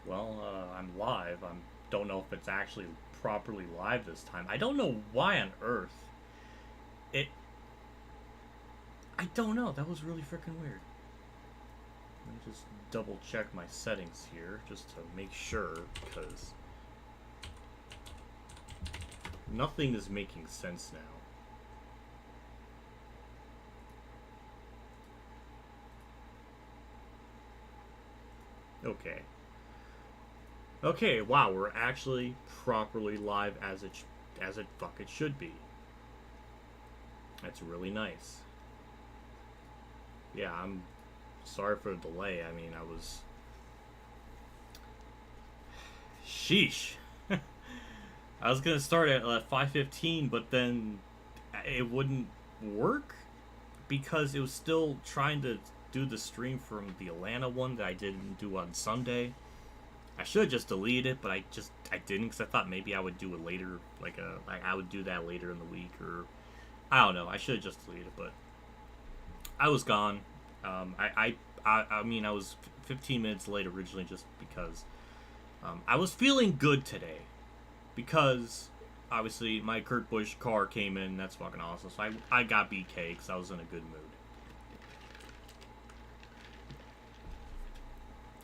Well, I'm live. I don't know if it's actually properly live this time. I don't know why on earth it. I don't know. That was really freaking weird. Let me just double check my settings here just to make sure, because nothing is making sense now. Okay. Okay, wow, we're actually properly live as it fucking should be. That's really nice. Yeah, I'm sorry for the delay. I mean, I was... Sheesh. I was gonna start at 5:15, but then it wouldn't work because it was still trying to do the stream from the Atlanta one that I didn't do on Sunday. I should have just deleted it, but I didn't, because I thought maybe I would do it later, like I would do that later in the week, or I don't know. I should have just deleted it, but I was gone. I mean, I was 15 minutes late originally just because I was feeling good today, because obviously my Kurt Busch car came in. That's fucking awesome. So I got BK because I was in a good mood.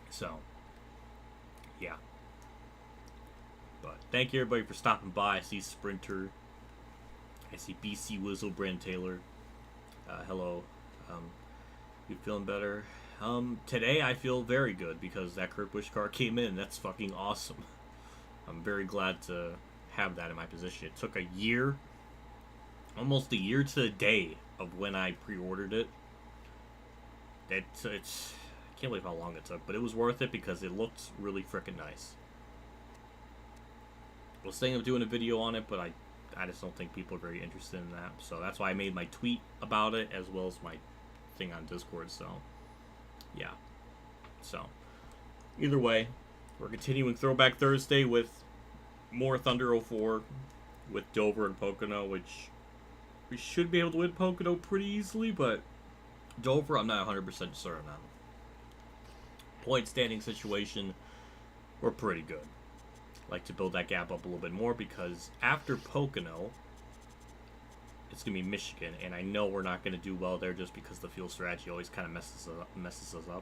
So, yeah. But thank you everybody for stopping by. I see Sprinter. I see BC Wizzle, Brand Taylor. Hello. You feeling better? Today I feel very good because that Kurt Busch car came in. That's fucking awesome. I'm very glad to have that in my position. It took a year, almost a year to the day of when I pre-ordered it. It's I can't believe how long it took, but it was worth it because it looked really freaking nice. I was thinking of doing a video on it, but I just don't think people are very interested in that. So that's why I made my tweet about it as well as my thing on Discord. So yeah. So either way, we're continuing Throwback Thursday with more Thunder 04 with Dover and Pocono, which we should be able to win Pocono pretty easily, but Dover I'm not 100% certain on. Point standing situation, we're pretty good. Like to build that gap up a little bit more because after Pocono, it's gonna be Michigan, and I know we're not gonna do well there just because the fuel strategy always kind of messes us up.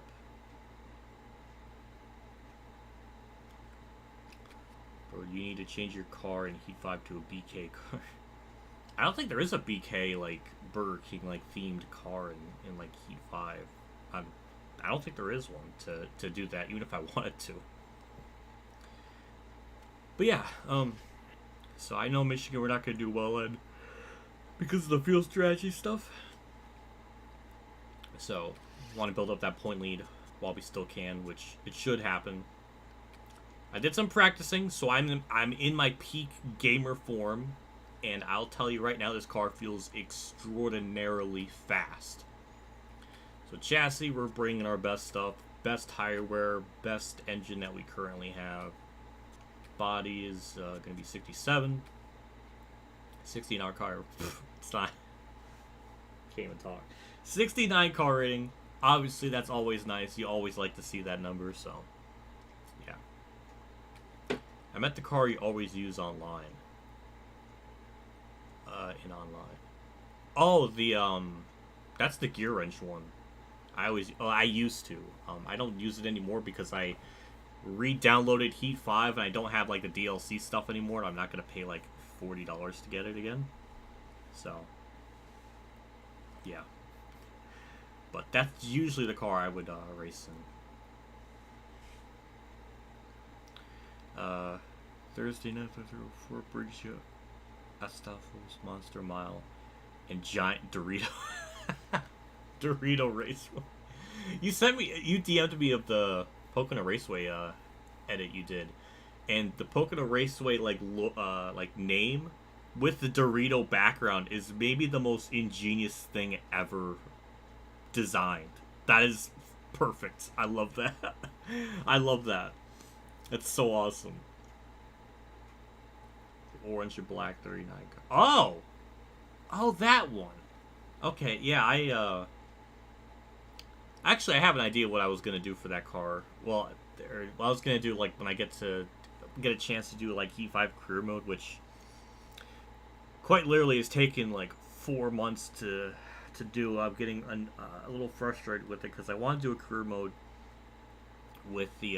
Or you need to change your car in Heat 5 to a BK car. I don't think there is a BK like Burger King like themed car in like Heat 5. I don't think there is one to do that, even if I wanted to. But yeah, so I know Michigan we're not going to do well in because of the fuel strategy stuff. So, want to build up that point lead while we still can, which it should happen. I did some practicing, so I'm in my peak gamer form, and I'll tell you right now, this car feels extraordinarily fast. So chassis, we're bringing our best stuff, best tire wear, best engine that we currently have. Body is going to be 67. 69 car. It's not. Can't even talk. 69 car rating. Obviously, that's always nice. You always like to see that number, so yeah. I meant the car you always use online. In online. Oh, that's the gear wrench one. I used to. I don't use it anymore because I re-downloaded Heat 5 and I don't have like the DLC stuff anymore, and I'm not gonna pay like $40 to get it again. So yeah. But that's usually the car I would race in. Thursday night for Briggs Astafos Monster Mile and Giant Dorito Dorito Raceway. You DM'd me of the Pocono Raceway edit you did, and the Pocono Raceway like name with the Dorito background is maybe the most ingenious thing ever designed. That is perfect. I love that. I love that. It's so awesome. Orange and black 39. Oh, that one. Okay, yeah, actually, I have an idea what I was going to do for that car. Well, Well, I was gonna do like when I get a chance to do like Heat 5 career mode, which quite literally has taken like 4 months to do. I'm getting a little frustrated with it because I want to do a career mode with the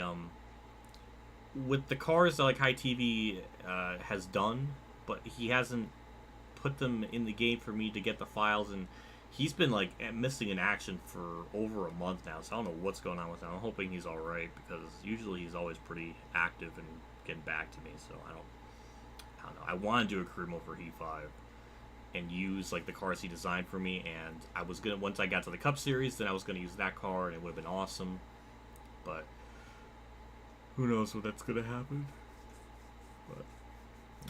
cars that like High TV has done, but he hasn't put them in the game for me to get the files, and he's been like missing in action for over a month now, so I don't know what's going on with him. I'm hoping he's alright because usually he's always pretty active and getting back to me, so I don't know. I want to do a career mode for Heat 5 and use like the cars he designed for me, and I was gonna, once I got to the Cup Series, then I was gonna use that car and it would have been awesome, but who knows what that's gonna happen. But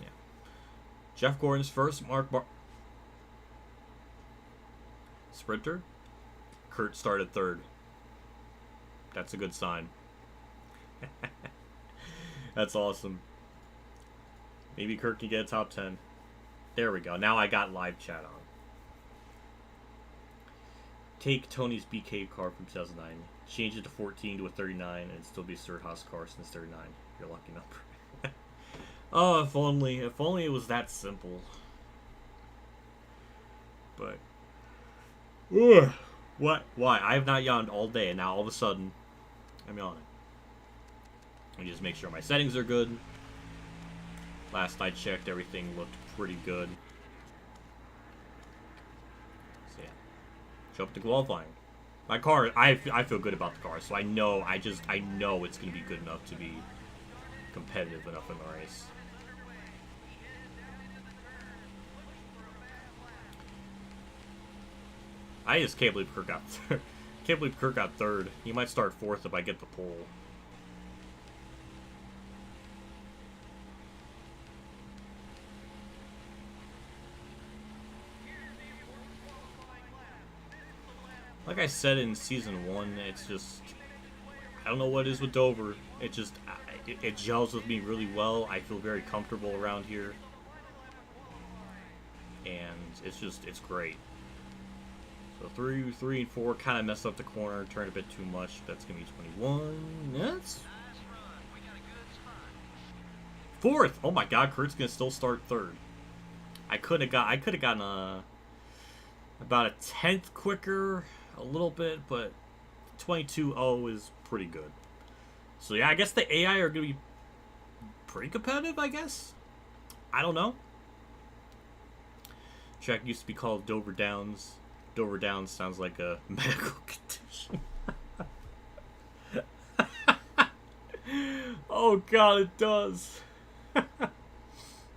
yeah, Jeff Gordon's first sprinter. Kurt started third. That's a good sign. That's awesome. Maybe Kurt can get a top 10. There we go. Now I got live chat on. Take Tony's BK car from 2009. Change it to 14 to a 39 and it'd still be a Sir Haas car since 39. You're lucky number. Oh, if only it was that simple. But ugh, what? Why? I have not yawned all day, and now all of a sudden, I'm yawning. Let me just make sure my settings are good. Last I checked, everything looked pretty good. So yeah, show up to qualifying. My car, I feel good about the car, so I know it's going to be good enough to be competitive enough in the race. I just can't believe Kirk got third. Can't believe Kirk got third. He might start fourth if I get the pole. Like I said in season 1, it's just, I don't know what it is with Dover. It just it gels with me really well. I feel very comfortable around here, and it's great. So 3 and 4 kind of messed up the corner, turned a bit too much. That's gonna be 21. That's fourth. Oh my God, Kurt's gonna still start third. I could have gotten about a 10th quicker, a little bit, but 22.0 is pretty good. So yeah, I guess the AI are gonna be pretty competitive. I guess. I don't know. Track used to be called Dover Downs. Dover Downs sounds like a medical condition. Oh God, it does.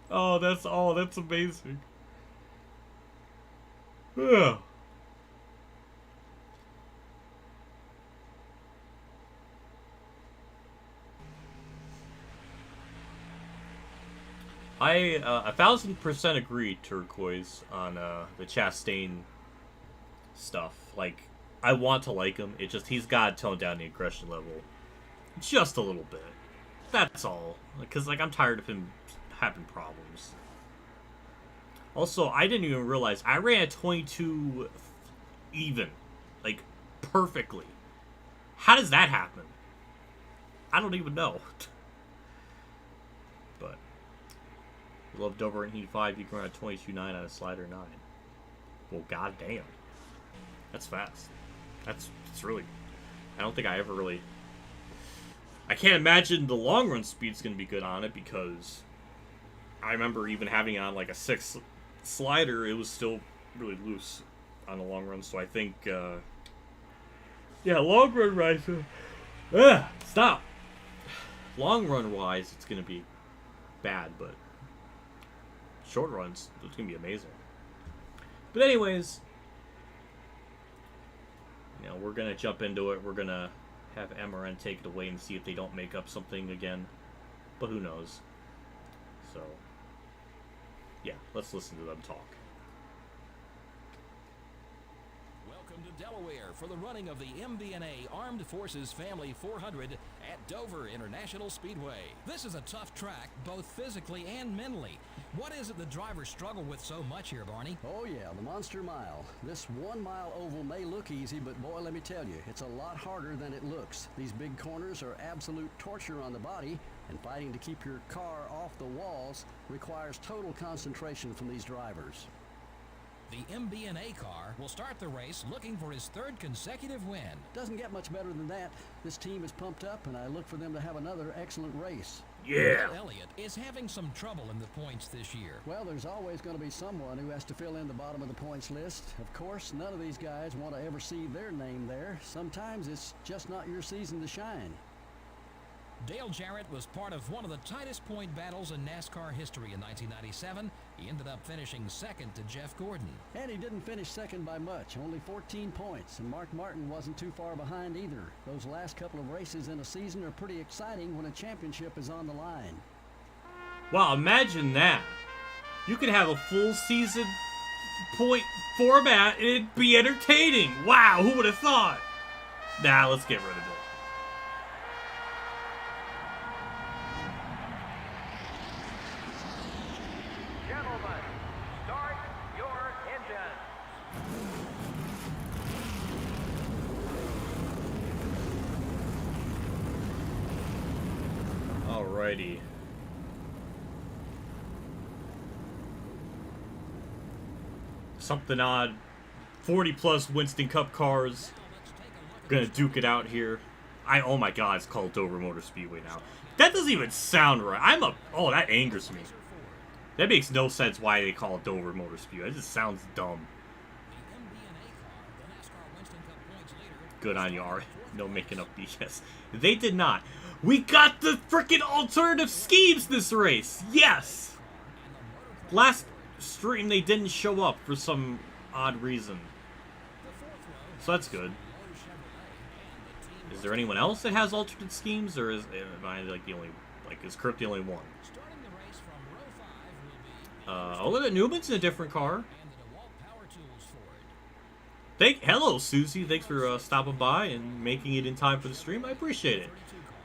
Oh, that's amazing. Yeah. I 1000% agree, Turquoise, on the Chastain stuff. Like, I want to like him. It just, he's got to tone down the aggression level just a little bit. That's all. Because, like, I'm tired of him having problems. Also, I didn't even realize I ran at 22 even. Like, perfectly. How does that happen? I don't even know. But love Dover in Heat 5. You can run a 22.9 on a slider 9. Well, goddamn. That's fast. That's really... I don't think I ever really... I can't imagine the long run speed's going to be good on it, because I remember even having it on like a 6 slider, it was still really loose on the long run. So I think, yeah, long run wise, stop. Long run wise, it's going to be bad, but short runs, it's going to be amazing. But anyways, you know, we're going to jump into it. We're going to have MRN take it away and see if they don't make up something again. But who knows? So, yeah, let's listen to them talk. Welcome to Delaware for the running of the MBNA Armed Forces Family 400 at Dover International Speedway. This is a tough track, both physically and mentally. What is it the drivers struggle with so much here, Barney? Oh yeah, the Monster Mile. This 1 mile oval may look easy, but boy, let me tell you, it's a lot harder than it looks. These big corners are absolute torture on the body, and fighting to keep your car off the walls requires total concentration from these drivers. The MBNA car will start the race looking for his 3rd consecutive win. Doesn't get much better than that. This team is pumped up, and I look for them to have another excellent race. Yeah. Elliott is having some trouble in the points this year. Well, there's always going to be someone who has to fill in the bottom of the points list. Of course, none of these guys want to ever see their name there. Sometimes it's just not your season to shine. Dale Jarrett was part of one of the tightest point battles in NASCAR history in 1997. He ended up finishing 2nd to Jeff Gordon. And he didn't finish 2nd by much, only 14 points, and Mark Martin wasn't too far behind either. Those last couple of races in a season are pretty exciting when a championship is on the line. Wow, imagine that. You could have a full season point format and it'd be entertaining. Wow, who would have thought? Nah, let's get rid of it. Alrighty. Something odd. 40+ Winston Cup cars. Gonna duke it out here. Oh my god, it's called Dover Motor Speedway now. That doesn't even sound right. Oh, that angers me. That makes no sense why they call it Dover Motor Speedway. It just sounds dumb. Good on you, R. No making up BS. They did not. We got the freaking alternative schemes this race! Yes! Last stream they didn't show up for some odd reason. So that's good. Is there anyone else that has alternate schemes, or am I like the only, is Kurt the only one? Oh, look at Newman's in a different car. Hello, Susie. Thanks for stopping by and making it in time for the stream. I appreciate it.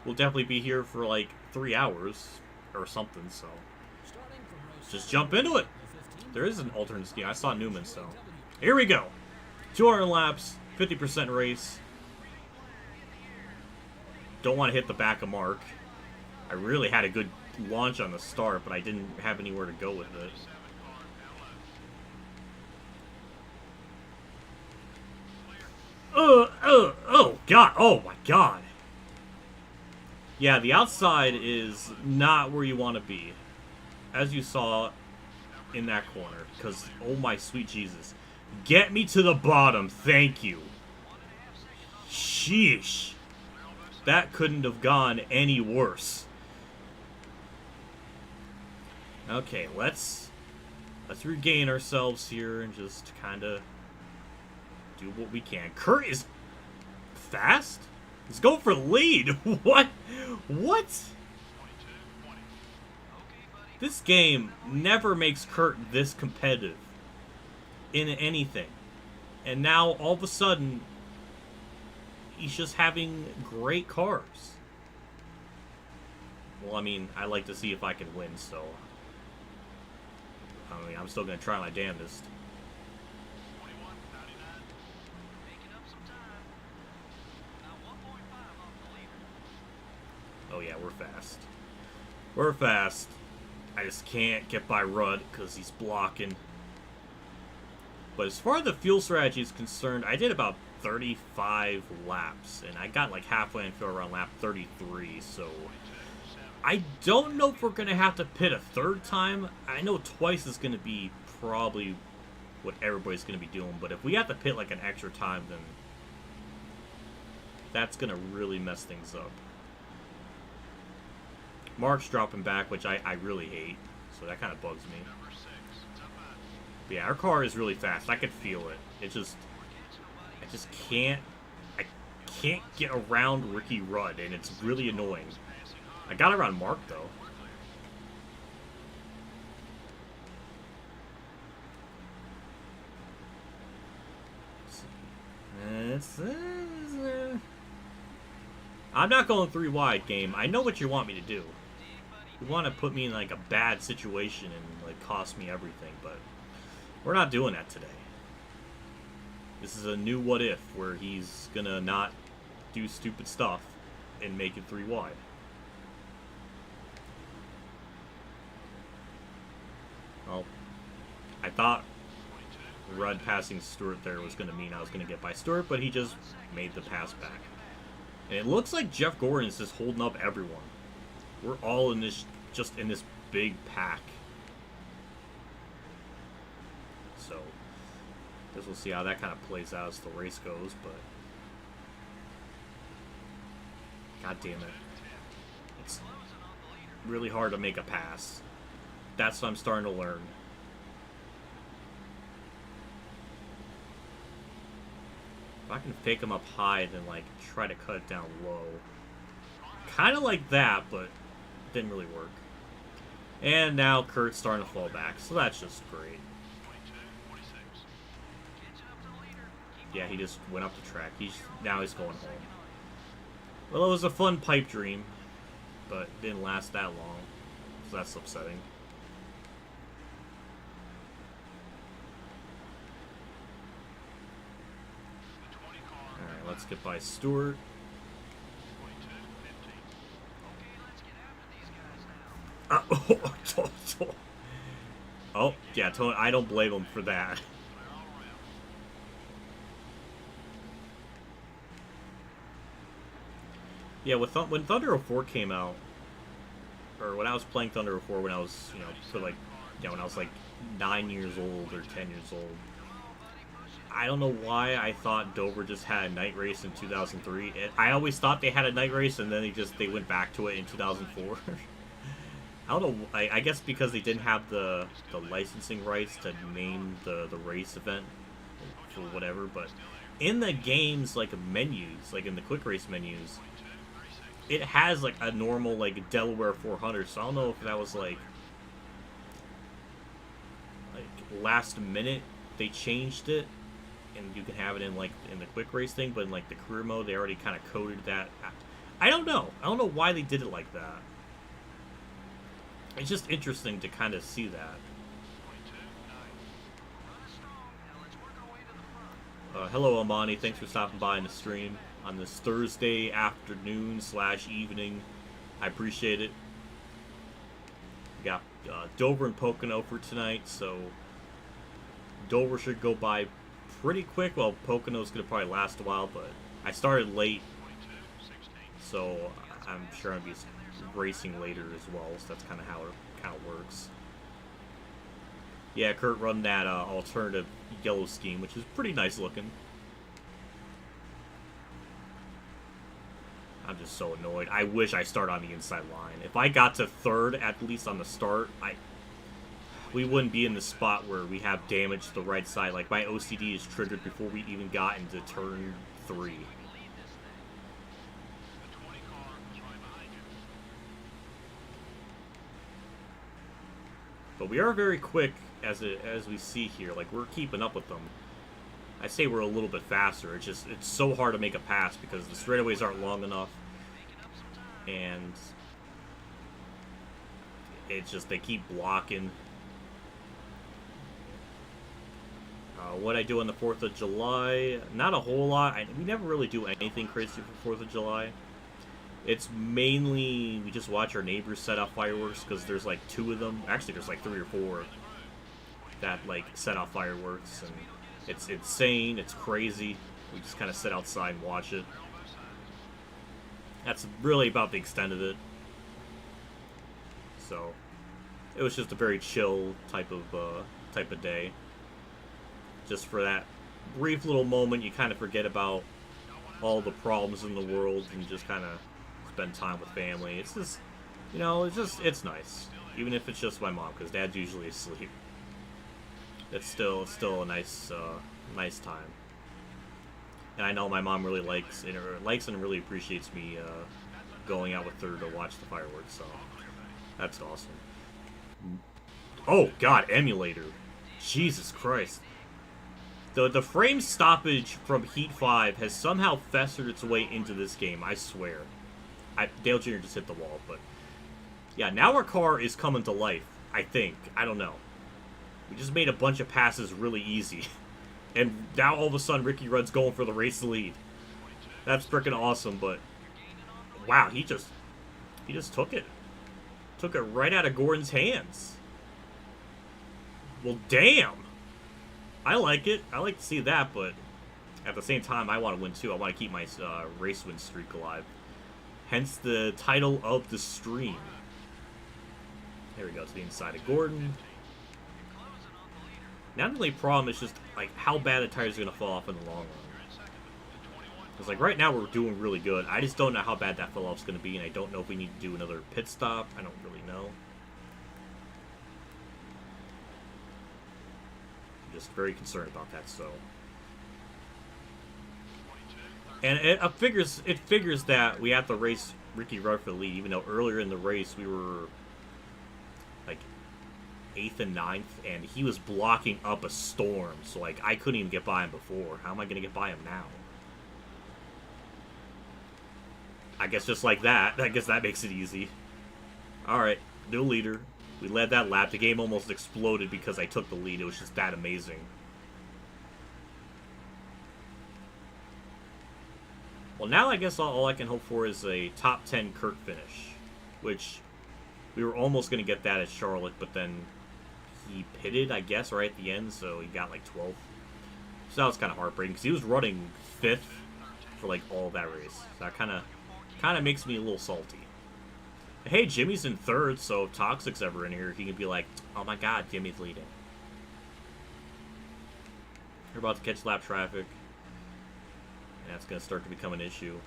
We'll definitely be here for like 3 hours or something, so just jump into it. There is an alternate scheme. I saw Newman, so here we go. 200 laps, 50% race. Don't want to hit the back of Mark. I really had a good launch on the start, but I didn't have anywhere to go with it. Oh god, oh my god. Yeah, the outside is not where you want to be, as you saw in that corner, because, oh my sweet Jesus. Get me to the bottom, thank you. Sheesh. That couldn't have gone any worse. Okay, let's regain ourselves here and just kind of do what we can. Kurt is fast? Let's go for lead. What? What? This game never makes Kurt this competitive in anything. And now, all of a sudden, he's just having great cars. Well, I mean, I like to see if I can win, so I mean, I'm still going to try my damnedest. Oh yeah, we're fast. We're fast. I just can't get by Rudd because he's blocking. But as far as the fuel strategy is concerned, I did about 35 laps, and I got like halfway until around lap 33, so I don't know if we're going to have to pit a 3rd time. I know twice is going to be probably what everybody's going to be doing, but if we have to pit like an extra time, then that's going to really mess things up. Mark's dropping back, which I really hate, so that kind of bugs me. But yeah, our car is really fast. I can feel it. I just can't get around Ricky Rudd, and it's really annoying. I got around Mark, though. I'm not going 3 wide, game. I know what you want me to do. You want to put me in like a bad situation and like cost me everything, but we're not doing that today. This is a new what if where he's gonna not do stupid stuff and make it 3 wide. Well, I thought Rudd passing Stewart there was going to mean I was going to get by Stewart, but he just made the pass back. And it looks like Jeff Gordon is just holding up everyone. We're all in this, just in this big pack. So, guess we'll see how that kind of plays out as the race goes, but god damn it. It's really hard to make a pass. That's what I'm starting to learn. If I can fake him up high, then like try to cut it down low. Kind of like that, but didn't really work. And now Kurt's starting to fall back, so that's just great. Yeah, he just went up the track. Now he's going home. Well, it was a fun pipe dream, but it didn't last that long, so that's upsetting. Alright, let's get by Stewart. Oh, yeah, Tony, I don't blame him for that. Yeah, when Thunder 04 came out, or when I was playing Thunder 04 when I was, when I was like 9 years old or 10 years old, I don't know why I thought Dover just had a night race in 2003. I always thought they had a night race, and then they went back to it in 2004. I don't know. I guess because they didn't have the licensing rights to name the race event for whatever. But in the game's like menus, like in the quick race menus, it has like a normal like Delaware 400. So I don't know if that was like last minute they changed it, and you can have it in like in the quick race thing, but in like the career mode they already kind of coded that. I don't know. I don't know why they did it like that. It's just interesting to kind of see that. Hello, Amani. Thanks for stopping by in the stream on this Thursday afternoon / evening. I appreciate it. We got Dover and Pocono for tonight, so Dover should go by pretty quick. Well, Pocono's going to probably last a while, but I started late, so I'm sure I'll be racing later as well, so that's kind of how it works. Yeah, Kurt run that alternative yellow scheme, which is pretty nice looking. I'm just so annoyed. I wish I start on the inside line. If I got to third, at least on the start, we wouldn't be in the spot where we have damage to the right side. Like, my OCD is triggered before we even got into turn 3. But we are very quick, as we see here. Like, we're keeping up with them. I say we're a little bit faster. It's so hard to make a pass because the straightaways aren't long enough, and it's just they keep blocking. What I do on the 4th of July, not a whole lot. We never really do anything crazy for 4th of July. It's mainly we just watch our neighbors set off fireworks because there's like 2 of them. Actually, there's like 3 or 4 that like set off fireworks, and it's insane. It's crazy. We just kind of sit outside and watch it. That's really about the extent of it. So it was just a very chill type of day. Just for that brief little moment, you kind of forget about all the problems in the world and just kind of spend time with family. It's just, it's nice. Even if it's just my mom, because Dad's usually asleep. It's still a nice time. And I know my mom really likes and really appreciates me going out with her to watch the fireworks. So that's awesome. Oh God, emulator, Jesus Christ! The frame stoppage from Heat 5 has somehow festered its way into this game, I swear. Dale Jr. just hit the wall, but... Yeah, now our car is coming to life, I think. I don't know. We just made a bunch of passes really easy. And now all of a sudden Ricky Rudd's going for the race lead. That's freaking awesome, but... Wow, he just took it. Took it right out of Gordon's hands. Well, damn! I like it. I like to see that, but at the same time, I want to win too. I want to keep my race win streak alive. Hence the title of the stream. There we go, to the inside of Gordon. Now the only problem is just like how bad the tires are going to fall off in the long run. Because like right now we're doing really good. I just don't know how bad that fall off is going to be, and I don't know if we need to do another pit stop. I don't really know. I'm just very concerned about that. So, and it figures that we have to race Ricky Rudd for the lead, even though earlier in the race we were like 8th and 9th, and he was blocking up a storm, so like I couldn't even get by him before. How am I gonna get by him now? I guess just like that. I guess that makes it easy. Alright, new leader. We led that lap. The game almost exploded because I took the lead. It was just that amazing. Well, now I guess all I can hope for is a top 10 Kurt finish, which we were almost going to get that at Charlotte, but then he pitted, I guess, right at the end, so he got like 12th. So that was kind of heartbreaking because he was running 5th for like all of that race. So that kind of makes me a little salty. Hey, Jimmy's in 3rd, so if Toxic's ever in here, he can be like, oh my god, Jimmy's leading. We're about to catch lap traffic. That's going to start to become an issue.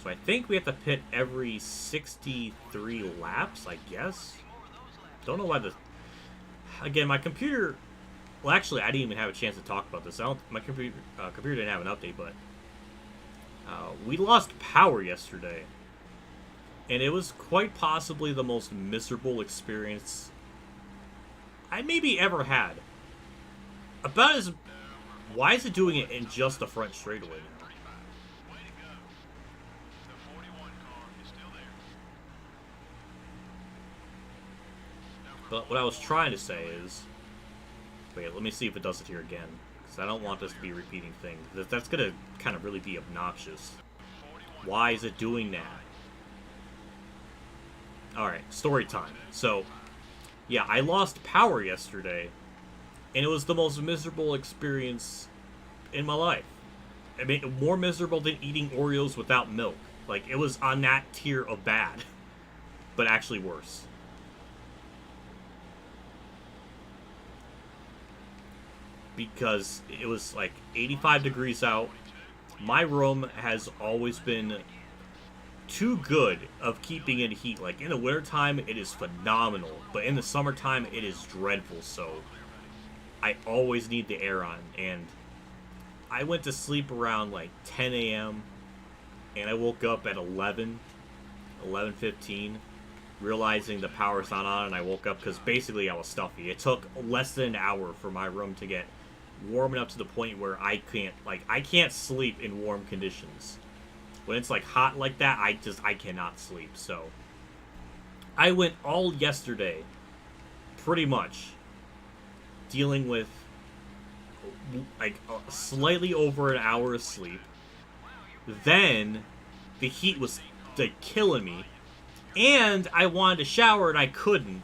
So I think we have to pit every 63 laps, I guess. Don't know why the... Again, my computer... Well, actually, I didn't even have a chance to talk about this. My computer didn't have an update, but... we lost power yesterday. And it was quite possibly the most miserable experience I maybe ever had. About as... Why is it doing it in just the front straightaway now? But what I was trying to say is... Wait, let me see if it does it here again. Because I don't want this to be a repeating thing. That's going to kind of really be obnoxious. Why is it doing that? Alright, story time. So, yeah, I lost power yesterday. And it was the most miserable experience in my life. I mean, more miserable than eating Oreos without milk. Like, it was on that tier of bad. But actually worse. Because it was like 85 degrees out. My room has always been too good of keeping in heat. Like, in the wintertime, it is phenomenal. But in the summertime, it is dreadful. So, I always need the air on. And I went to sleep around like 10 a.m. And I woke up at 11:15, realizing the power's not on. And I woke up because basically I was stuffy. It took less than an hour for my room to get warm enough to the point where I can't sleep in warm conditions. When it's like hot like that, I cannot sleep. So I went all yesterday pretty much dealing with like slightly over an hour of sleep. Then the heat was like killing me, and I wanted to shower and I couldn't.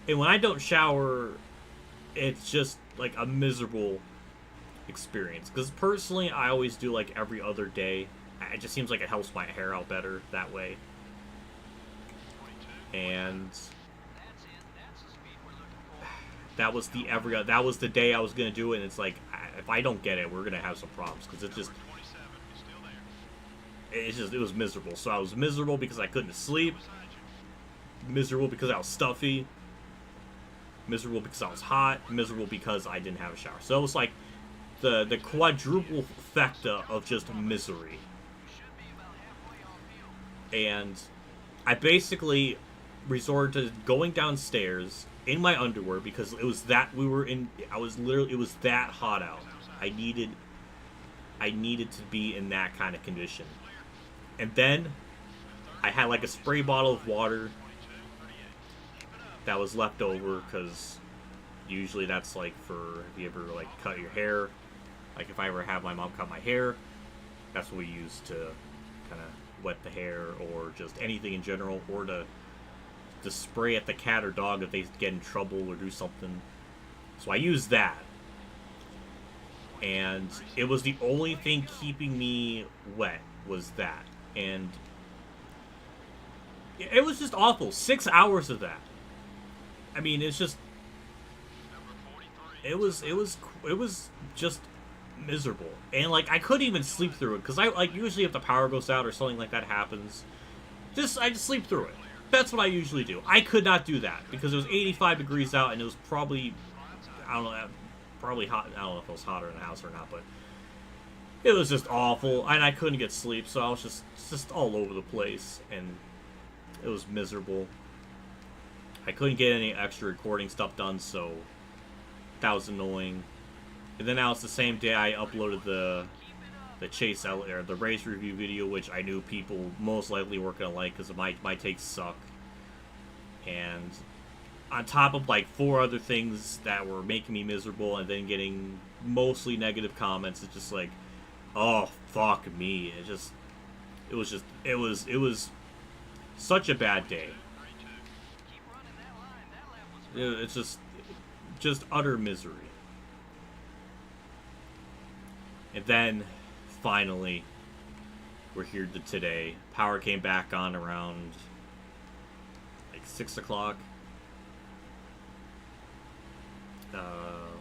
And when I don't shower, it's just like a miserable experience. Because personally, I always do like every other day. It just seems like it helps my hair out better that way. And that was the day I was gonna do it. And it's like, if I don't get it, we're gonna have some problems because it was miserable. So I was miserable because I couldn't sleep. Miserable because I was stuffy. Miserable because I was hot. Miserable because I didn't have a shower. So it was like the quadruple factor of just misery. And I basically resorted to going downstairs in my underwear because it was that it was that hot out. I needed to be in that kind of condition. And then I had like a spray bottle of water that was left over, because usually that's like for if you ever like cut your hair. Like if I ever have my mom cut my hair, that's what we use to kind of wet the hair, or just anything in general, or to spray at the cat or dog if they get in trouble or do something. So I used that. And it was the only thing keeping me wet, was that. And it was just awful. 6 hours of that. I mean, it's just... It was just miserable. And, like, I couldn't even sleep through it. Because, usually if the power goes out or something like that happens, I just sleep through it. That's what I usually do. I could not do that. Because it was 85 degrees out, and it was probably... I don't know... Probably hot. I don't know if it was hotter in the house or not, but it was just awful, and I couldn't get sleep, so I was just all over the place, and it was miserable. I couldn't get any extra recording stuff done, so that was annoying. And then now it's the same day I uploaded the Chase or the race review video, which I knew people most likely weren't gonna like because my takes suck. And on top of like 4 other things that were making me miserable, and then getting mostly negative comments, it's just like, oh fuck me. It was such a bad day. It's just utter misery. And then finally we're here today. Power came back on around like 6 o'clock.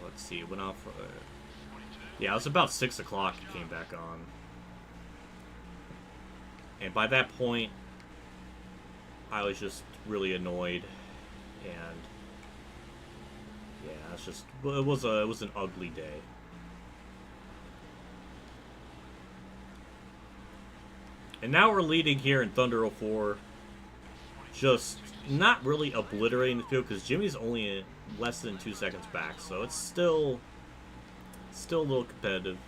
Let's see, it went off, yeah, it was about 6 o'clock it came back on. And by that point, I was just really annoyed, and yeah, it was an ugly day. And now we're leading here in Thunder 04, just not really obliterating the field, because Jimmy's only less than 2 seconds back, so it's still a little competitive.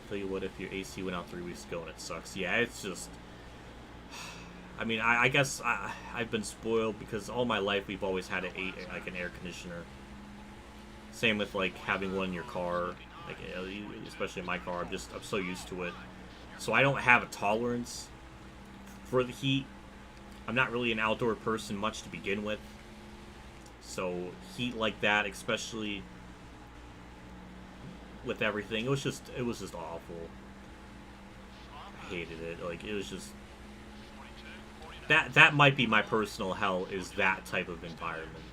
Tell you what, if your AC went out 3 weeks ago and it sucks, yeah, it's just... I mean, I guess I've been spoiled because all my life we've always had an air conditioner. Same with like having one in your car, like especially in my car. I'm so used to it, so I don't have a tolerance for the heat. I'm not really an outdoor person much to begin with, so heat like that, especially with everything, it was just awful. I hated it. Like, it was just that might be my personal hell, is that type of environment.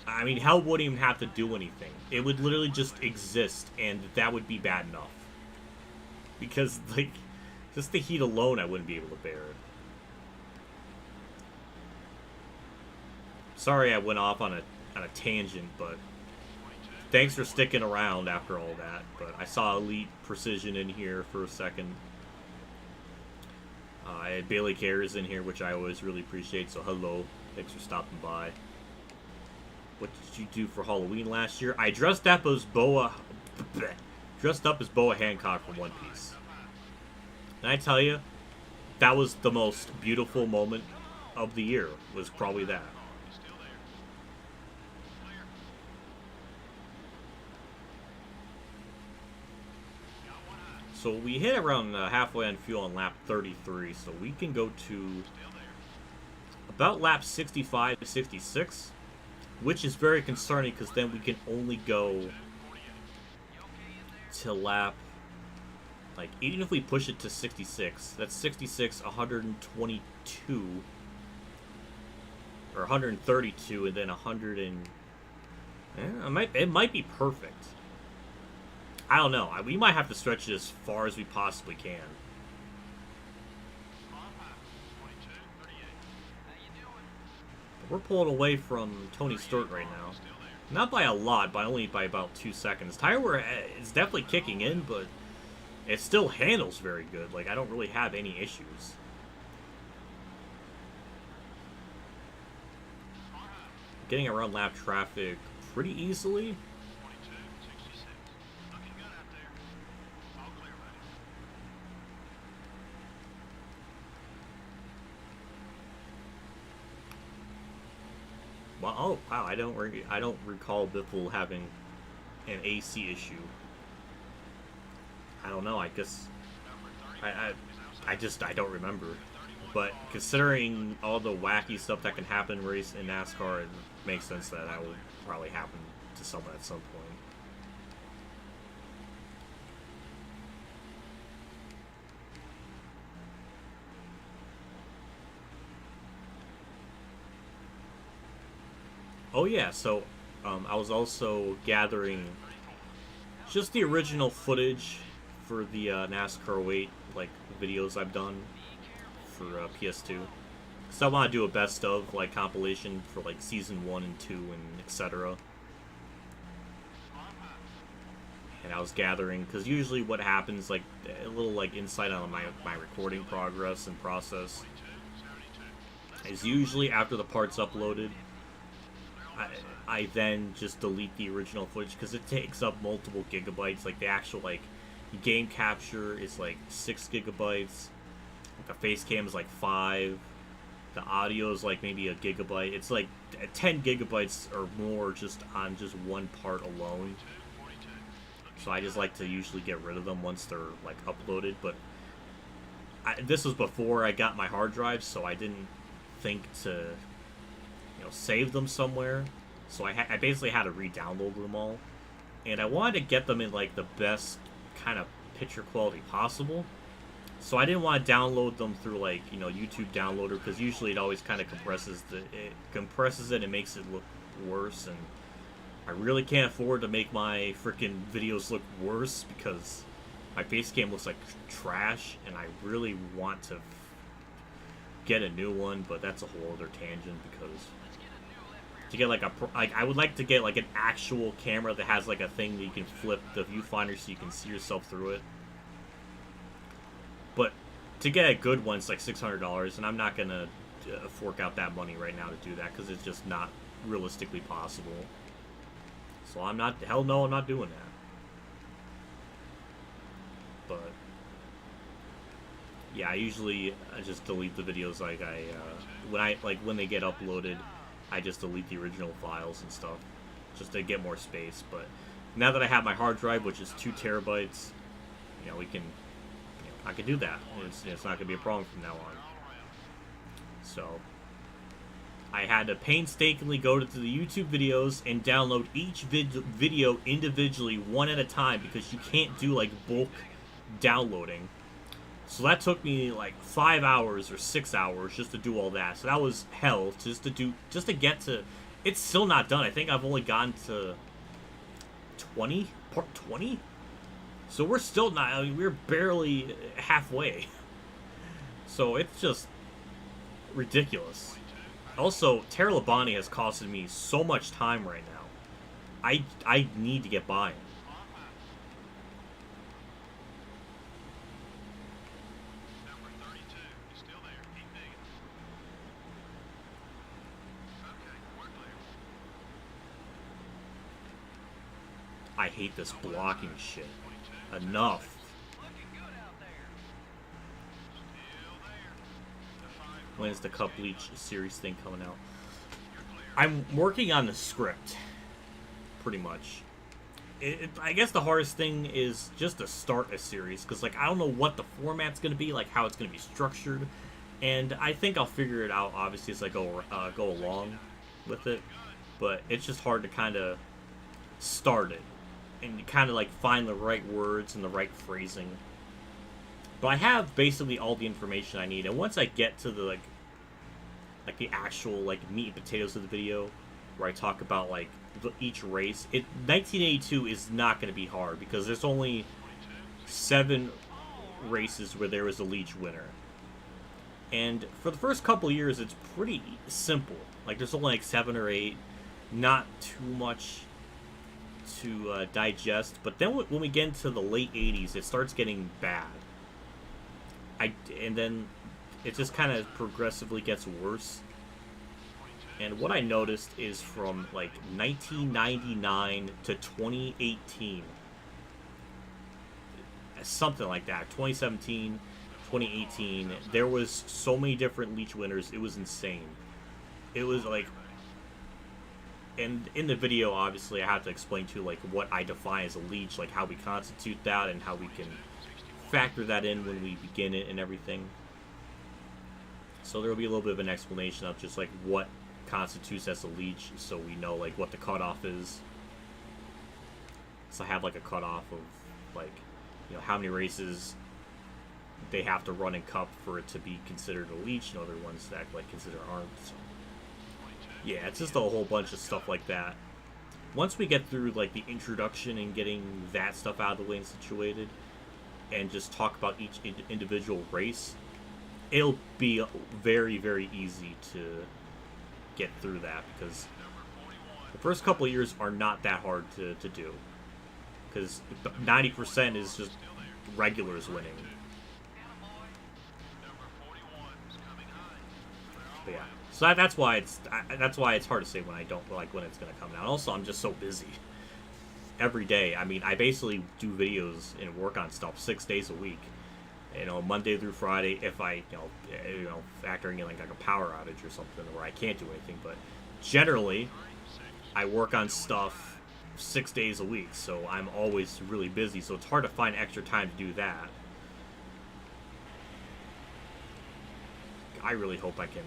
I mean, hell wouldn't even have to do anything. It would literally just exist, and that would be bad enough. Because, like, just the heat alone, I wouldn't be able to bear it. Sorry I went off on a tangent, but thanks for sticking around after all that. But I saw Elite Precision in here for a second. I had Bailey Cares in here, which I always really appreciate, so hello. Thanks for stopping by. What did you do for Halloween last year? I dressed up as Boa Hancock from One Piece. And I tell you, that was the most beautiful moment of the year, was probably that. So we hit around halfway on fuel on lap 33, so we can go to about lap 65 to 66, which is very concerning because then we can only go to lap, like, even if we push it to 66, that's 66, 122, or 132, and then 100 and... it might be perfect. I don't know. We might have to stretch it as far as we possibly can. But we're pulling away from Tony Stewart right now. Not by a lot, but only by about 2 seconds. Tire wear is definitely kicking in, but it still handles very good. Like, I don't really have any issues. getting around lap traffic pretty easily. Well, oh wow, I don't recall Biffle having an AC issue. I don't know. I guess I don't remember. But considering all the wacky stuff that can happen in NASCAR, it makes sense that that will probably happen to someone at some point. Oh yeah, so I was also gathering just the original footage for the NASCAR 08 like videos I've done for PS2. So I want to do a best of like compilation for like season 1 and 2 and etc. And I was gathering because usually what happens, like a little like insight on my recording progress and process, is usually after the part's uploaded, I then just delete the original footage because it takes up multiple gigabytes. Like the actual like game capture is like 6 gigabytes. The face cam is like 5. The audio is like maybe a gigabyte. It's like 10 gigabytes or more just on just one part alone. So I just like to usually get rid of them once they're like uploaded. But this was before I got my hard drive, so I didn't think to save them somewhere. So I basically had to re-download them all, and I wanted to get them in like the best kind of picture quality possible. So I didn't want to download them through like YouTube downloader, because usually it always kind of compresses it and makes it look worse, and I really can't afford to make my freaking videos look worse because my face cam looks like trash, and I really want to get a new one, but that's a whole other tangent. Because to get like I would like to get like an actual camera that has like a thing that you can flip the viewfinder so you can see yourself through it. But to get a good one, it's like $600, and I'm not gonna fork out that money right now to do that because it's just not realistically possible. So I'm not, hell no, I'm not doing that. But yeah, I just delete the videos. Like when they get uploaded, I just delete the original files and stuff just to get more space. But now that I have my hard drive, which is 2 terabytes, we can, I can do that. It's not gonna be a problem from now on. So I had to painstakingly go to the YouTube videos and download each video individually, one at a time, because you can't do like bulk downloading. So that took me like 5 hours or 6 hours just to do all that. So that was hell just to get to. It's still not done. I think I've only gotten to 20, part 20. So we're still not. I mean, we're barely halfway. So it's just ridiculous. Also, Tara Labonte has costed me so much time right now. I need to get by. I hate this blocking shit. Enough. When is the Cup Leech series thing coming out? I'm working on the script, pretty much. I guess the hardest thing is just to start a series, because like I don't know what the format's going to be, like how it's going to be structured, and I think I'll figure it out obviously as I go along with it. But it's just hard to kind of start it and kind of like find the right words and the right phrasing. But I have basically all the information I need, and once I get to the like the actual like meat and potatoes of the video, where I talk about like each race, 1982 is not going to be hard because there's only 7 races where there was a Leech winner, and for the first couple of years it's pretty simple. Like there's only like 7 or 8, not too much to digest. But then when we get into the late 80s, it starts getting bad. And then it just kind of progressively gets worse. And what I noticed is from like 1999 to 2018, something like that, 2017, 2018, there was so many different leech winners. It was insane. It was like, and in the video, obviously, I have to explain to like what I define as a leech, like how we constitute that and how we can factor that in when we begin it and everything. So there will be a little bit of an explanation of just like what constitutes as a leech, so we know like what the cutoff is. So I have like a cutoff of like, you know, how many races they have to run in Cup for it to be considered a leech, and other ones that like consider aren't. So yeah, it's just a whole bunch of stuff like that. Once we get through like the introduction and getting that stuff out of the way and situated, and just talk about each individual race, it'll be very, very easy to get through that, because the first couple of years are not that hard to do, because 90% is just regulars winning. But yeah, so that's why it's hard to say when I don't like when it's gonna come out. Also, I'm just so busy every day. I mean, I basically do videos and work on stuff 6 days a week. You know, Monday through Friday, if I, you know, factoring in like a power outage or something where I can't do anything. But generally, I work on stuff 6 days a week, so I'm always really busy. So it's hard to find extra time to do that. I really hope I can.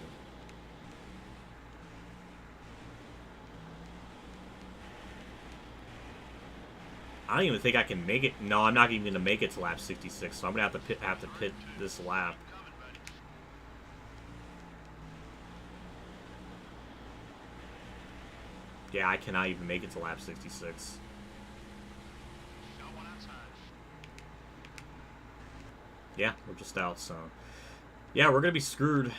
I don't even think I can make it. No, I'm not even going to make it to lap 66, so I'm going to have to pit this lap. Yeah, I cannot even make it to lap 66. Yeah, we're just out, so... Yeah, we're going to be screwed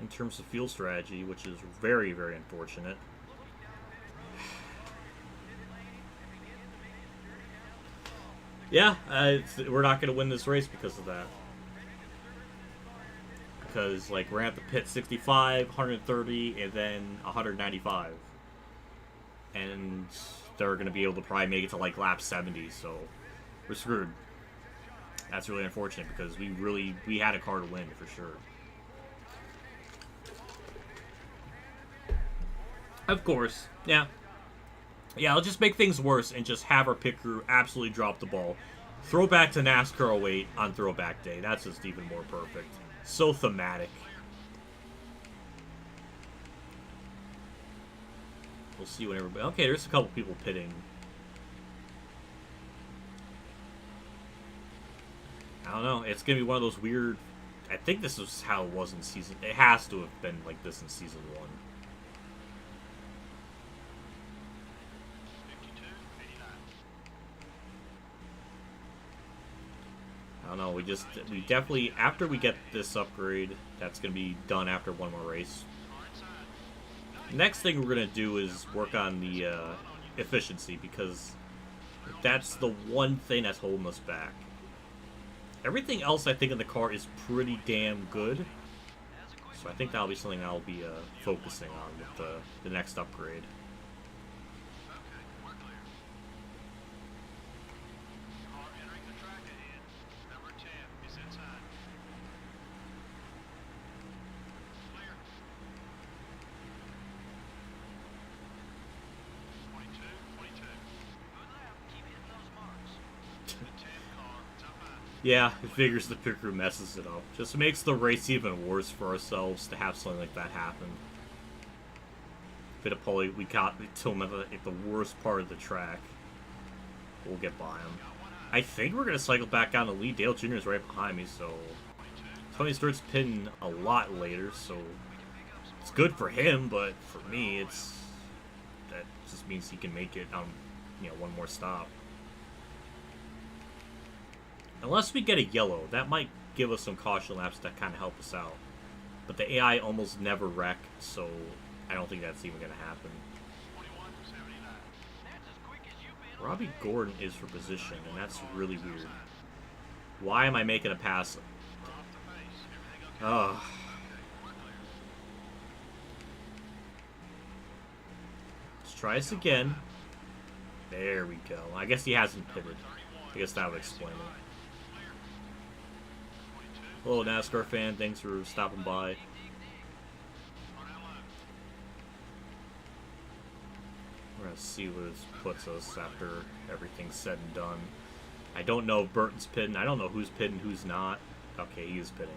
in terms of fuel strategy, which is very, very unfortunate. Yeah, we're not going to win this race because of that. Because, like, we're going to have to pit 65, 130, and then 195. And they're going to be able to probably make it to, like, lap 70, so we're screwed. That's really unfortunate, because we had a car to win, for sure. Of course, yeah. Yeah, I'll just make things worse and just have our pit crew absolutely drop the ball. Throwback to NASCAR 08 on throwback day. That's just even more perfect. So thematic. We'll see when everybody... Okay, there's a couple people pitting. I don't know. It's going to be one of those weird... I think this is how it was in season... It has to have been like this in season 1. I don't know, we definitely, after we get this upgrade, that's going to be done after one more race. Next thing we're going to do is work on the efficiency, because that's the one thing that's holding us back. Everything else, I think, in the car is pretty damn good. So I think that'll be something I'll be focusing on with the next upgrade. Yeah, it figures the pit crew messes it up. Just makes the race even worse for ourselves to have something like that happen. Fittipaldi, we got to him at the worst part of the track. We'll get by him. I think we're going to cycle back down to lead. Dale Jr. is right behind me, so... Tony Stewart's pitting a lot later, so... It's good for him, but for me, it's... That just means he can make it on, one more stop. Unless we get a yellow, that might give us some caution laps that kind of help us out. But the AI almost never wreck, so I don't think that's even going to happen. Robbie Gordon is for position, and that's really weird. Why am I making a pass? Ugh. try this again. There we go. I guess he hasn't pitted. I guess that would explain it. Hello, NASCAR fan. Thanks for stopping by. We're going to see where this puts us after everything's said and done. I don't know if Burton's pitting. I don't know who's pitting, who's not. Okay, he is pitting.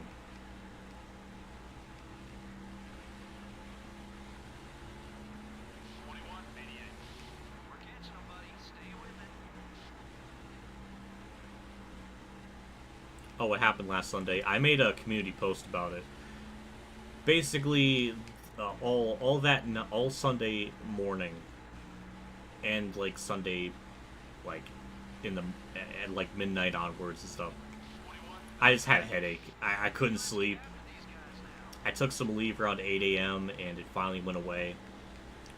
Oh, what happened last Sunday? I made a community post about it. Basically, all Sunday morning, and like Sunday, like in the at like midnight onwards and stuff, I just had a headache. I couldn't sleep. I took some leave around 8 a.m. and it finally went away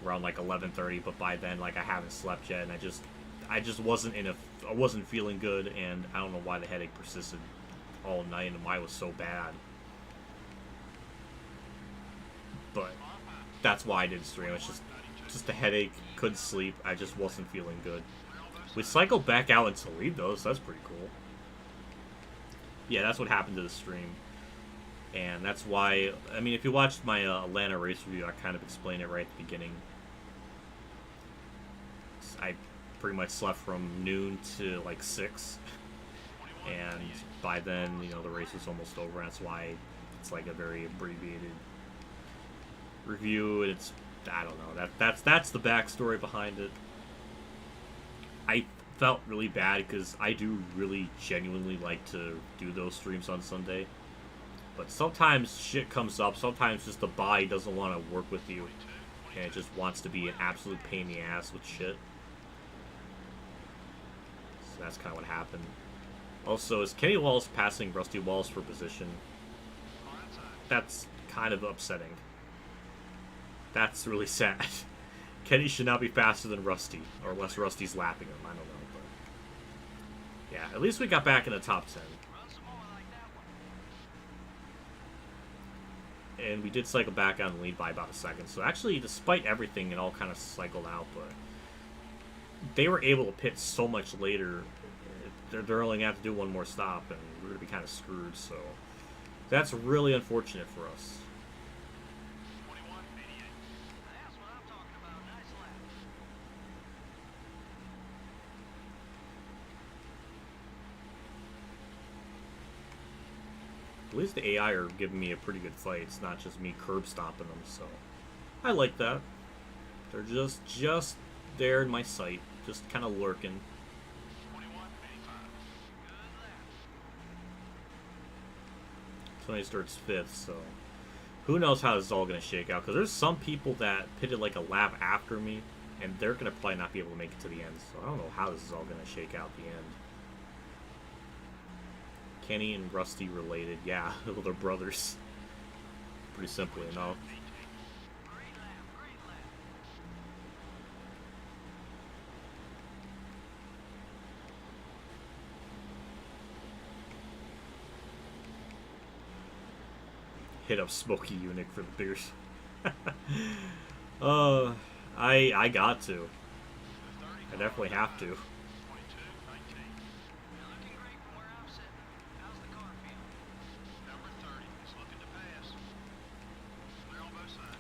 around like 11:30. But by then, like I haven't slept yet, and I just wasn't I wasn't feeling good, and I don't know why the headache persisted all night and why it was so bad. But that's why I didn't stream. It's just a headache, couldn't sleep. I just wasn't feeling good. We cycled back out in Toledo, so that's pretty cool. Yeah, that's what happened to the stream. And that's why, I mean, if you watched my Atlanta race review, I kind of explained it right at the beginning. I pretty much slept from noon to like 6. And by then, you know, the race was almost over. That's why it's like a very abbreviated review. It's, I don't know, that's the backstory behind it. I felt really bad because I do really genuinely like to do those streams on Sunday. But sometimes shit comes up. Sometimes just the body doesn't want to work with you. And it just wants to be an absolute pain in the ass with shit. So that's kind of what happened. Also, is Kenny Wallace passing Rusty Wallace for position? That's kind of upsetting. That's really sad. Kenny should not be faster than Rusty, or unless Rusty's lapping him. I don't know. But yeah, at least we got back in the top 10. And we did cycle back on the lead by about a second. So actually, despite everything, it all kind of cycled out. But they were able to pit so much later. They're only going to have to do one more stop, and we're going to be kind of screwed. So that's really unfortunate for us. At least the AI are giving me a pretty good fight. It's not just me curb stomping them, so I like that. They're just there in my sight, just kind of lurking. Tony starts 5th, so who knows how this is all going to shake out, because there's some people that pitted like a lap after me, and they're going to probably not be able to make it to the end, so I don't know how this is all going to shake out at the end. Kenny and Rusty related, yeah, well, they're brothers. Pretty simply enough. Hit up Smokey Eunuch for the beers. I got to. I definitely have to.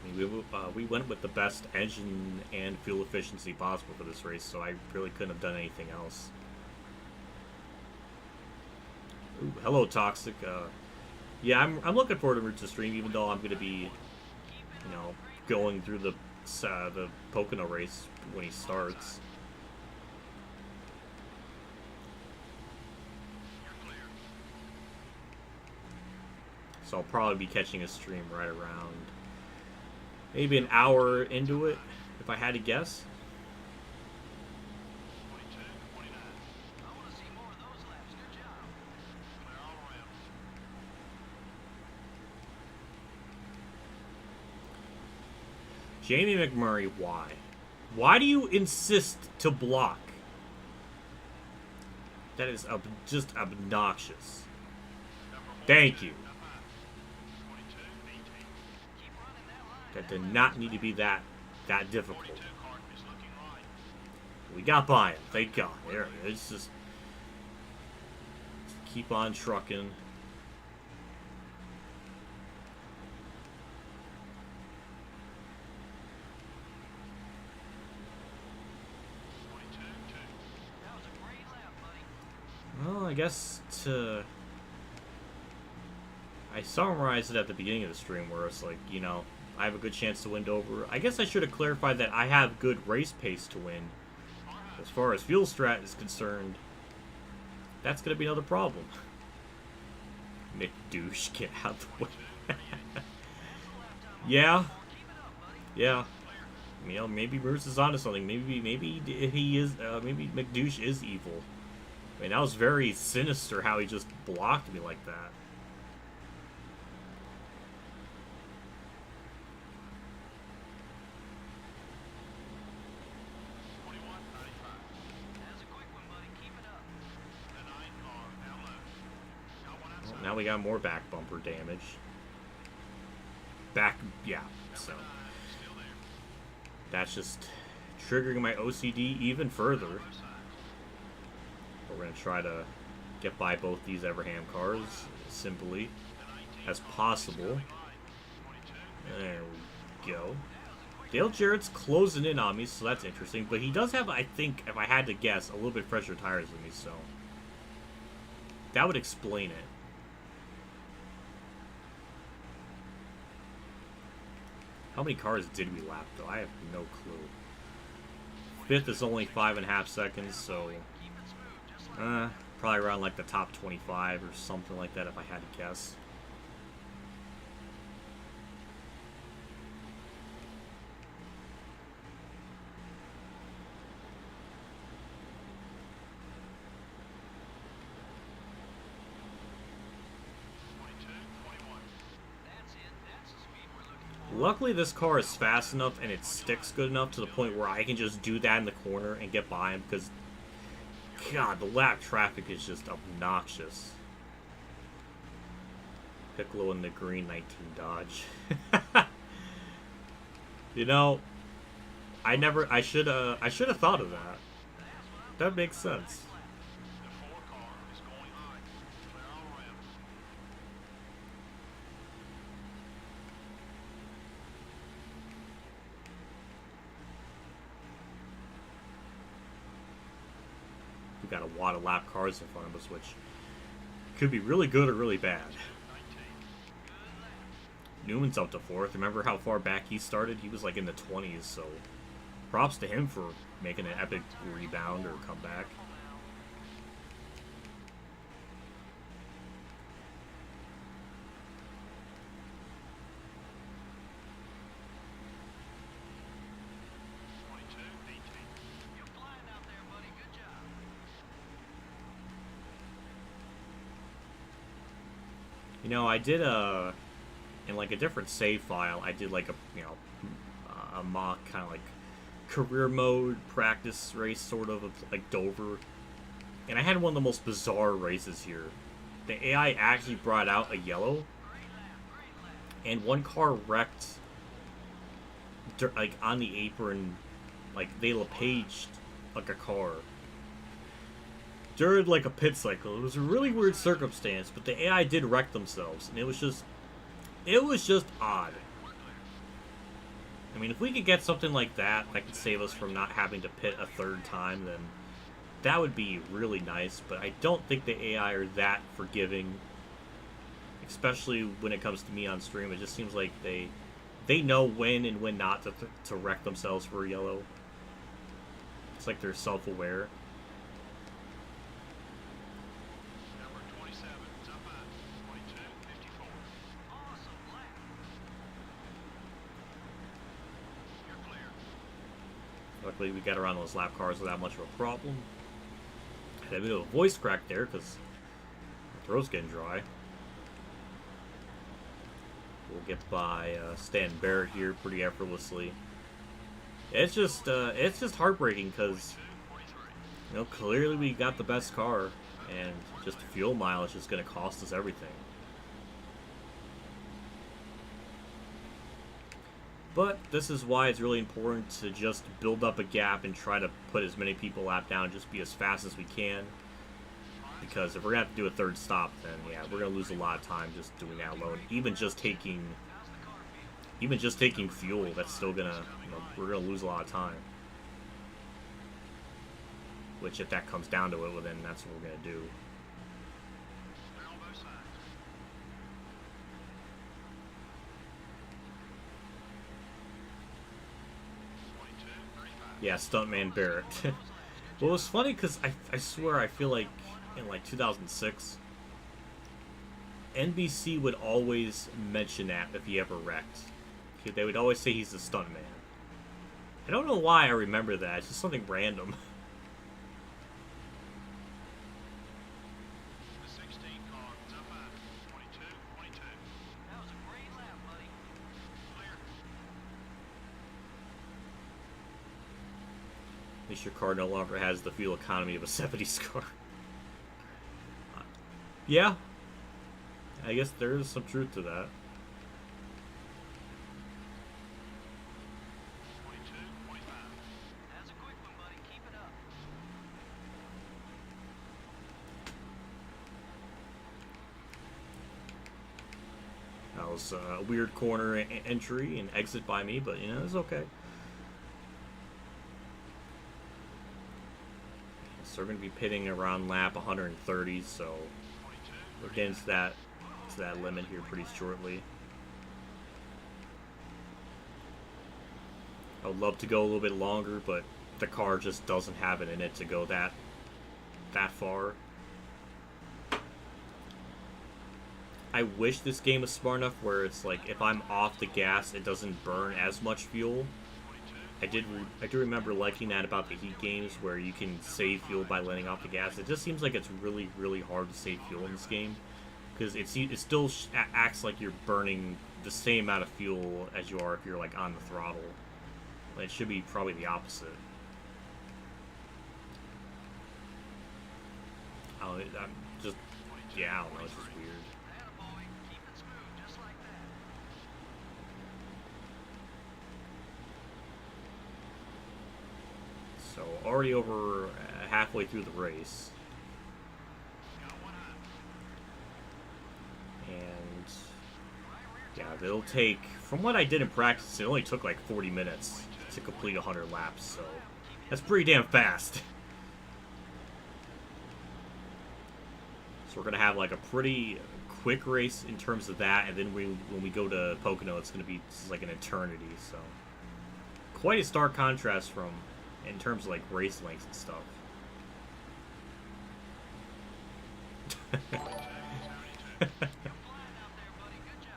I mean, we went with the best engine and fuel efficiency possible for this race, so I really couldn't have done anything else. Ooh, hello, Toxic. Yeah, I'm looking forward to the stream, even though I'm going to be, you know, going through the Pocono race when he starts. So I'll probably be catching a stream right around maybe an hour into it, if I had to guess. Jamie McMurray, why? Why do you insist to block? That is just obnoxious. Thank you. That did not need to be that difficult. We got by him. Thank God. There, it's just keep on trucking. Well, I guess I summarized it at the beginning of the stream where it's like, you know, I have a good chance to win Dover. I guess I should have clarified that I have good race pace to win. As far as fuel strat is concerned, that's going to be another problem. McDouche, get out the way. Yeah. Yeah. You know, maybe Bruce is onto something. Maybe he is, maybe McDouche is evil. I mean, that was very sinister how he just blocked me like that. Well, now we got more back bumper damage. Yeah, so that's just triggering my OCD even further. We're going to try to get by both these Everham cars as simply as possible. There we go. Dale Jarrett's closing in on me, so that's interesting. But he does have, I think, if I had to guess, a little bit fresher tires than me, so that would explain it. How many cars did we lap, though? I have no clue. Fifth is only 5.5 seconds, so probably around like the top 25 or something like that if I had to guess. Luckily, this car is fast enough and it sticks good enough to the point where I can just do that in the corner and get by him, because God, the lap traffic is just obnoxious. Piccolo in the green 19 Dodge. You know, I should have thought of that. That makes sense. We got a lot of lap cars in front of us, which could be really good or really bad. Newman's up to 4th. Remember how far back he started? He was like in the 20s, so props to him for making an epic rebound or comeback. You know, I did in like a different save file, I did like a, you know, a mock kind of like career mode practice race sort of like Dover. And I had one of the most bizarre races here. The AI actually brought out a yellow, and one car wrecked like on the apron, like they LePaged like a car during like a pit cycle. It was a really weird circumstance, but the AI did wreck themselves, and it was just odd. I mean, if we could get something like that that could save us from not having to pit a third time, then that would be really nice. But I don't think the AI are that forgiving, especially when it comes to me on stream. It just seems like they know when and when not to wreck themselves for a yellow. It's like they're self-aware. Luckily, we got around those lap cars without much of a problem. Had a bit of a voice crack there because my throat's getting dry. We'll get by Stan Barrett here pretty effortlessly. It's just heartbreaking because, you know, clearly we got the best car, and just fuel mileage is going to cost us everything. But this is why it's really important to just build up a gap and try to put as many people lap down, just be as fast as we can. Because if we're going to have to do a third stop, then yeah, we're going to lose a lot of time just doing that alone. Even just taking fuel, that's still going to, we're going to lose a lot of time. Which, if that comes down to it, well, then that's what we're going to do. Yeah, Stuntman Barrett. Well, it was funny because I swear I feel like in like 2006, NBC would always mention that if he ever wrecked. They would always say he's a stuntman. I don't know why I remember that. It's just something random. At least your car no longer has the fuel economy of a 70s car. Yeah. I guess there is some truth to that. That's a quick one, buddy. Keep it up. That was a weird corner entry and exit by me, but, it's okay. So we're going to be pitting around lap 130, so we're getting to that limit here pretty shortly. I would love to go a little bit longer, but the car just doesn't have it in it to go that far. I wish this game was smart enough where it's like if I'm off the gas, it doesn't burn as much fuel. I do remember liking that about the Heat games where you can save fuel by letting off the gas. It just seems like it's really, really hard to save fuel in this game because it still acts like you're burning the same amount of fuel as you are if you're like on the throttle. It should be probably the opposite. I don't know, it's just weird. So already over halfway through the race. And yeah, it'll take, from what I did in practice, it only took like 40 minutes to complete 100 laps, so that's pretty damn fast. So we're going to have like a pretty quick race in terms of that, and then when we go to Pocono, it's going to be like an eternity, so quite a stark contrast from in terms of like race lengths and stuff.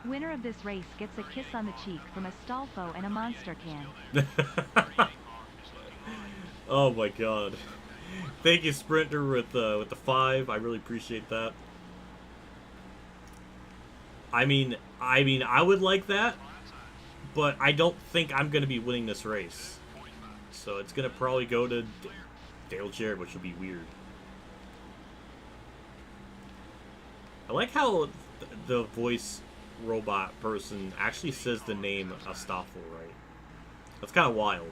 Winner of this race gets a kiss on the cheek from a Stolfo and a Monster can. Oh my god. Thank you, Sprinter, with the 5. I really appreciate that. I mean, I would like that, but I don't think I'm going to be winning this race. So it's going to probably go to Dale Jarrett, which would be weird. I like how the voice robot person actually says the name Stoffel right. That's kind of wild.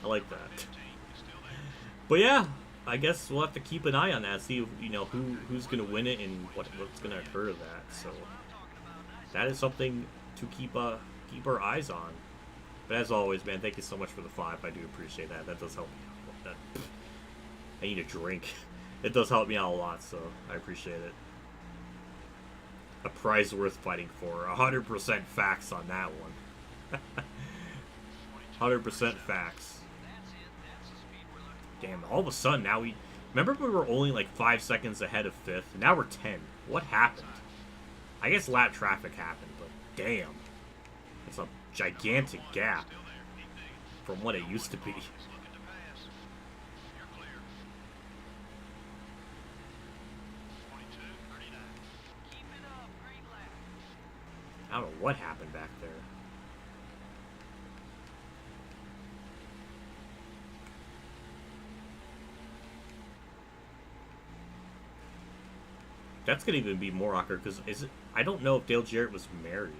I like that. But yeah, I guess we'll have to keep an eye on that, see who's going to win it and what's going to occur to that. So that is something to keep our eyes on. But as always, man, thank you so much for the 5. I do appreciate that. That does help me out. I need a drink. It does help me out a lot, so I appreciate it. A prize worth fighting for. 100% facts on that one. 100% facts. Damn, all of a sudden now we... Remember we were only like 5 seconds ahead of 5th? Now we're 10. What happened? I guess lap traffic happened, but damn. It's a gigantic gap from what it used to be. I don't know what happened back there. That's gonna even be more awkward because I don't know if Dale Jarrett was married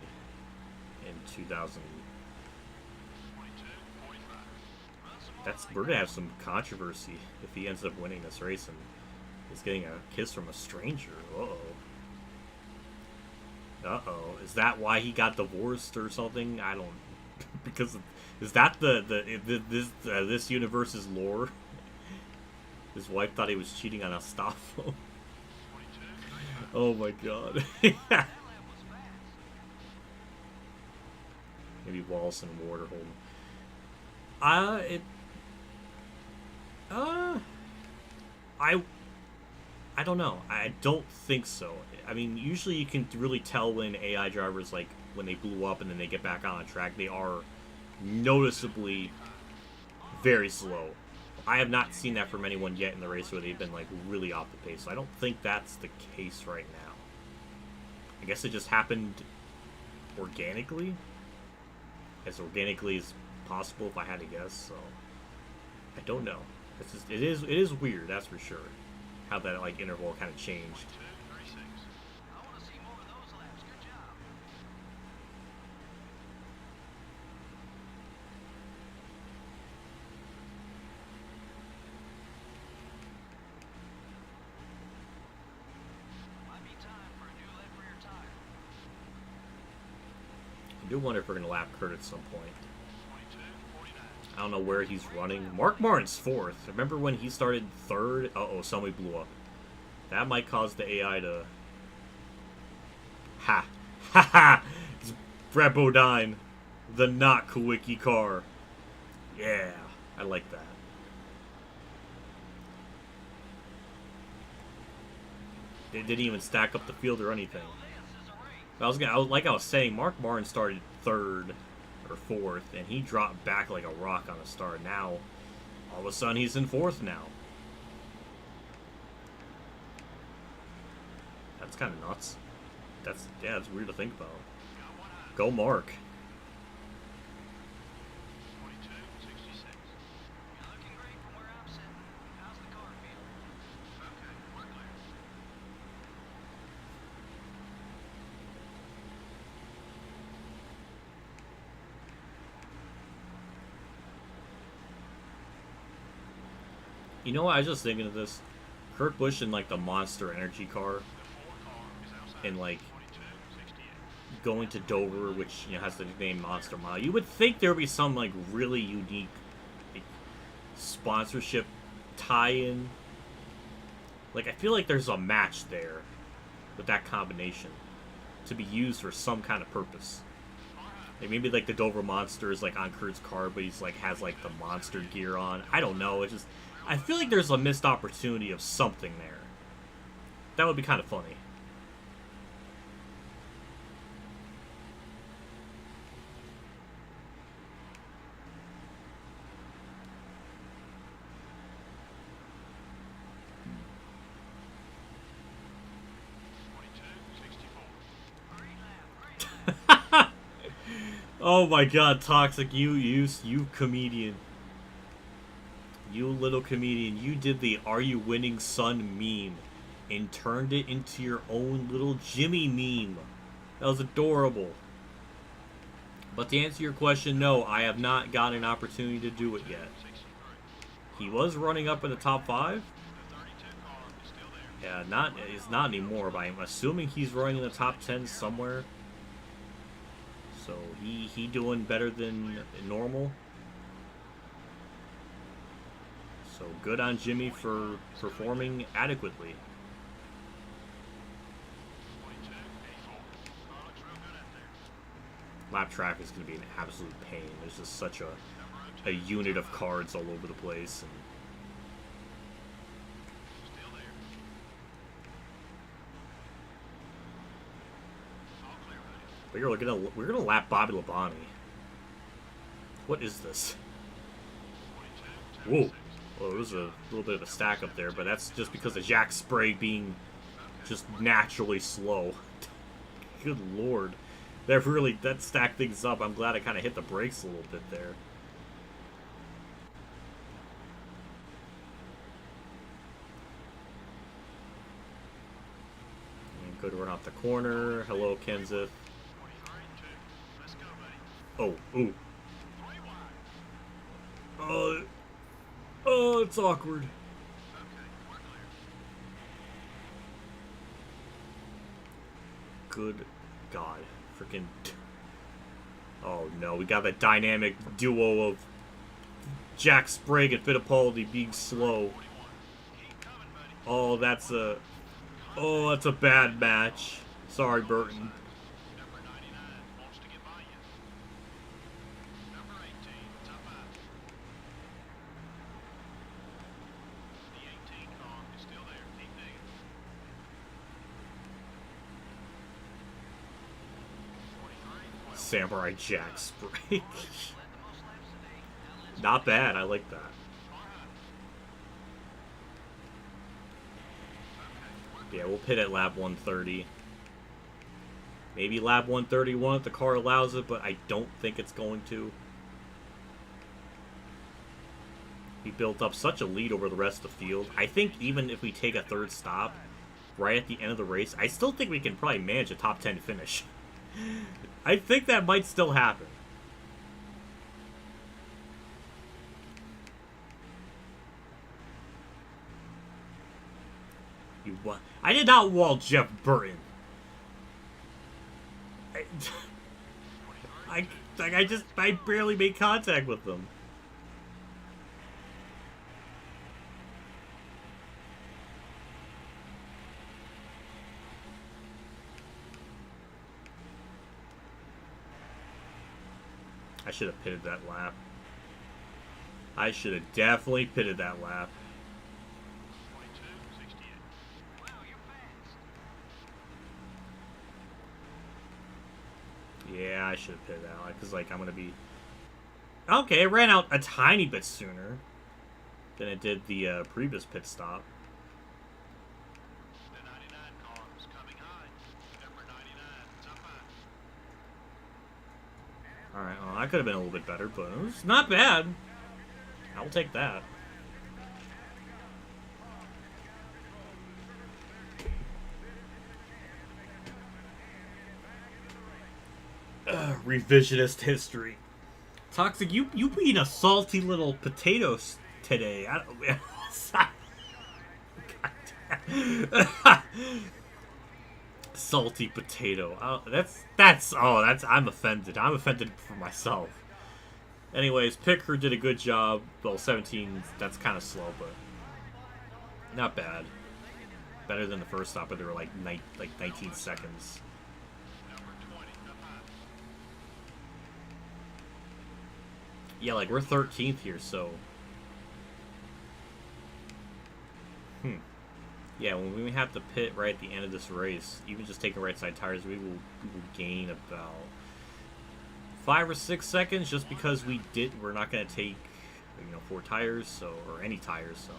in 2000. we're gonna have some controversy if he ends up winning this race and is getting a kiss from a stranger. Uh-oh. Is that why he got divorced or something? I don't... because... Is that this universe's lore? His wife thought he was cheating on Astafo. Oh my god. Maybe Wallace and Ward are holding. I don't know. I don't think so. I mean, usually you can really tell when AI drivers, like, when they blew up and then they get back on track, they are noticeably very slow. I have not seen that from anyone yet in the race where they've been, like, really off the pace. So I don't think that's the case right now. I guess it just happened organically. As organically as possible, if I had to guess. So I don't know. It's just, it is weird, that's for sure. How that, like, interval kind of changed. I do wonder if we're going to lap Kurt at some point. I don't know where he's running. Mark Martin's 4th. Remember when he started 3rd? Uh-oh, somebody blew up. That might cause the AI to... Ha! Ha ha! It's Brett Bodine. The not Kawicki car. Yeah, I like that. They didn't even stack up the field or anything. Like I was saying, Mark Martin started 3rd or 4th, and he dropped back like a rock on the start. Now, all of a sudden, he's in 4th now. That's kind of nuts. Yeah, it's weird to think about. Go Mark. You know what? I was just thinking of this. Kurt Busch in, like, the Monster Energy car. And, like, going to Dover, which, you know, has the nickname Monster Mile. You would think there would be some, like, really unique, like, sponsorship tie-in. Like, I feel like there's a match there with that combination to be used for some kind of purpose. Like, maybe, like, the Dover Monster is, like, on Kurt's car, but he's, like, has, like, the monster gear on. I don't know. It's just... I feel like there's a missed opportunity of something there. That would be kind of funny. Oh my god, Toxic, you comedian. You little comedian, you did the "Are you winning, son?" meme and turned it into your own little Jimmy meme. That was adorable. But to answer your question, no, I have not gotten an opportunity to do it yet. He was running up in the top 5. Yeah, he's not anymore, but I'm assuming he's running in the top 10 somewhere. So he doing better than normal. So good on Jimmy for performing adequately. Lap track is going to be an absolute pain. There's just such a unit of cards all over the place. And we're gonna lap Bobby Labonte. What is this? Whoa. Well, there was a little bit of a stack up there, but that's just because of Jack Spray being just naturally slow. Good lord. That stacked things up. I'm glad I kind of hit the brakes a little bit there. And good run off the corner. Hello, Kenseth. Oh, ooh. Oh, it's awkward. Good God. Freaking. Oh no, we got that dynamic duo of Jack Sprague and Fittipaldi being slow. Oh, that's a bad match. Sorry, Burton. Samurai Jack Sprague. Not bad, I like that. Yeah, we'll pit at lap 130. Maybe lap 131 if the car allows it, but I don't think it's going to. We built up such a lead over the rest of the field. I think even if we take a third stop right at the end of the race, I still think we can probably manage a top 10 finish. I think that might still happen. You what? I did not wall Jeff Burton. I barely made contact with them. I should have pitted that lap. I should have definitely pitted that lap. Yeah, I should have pitted that lap, because, like, I'm going to be... Okay, it ran out a tiny bit sooner than it did the previous pit stop. Alright, well, I could have been a little bit better, but it was not bad. I'll take that. Revisionist history. Toxic, you being a salty little potato today. I don't... Salty potato. I'm offended. I'm offended for myself. Anyways, pit crew did a good job. Well, 17, that's kind of slow, but not bad. Better than the first stop, but they were like 19 seconds. Yeah, like we're 13th here, so. Yeah, when we have to pit right at the end of this race, even just taking right side tires, we will gain about 5 or 6 seconds just because we're not going to take, 4 tires, so, or any tires, so.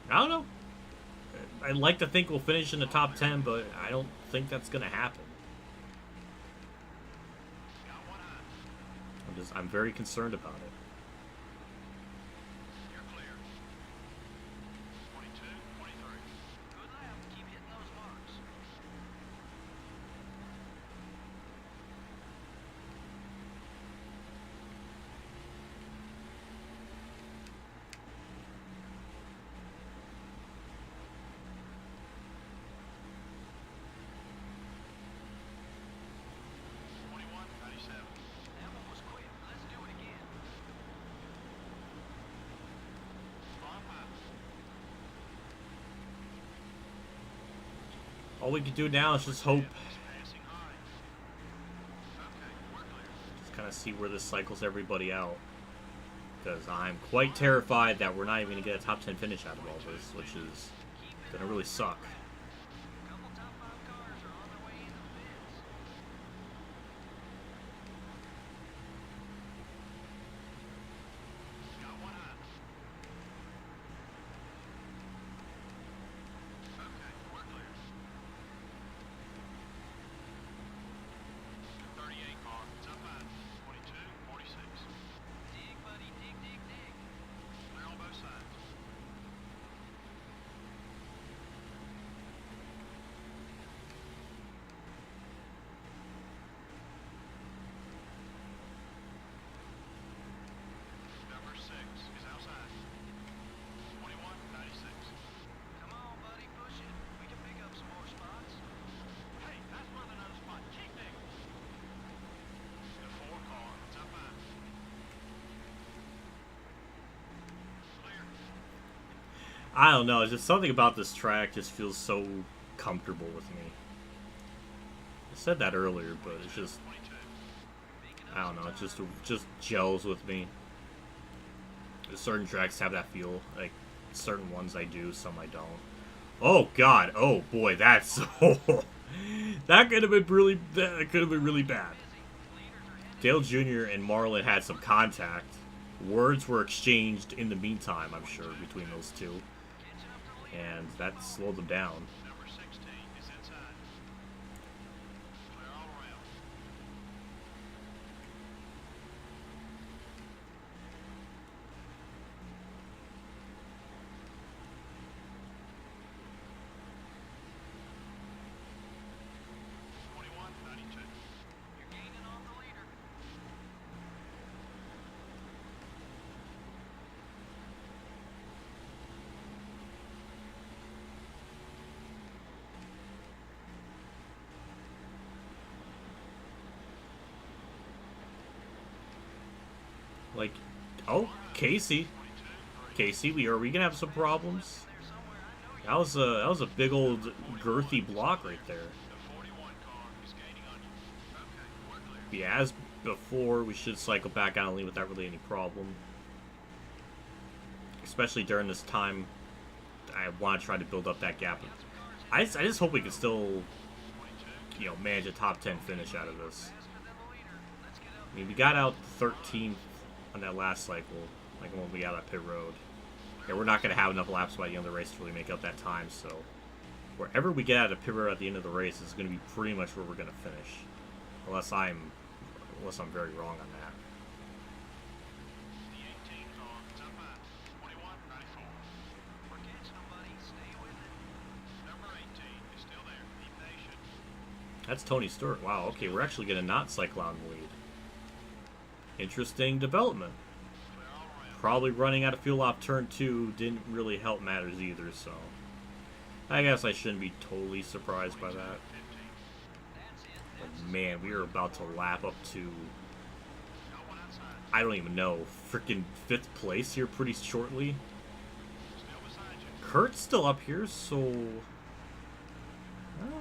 I don't know. I'd like to think we'll finish in the top 10, but I don't think that's going to happen. I'm very concerned about it. All we can do now is just hope. Just kind of see where this cycles everybody out. Because I'm quite terrified that we're not even going to get a top 10 finish out of all this, which is going to really suck. I don't know. It's just something about this track just feels so comfortable with me. I said that earlier, but it's just, I don't know. It just gels with me. Certain tracks have that feel. Like certain ones I do, some I don't. Oh God! Oh boy, that's that could have been really. That could have been really bad. Dale Jr. and Marlon had some contact. Words were exchanged in the meantime, I'm sure, between those two. And that slowed them down. Like, oh, Casey, are we gonna have some problems? That was a big old girthy block right there. Yeah, as before, we should cycle back out and leave without really any problem. Especially during this time, I want to try to build up that gap. I just hope we can still, you know, manage a top 10 finish out of this. I mean, we got out 13th on that last cycle, like when we got at pit road. Yeah, we're not going to have enough laps by the end of the race to really make up that time, so wherever we get out of pit road at the end of the race is going to be pretty much where we're going to finish. Unless I'm very wrong on that. That's Tony Stewart. Wow, okay, we're actually going to not cycle out in the lead. Interesting development. Probably running out of fuel off turn 2 didn't really help matters either, so I guess I shouldn't be totally surprised by that. But man, we are about to lap up to, I don't even know, freaking 5th place here pretty shortly. Kurt's still up here, so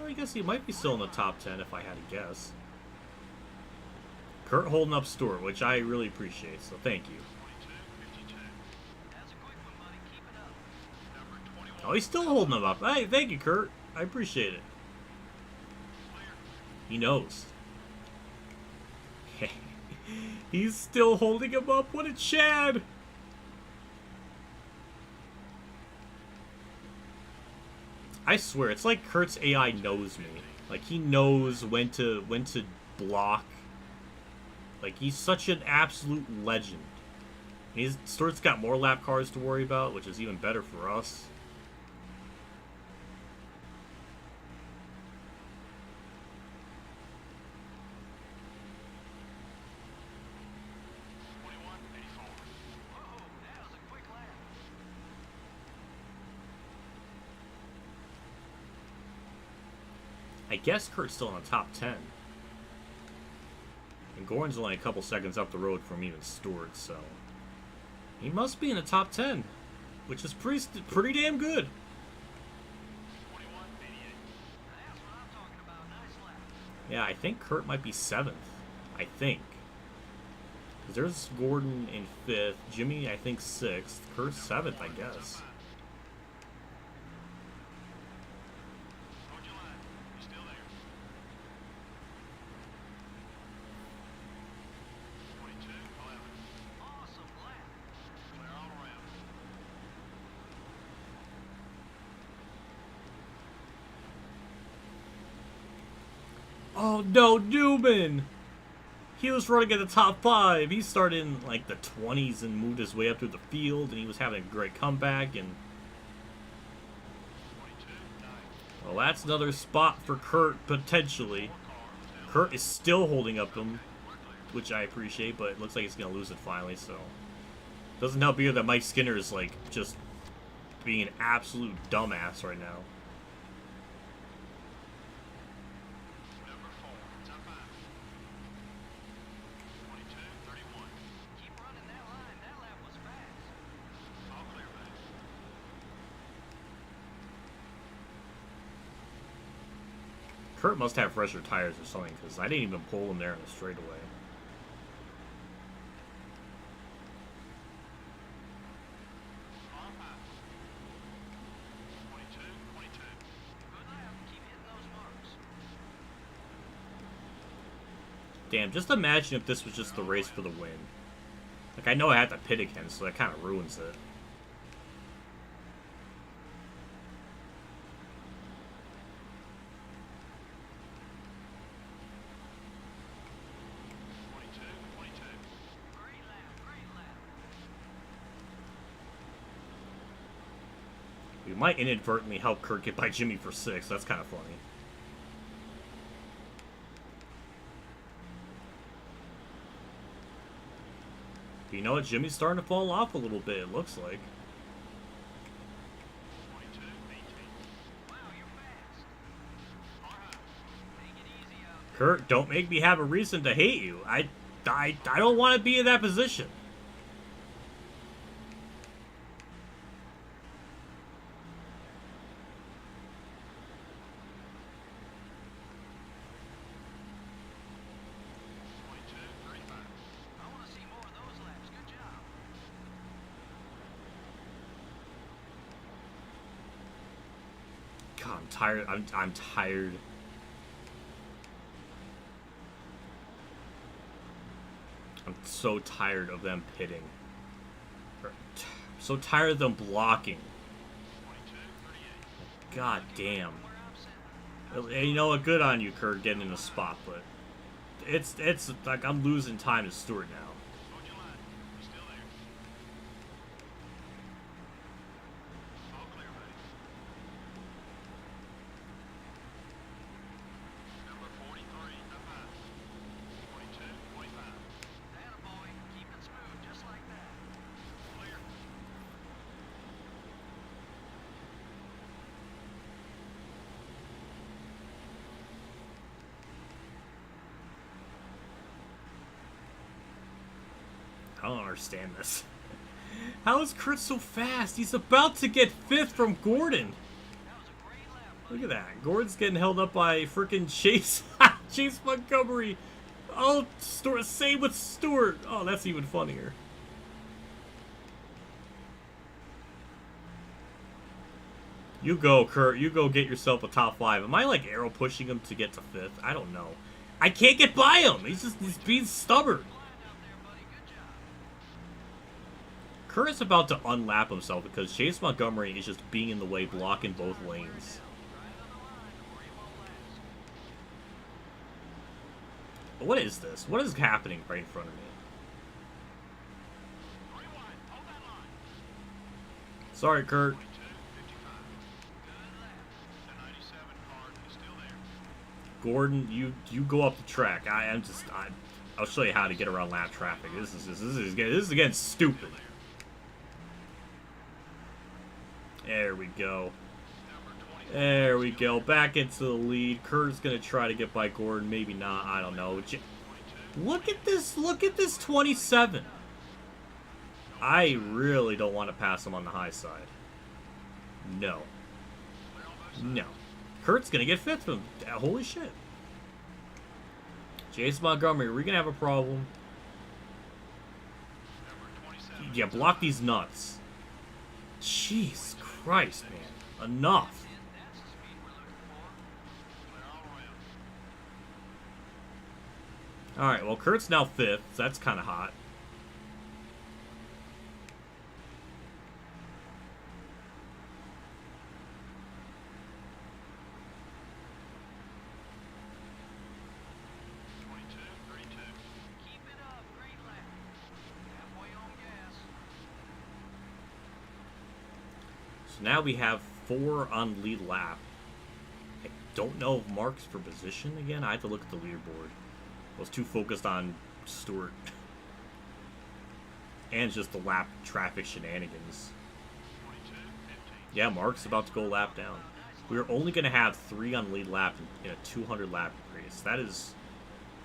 I guess he might be still in the top 10 if I had to guess. Kurt holding up Stewart, which I really appreciate, so thank you. Oh, he's still holding him up. Hey, thank you, Kurt. I appreciate it. He knows. He's still holding him up. What a Chad! I swear, it's like Kurt's AI knows me. Like, he knows when to block. Like, he's such an absolute legend. Stewart's got more lap cars to worry about, which is even better for us. I guess Kurt's still in the top 10. And Gordon's only a couple seconds up the road from even Stewart, so he must be in the top 10, which is pretty damn good. Yeah, I think Kurt might be 7th. I think. 'Cause there's Gordon in 5th, Jimmy I think 6th, Kurt's 7th, I guess. Oh no, Newman! He was running at the top 5. He started in like the 20s and moved his way up through the field, and he was having a great comeback. And well, that's another spot for Kurt potentially. Kurt is still holding up him, which I appreciate, but it looks like he's gonna lose it finally. So doesn't help either that Mike Skinner is like just being an absolute dumbass right now. Kurt must have fresher tires or something, because I didn't even pull him there in the straightaway. Damn, just imagine if this was just the race for the win. Like, I know I had to pit again, so that kind of ruins it. We might inadvertently help Kurt get by Jimmy for 6. That's kind of funny. But you know what? Jimmy's starting to fall off a little bit, it looks like. Kurt, don't make me have a reason to hate you. I don't want to be in that position. God, I'm tired. I'm tired. I'm so tired of them pitting. I'm so tired of them blocking. God damn. You know what? Good on you, Kurt, getting in a spot, but it's like I'm losing time to Stewart now. I don't understand this. How is Kurt so fast? He's about to get 5th from Gordon. Look at that. Gordon's getting held up by freaking Chase. Chase Montgomery. Oh, same with Stewart. Oh, that's even funnier. You go, Kurt. You go get yourself a top 5. Am I like arrow pushing him to get to 5th? I don't know. I can't get by him. He's being stubborn. Kurt is about to unlap himself because Chase Montgomery is just being in the way, blocking both lanes. What is this? What is happening right in front of me? Sorry, Kurt. Gordon, you go up the track. I'll show you how to get around lap traffic. This is again stupid. There we go. There we go. Back into the lead. Kurt's going to try to get by Gordon. Maybe not. I don't know. Look at this. Look at this 27. I really don't want to pass him on the high side. No. No. Kurt's going to get 5th from him. Holy shit. Chase Montgomery, we're going to have a problem. Yeah, block these nuts. Jeez Christ, man. Enough. Alright, well, Kurt's now 5th, so that's kind of hot. Now we have 4 on lead lap. I don't know if Mark's for position again. I have to look at the leaderboard. I was too focused on Stewart. And just the lap traffic shenanigans. Yeah, Mark's about to go lap down. We're only going to have 3 on lead lap in a 200 lap race. That is...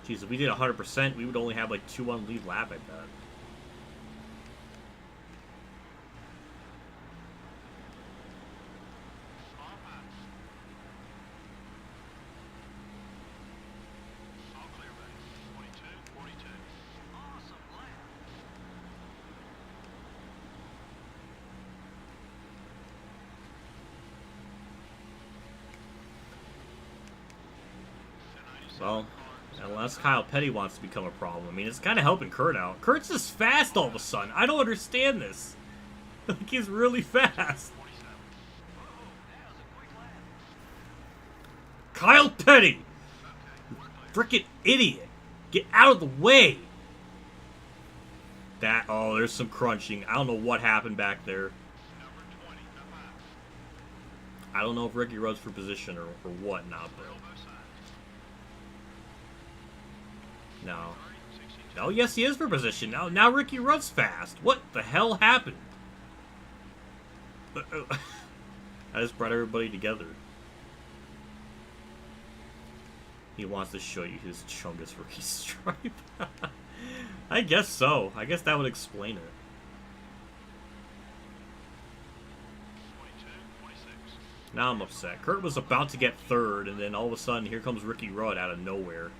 Geez, if we did 100%, we would only have like 2 on lead lap, I bet. Well, unless Kyle Petty wants to become a problem. I mean, it's kind of helping Kurt out. Kurt's just fast all of a sudden. I don't understand this. Like, he's really fast. Kyle Petty! Frickin' idiot! Get out of the way! Oh, there's some crunching. I don't know what happened back there. I don't know if Ricky Rudd's for position or what not, but... No. Oh, yes, he is for position. Now Ricky Rudd's fast. What the hell happened? I just brought everybody together. He wants to show you his Chungus rookie stripe. I guess so. I guess that would explain it. Now I'm upset. Kurt was about to get third, and then all of a sudden, here comes Ricky Rudd out of nowhere.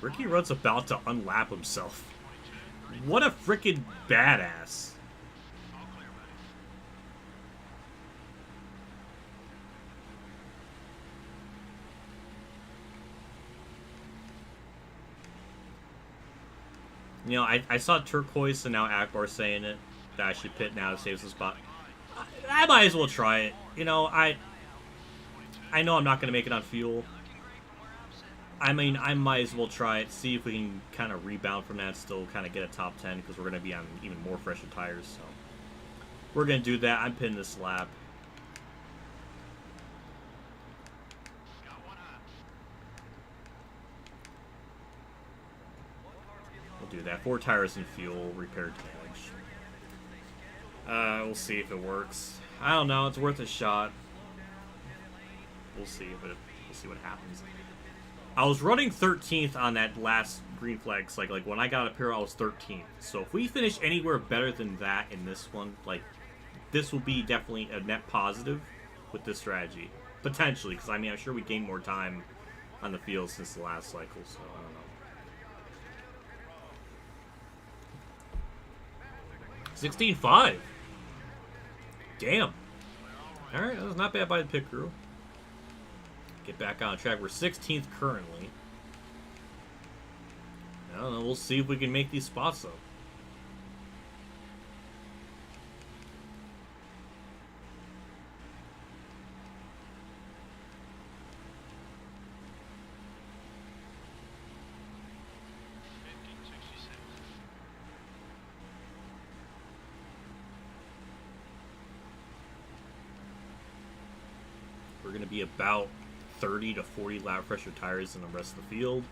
Ricky Rudd's about to unlap himself. What a freaking badass. You know, I saw Turquoise and now Akbar saying it, that I should pit now to save the spot. I might as well try it. You know, I know I'm not going to make it on fuel. I mean, I might as well try it, see if we can kind of rebound from that, still kind of get a top 10, because we're going to be on even more fresher tires, so. We're going to do that. I'm pinning this lap. We'll do that. 4 tires and fuel, repair damage. We'll see if it works. I don't know. It's worth a shot. We'll see if we'll see what happens. I was running 13th on that last green flag cycle. Like, when I got up here, I was 13th. So if we finish anywhere better than that in this one, like, this will be definitely a net positive with this strategy. Potentially, because, I mean, I'm sure we gained more time on the field since the last cycle, so I don't know. 16.5. Damn. Alright, that was not bad by the pit crew. Get back on track. We're 16th currently. I don't know. We'll see if we can make these spots, though. We're going to be about 30 to 40 lap fresher tires than the rest of the field.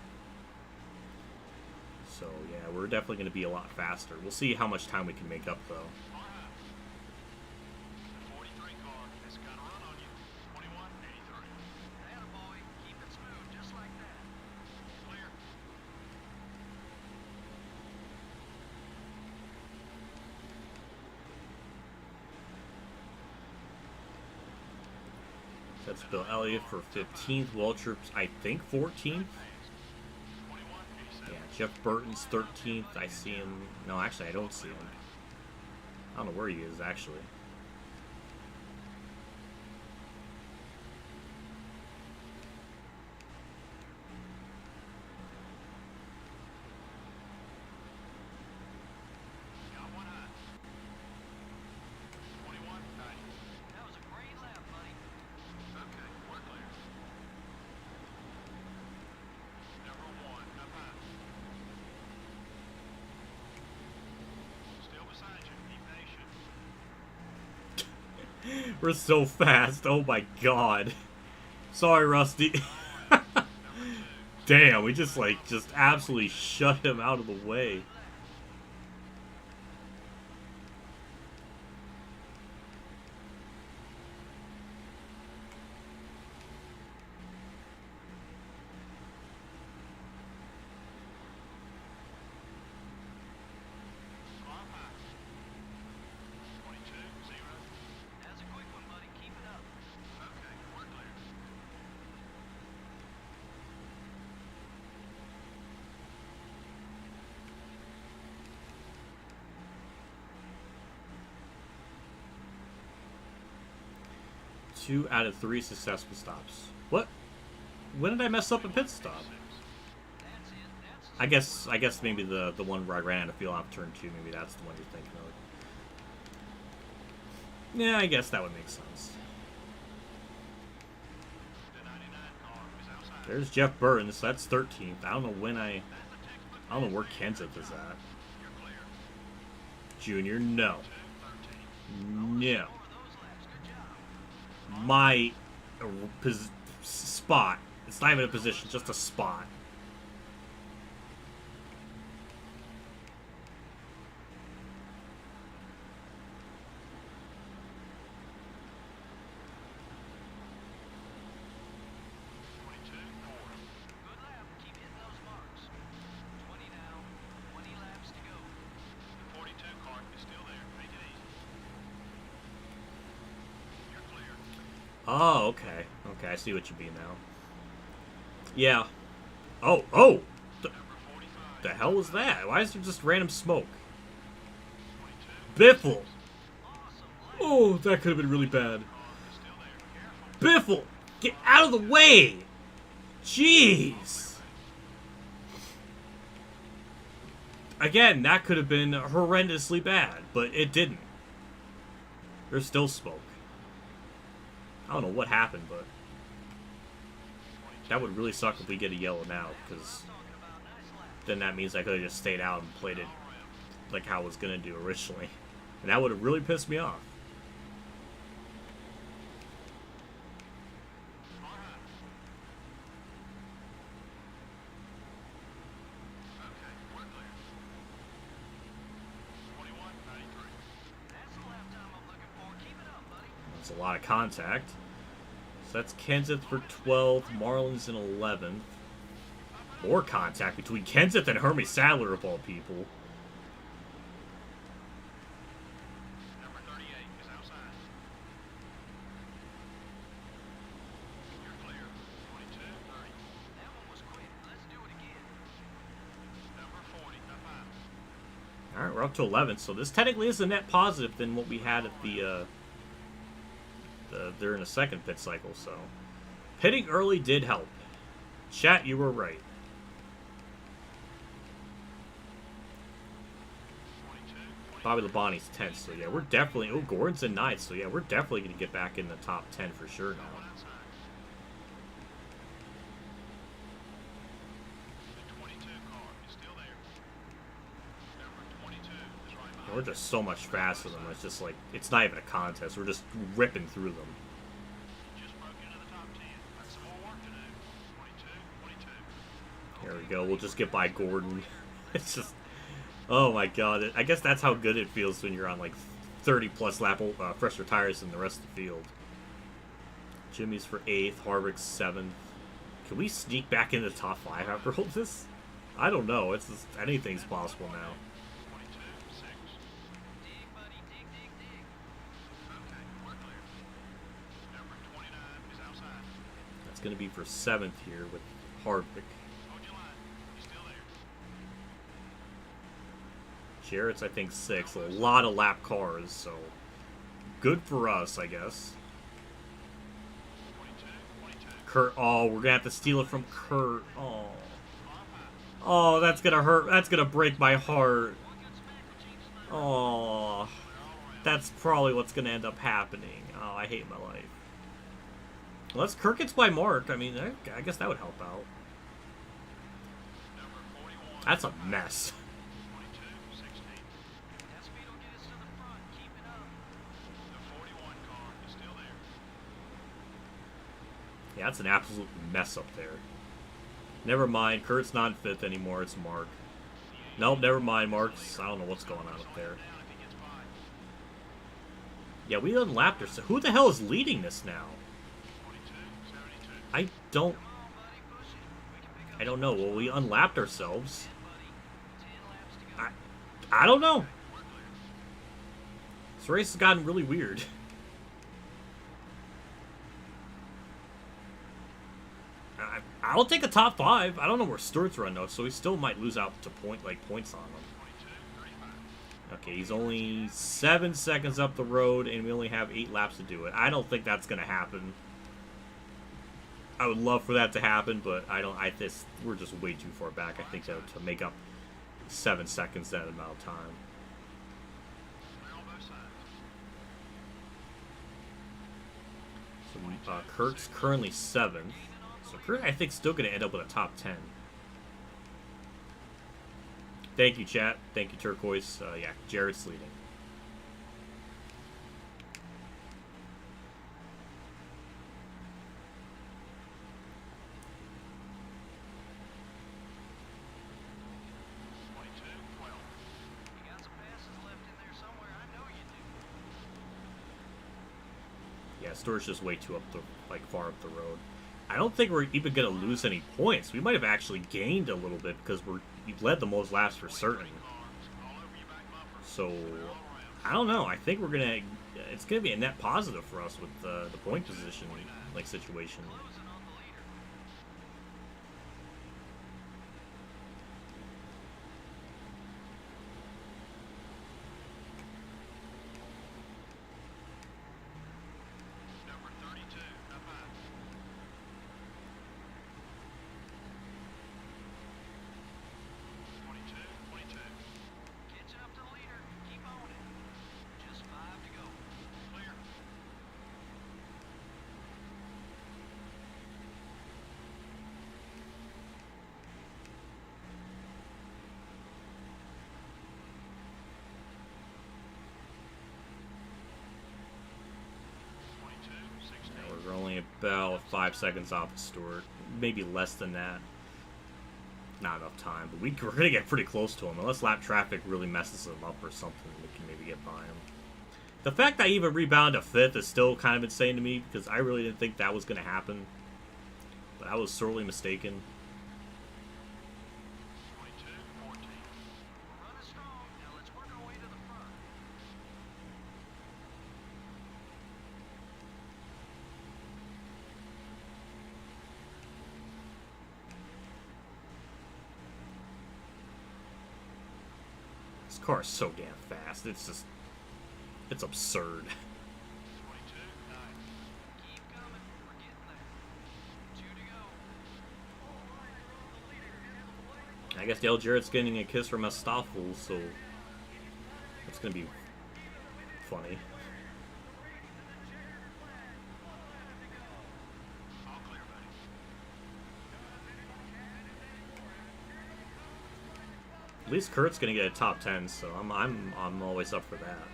So, yeah, we're definitely going to be a lot faster. We'll see how much time we can make up, though. That's Bill Elliott for 15th. Waltrip's, I think, 14th. Yeah, Jeff Burton's 13th. I see him. No, actually, I don't see him. I don't know where he is, actually. We're so fast. Oh my god. Sorry, Rusty. Damn, we just absolutely shut him out of the way. 2 out of 3 successful stops. What? When did I mess up a pit stop? I guess maybe the one where I ran out of fuel off turn 2, maybe that's the one you're thinking of. Yeah, I guess that would make sense. There's Jeff Burton, so that's 13th. I don't know where Kenseth is at. Junior, no. No. My spot. It's not even a position, just a spot. Oh, okay. Okay, I see what you mean now. Yeah. Oh! The hell was that? Why is there just random smoke? Biffle! Oh, that could have been really bad. Biffle! Get out of the way! Jeez! Again, that could have been horrendously bad, but it didn't. There's still smoke. I don't know what happened, but that would really suck if we get a yellow now, because then that means I could have just stayed out and played it like how I was going to do originally. And that would have really pissed me off. That's a lot of contact. So that's Kenseth for 12th, Marlin's in 11th. More contact between Kenseth and Hermie Sadler, of all people. Number 38 is outside. You're clear. 22, 30. That one was quick. Let's do it again. Number 40, up 5. Alright, we're up to 11th, so this technically is a net positive than what we had at the during the second pit cycle, so pitting early did help. Chat, you were right. Bobby Labonte's 10th, so yeah, we're definitely... Oh, Gordon's in 9th, so yeah, we're definitely going to get back in the top 10 for sure now. We're just so much faster than them. It's just like, it's not even a contest. We're just ripping through them. There we go. We'll just get by Gordon. It's just... Oh my god. I guess that's how good it feels when you're on like 30 plus lap fresher tires than the rest of the field. Jimmy's for 8th. Harvick's 7th. Can we sneak back into the top 5 after all this? I don't know. It's just, anything's possible now. That's going to be for 7th here with Harvick. Jarrett's, I think, 6th. A lot of lap cars, so good for us, I guess. Kurt, oh, we're going to have to steal it from Kurt. Oh. Oh, that's going to hurt. That's going to break my heart. Oh. That's probably what's going to end up happening. Oh, I hate my life. Unless Kurt gets by Mark, I mean, I guess that would help out. That's a mess. Yeah, that's an absolute mess up there. Never mind, Kurt's not in 5th anymore, it's Mark. Nope, never mind, Mark's... I don't know what's going on up there. Yeah, we unlapped ourselves. Who the hell is leading this now? I don't know. Well, we unlapped ourselves. I don't know. This race has gotten really weird. I'll take a top 5. I don't know where Stewart's run though, so we still might lose out to points on them. Okay, he's only 7 seconds up the road, and we only have 8 laps to do it. I don't think that's going to happen. I would love for that to happen, but I don't. We're just way too far back. I think to make up 7 seconds that amount of time. So Kurt's currently 7th. So Kurt, I think, still going to end up with a top 10. Thank you, chat. Thank you, Turquoise. Yeah, Jarrett's leading. Yeah, Stewart's just way too far up the road. I don't think we're even going to lose any points. We might have actually gained a little bit because we've led the most laps for certain. So, I don't know. I think it's going to be a net positive for us with the point position situation. We're only about 5 seconds off of Stewart. Maybe less than that. Not enough time, but we're going to get pretty close to him. Unless lap traffic really messes him up or something, we can maybe get by him. The fact that I even rebounded a 5th is still kind of insane to me, because I really didn't think that was going to happen. But I was sorely mistaken. This car is so damn fast. It's absurd. I guess Dale Jarrett's getting a kiss from Raffoul, so it's gonna be funny. At least Kurt's gonna get a top 10, so I'm always up for that.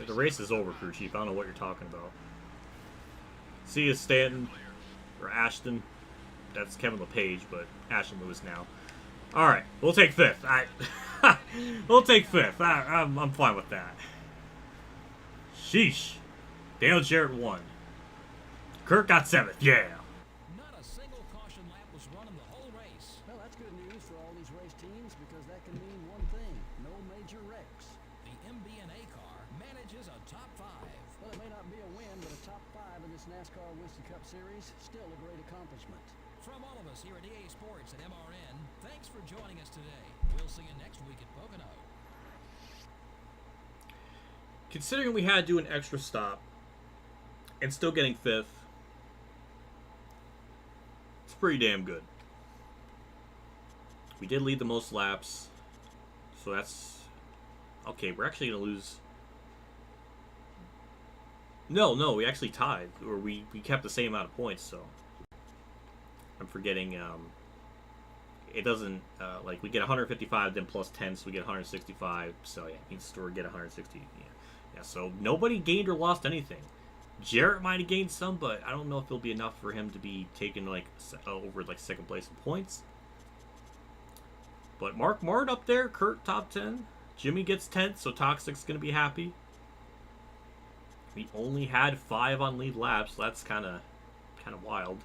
The race is over, crew chief. I don't know what you're talking about. See you, Stanton or Ashton. That's Kevin LePage, but Ashton Lewis now. All right, we'll take 5th. We'll take 5th. I'm fine with that. Sheesh. Dale Jarrett won. Kurt got 7th. Yeah. Not a single caution lap was run in the whole race. Well, that's good news for all these race teams because that can mean one thing: no major wrecks. The MBNA car manages a top 5. Well, it may not be a win, but a top 5 in this NASCAR Whiskey Cup Series, still a great accomplishment. From all of us here at EA Sports and MRN, thanks for joining us today. We'll see you next week at Pocono. Considering we had to do an extra stop and still getting 5th, it's pretty damn good. We did lead the most laps, so that's okay. We're actually gonna lose. No, we actually tied, or we kept the same amount of points. So I'm forgetting. It doesn't like we get 155, then plus 10, so we get 165. So yeah, it means Store get 160. Yeah. So nobody gained or lost anything. Jarrett might have gained some, but I don't know if it'll be enough for him to be taken over 2nd place in points. But Mark Mart up there, Kurt top 10, Jimmy gets 10th, so Toxic's gonna be happy. We only had 5 on lead laps, so that's kind of wild.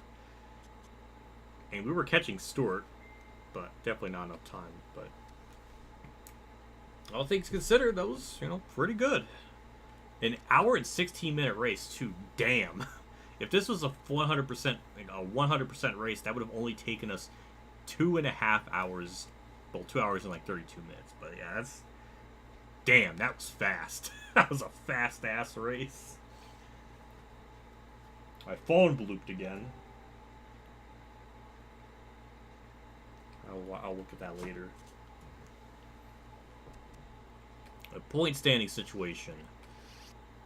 And we were catching Stewart, but definitely not enough time. But all things considered, that was pretty good. An hour and 16-minute race too. Damn. If this was a 100%, like a 100% race, that would have only taken us 2.5 hours. Well, 2 hours and like 32 minutes. But yeah, that's... Damn, that was fast. That was a fast-ass race. My phone blooped again. I'll look at that later. A point standing situation.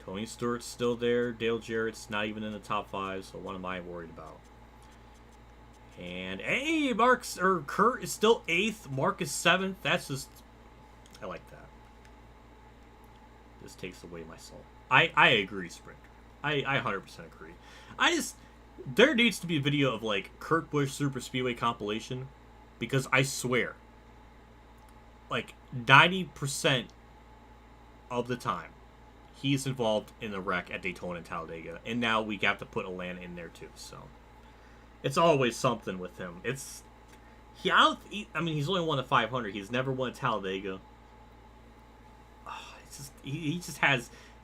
Tony Stewart's still there. Dale Jarrett's not even in the top 5, so what am I worried about? And hey, Kurt is still 8th. Mark is 7th. That's just... I like that. This takes away my soul. I agree, Sprinter. I 100% agree. There needs to be a video of like Kurt Busch Super Speedway compilation, because I swear, like 90% of the time, he's involved in the wreck at Daytona and Talladega, and now we have to put Atlanta in there too. So it's always something with him. He's only won the 500. He's never won Talladega. He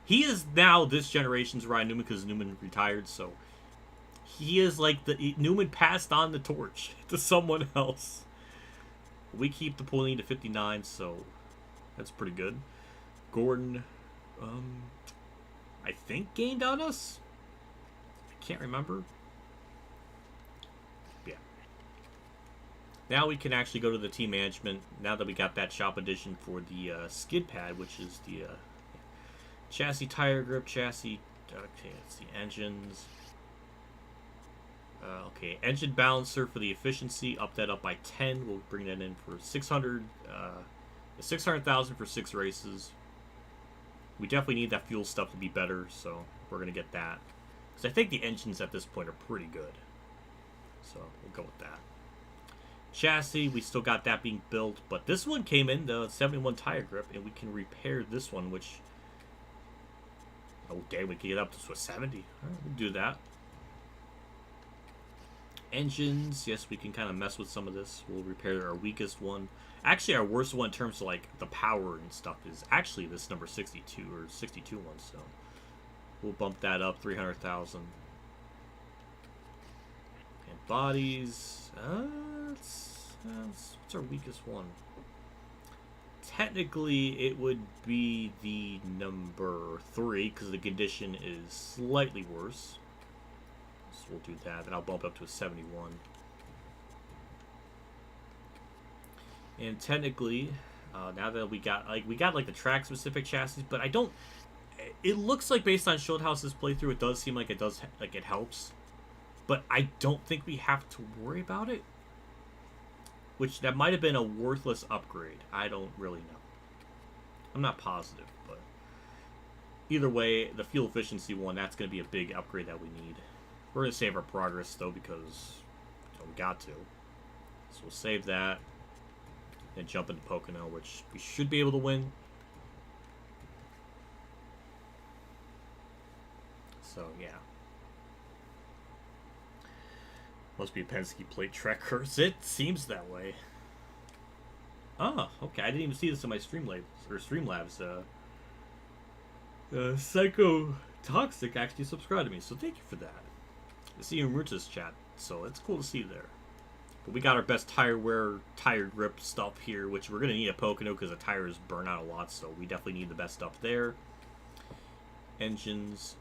is now this generation's Ryan Newman, because Newman retired, so he is like Newman passed on the torch to someone else. We keep the pulling to 59, so that's pretty good. Gordon, I think gained on us. I can't remember. Yeah. Now we can actually go to the team management, now that we got that shop edition for the skid pad, which is the chassis tire grip, chassis, okay, let's see, engines. Okay, engine balancer for the efficiency, up that up by 10. We'll bring that in for 600,000 for 6 races. We definitely need that fuel stuff to be better, so we're going to get that. Because I think the engines at this point are pretty good. So we'll go with that. Chassis, we still got that being built, but this one came in, the 71 tire grip, and we can repair this one, which... Oh, dang, we can get up to a 70. All right, we'll do that. Engines, yes, we can kind of mess with some of this. We'll repair our weakest one. Actually, our worst one in terms of like the power and stuff is actually this number 62 or 62 one. So we'll bump that up 300,000. And bodies, what's our weakest one? Technically, it would be the number 3 because the condition is slightly worse. We'll do that, then I'll bump up to a 71. And technically, now that we got like the track specific chassis, but I don't. It looks like based on Schulthouse's playthrough, it does seem like it helps, but I don't think we have to worry about it. Which that might have been a worthless upgrade. I don't really know. I'm not positive, but either way, the fuel efficiency one, that's going to be a big upgrade that we need. We're going to save our progress, though, because we got to. So we'll save that. And jump into Pocono, which we should be able to win. So, yeah. Must be a Penske plate trackers. It seems that way. Oh, okay. I didn't even see this in my Streamlabs. Psycho Toxic actually subscribed to me, so thank you for that. I see you in Ruta's chat, so it's cool to see you there. But we got our best tire wear, tire grip stuff here, which we're going to need a Pocono because the tires burn out a lot, so we definitely need the best stuff there. Engines.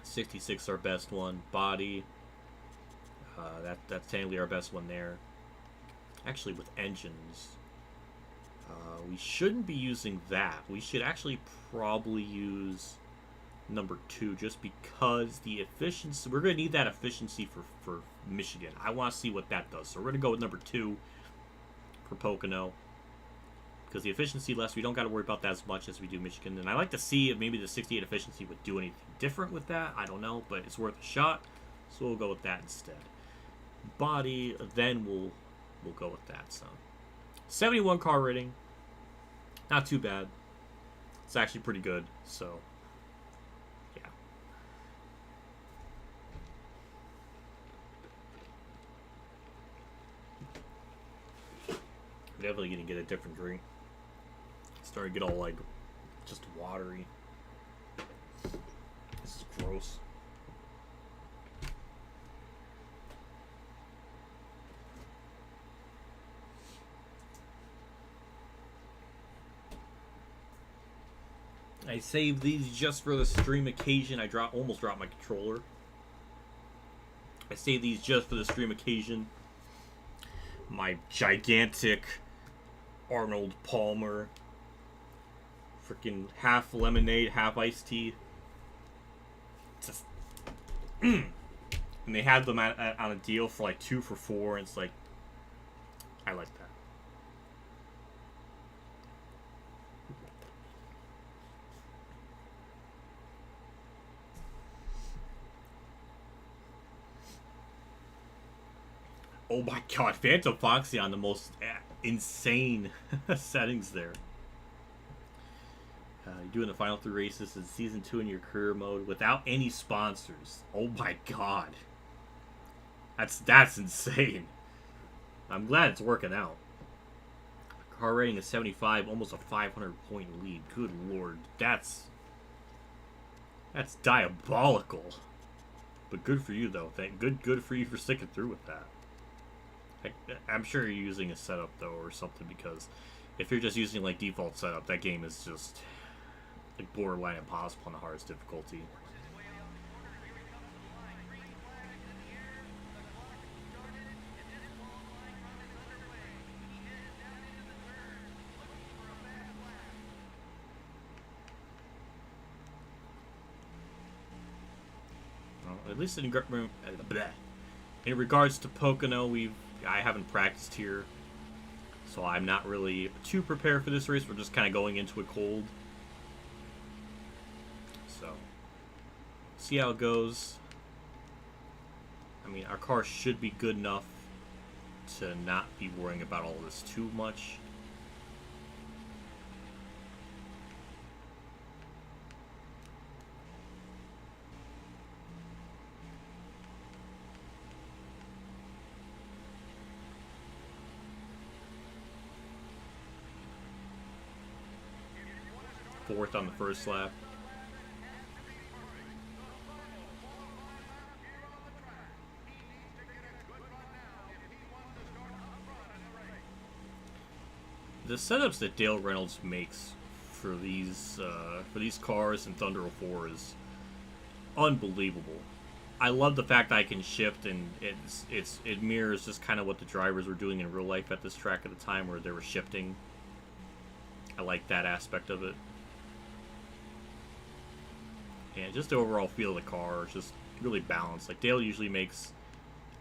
66 our best one. Body. That's technically our best one there. Actually, with engines, we shouldn't be using that. We should actually probably use number 2 just because the efficiency, we're going to need that efficiency for Michigan. I want to see what that does. So we're going to go with number 2 for Pocono because the efficiency less, we don't got to worry about that as much as we do Michigan. And I like to see if maybe the 68 efficiency would do anything different with that. I don't know, but it's worth a shot. So we'll go with that instead. Body, then we'll go with that. So 71 car rating, not too bad. It's actually pretty good. So definitely gonna get a different drink. Starting to get all like just watery. This is gross. I saved these just for the stream occasion. I almost dropped my controller. I saved these just for the stream occasion. My gigantic Arnold Palmer. Freaking half lemonade, half iced tea. Just... and they had them on a deal for like 2 for $4. And it's like... I like that. Oh my god, Phantom Foxy on the most insane settings there. You're doing the final 3 races in Season 2 in your career mode without any sponsors. Oh my god. That's insane. I'm glad it's working out. Car rating is 75, almost a 500-point lead. Good lord. That's diabolical. But good for you, though. Good for you for sticking through with that. I'm sure you're using a setup, though, or something, because if you're just using, like, default setup, that game is just, like, borderline impossible on the hardest difficulty. Well, at least in regards to Pocono, I haven't practiced here, so I'm not really too prepared for this race. We're just kind of going into it cold. So, see how it goes. I mean, our car should be good enough to not be worrying about all this too much. Fourth on the first lap. The setups that Dale Reynolds makes for these cars in Thunder 04 is unbelievable. I love the fact that I can shift, and it mirrors just kind of what the drivers were doing in real life at this track at the time, where they were shifting. I like that aspect of it. And just the overall feel of the car is just really balanced. Like, Dale usually makes...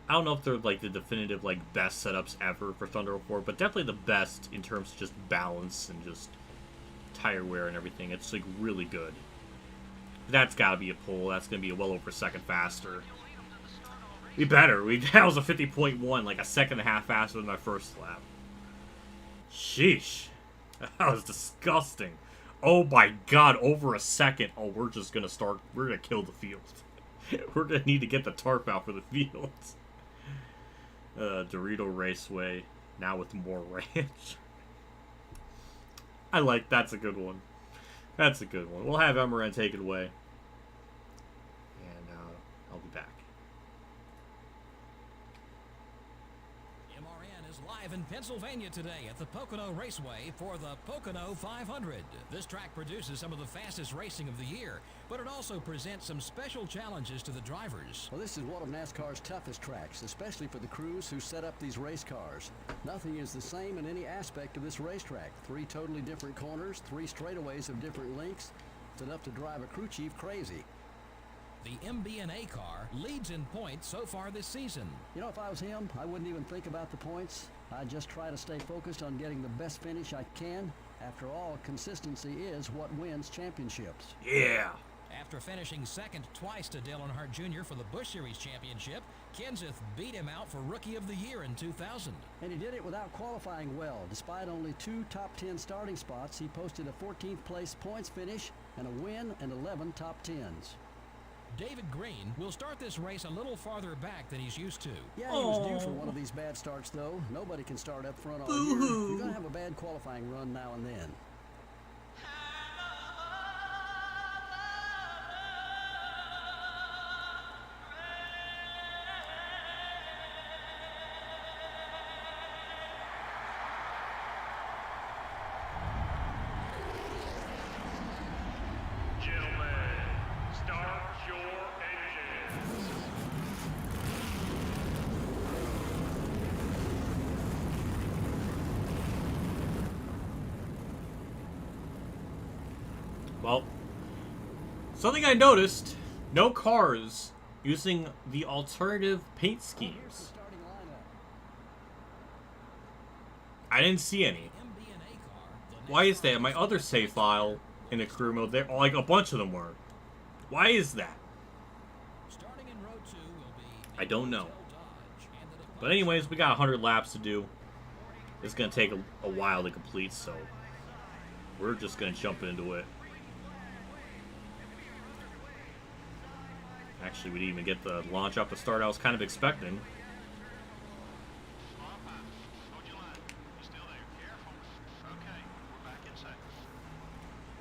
I don't know if they're, like, the definitive, like, best setups ever for Thunder 04, but definitely the best in terms of just balance and just tire wear and everything. It's, like, really good. That's gotta be a pole. That's gonna be well over a second faster. We better. That was a 50.1, like a second and a half faster than our first lap. Sheesh. That was disgusting. Oh my god, over a second. Oh, we're just gonna start. We're gonna kill the field. We're gonna need to get the tarp out for the field. Dorito Raceway, now with more ranch. I like, that's a good one. That's a good one. We'll have Emran take it away. And I'll be back. MRN is live in Pennsylvania today at the Pocono Raceway for the Pocono 500. This track produces some of the fastest racing of the year, but it also presents some special challenges to the drivers. Well, this is one of NASCAR's toughest tracks, especially for the crews who set up these race cars. Nothing is the same in any aspect of this racetrack. 3 totally different corners, 3 straightaways of different lengths. It's enough to drive a crew chief crazy. The MBNA car leads in points so far this season. You know, if I was him, I wouldn't even think about the points. I'd just try to stay focused on getting the best finish I can. After all, consistency is what wins championships. Yeah. After finishing second twice to Dale Earnhardt Jr. for the Busch Series Championship, Kenseth beat him out for Rookie of the Year in 2000. And he did it without qualifying well. Despite only 2 top 10 starting spots, he posted a 14th place points finish and a win and 11 top 10s. David Green will start this race a little farther back than he's used to. Yeah, he was due for one of these bad starts, though. Nobody can start up front all year. You're going to have a bad qualifying run now and then. Well, something I noticed, no cars using the alternative paint schemes. I didn't see any. Why is that? My other save file in the career mode, there, like a bunch of them were. Why is that? I don't know. But anyways, we got 100 laps to do. It's going to take a while to complete, so we're just going to jump into it. Actually, we didn't even get the launch up to start I was kind of expecting.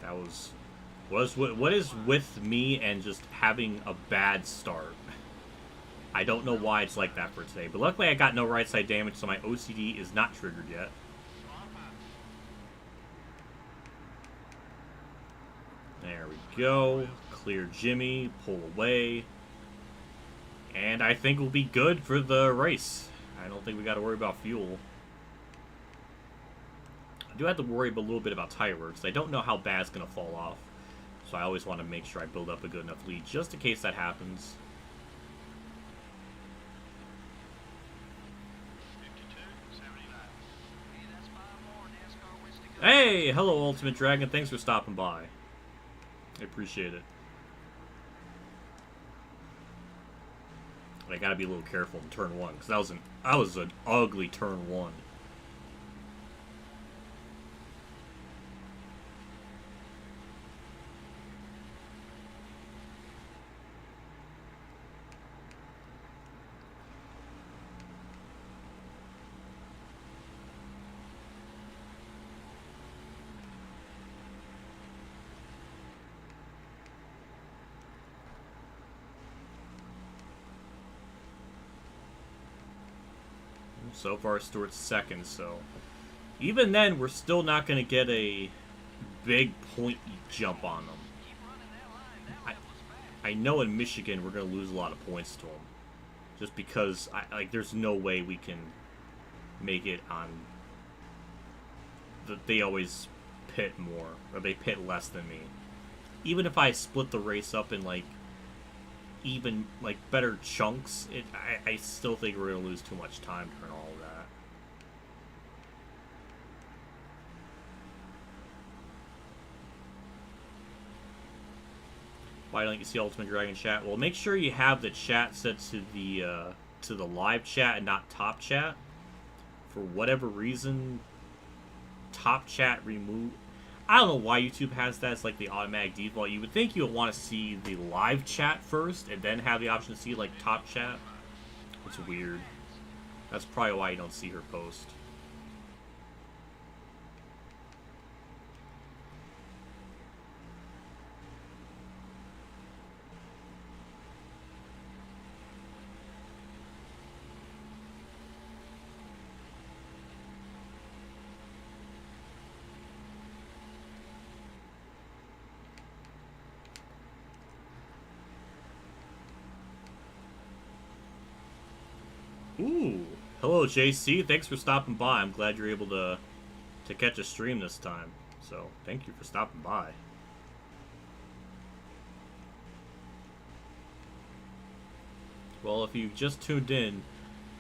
That was what is with me and just having a bad start. I don't know why it's like that for today, but luckily I got no right side damage, so my OCD is not triggered yet. There we go. Clear Jimmy, pull away. And I think we'll be good for the race. I don't think we got to worry about fuel. I do have to worry a little bit about tire wear, because I don't know how bad it's going to fall off. So I always want to make sure I build up a good enough lead, just in case that happens. Hey, hello Ultimate Dragon, thanks for stopping by. I appreciate it. I gotta be a little careful in turn 1, because that was an ugly turn 1. So far, Stewart's second, so even then, we're still not going to get a big point jump on them. I know in Michigan we're going to lose a lot of points to them, just because there's no way we can make it on. They always pit more, or they pit less than me. Even if I split the race up in even better chunks, I still think we're gonna lose too much time during all of that. Why don't you see Ultimate Dragon chat? Well, make sure you have the chat set to the live chat and not top chat. For whatever reason, top chat removed. I don't know why YouTube has that. It's like the automatic default. You would think you would want to see the live chat first and then have the option to see top chat. It's weird. That's probably why you don't see her post. Ooh, hello JC, thanks for stopping by. I'm glad you're able to catch a stream this time. So, thank you for stopping by. Well, if you just tuned in,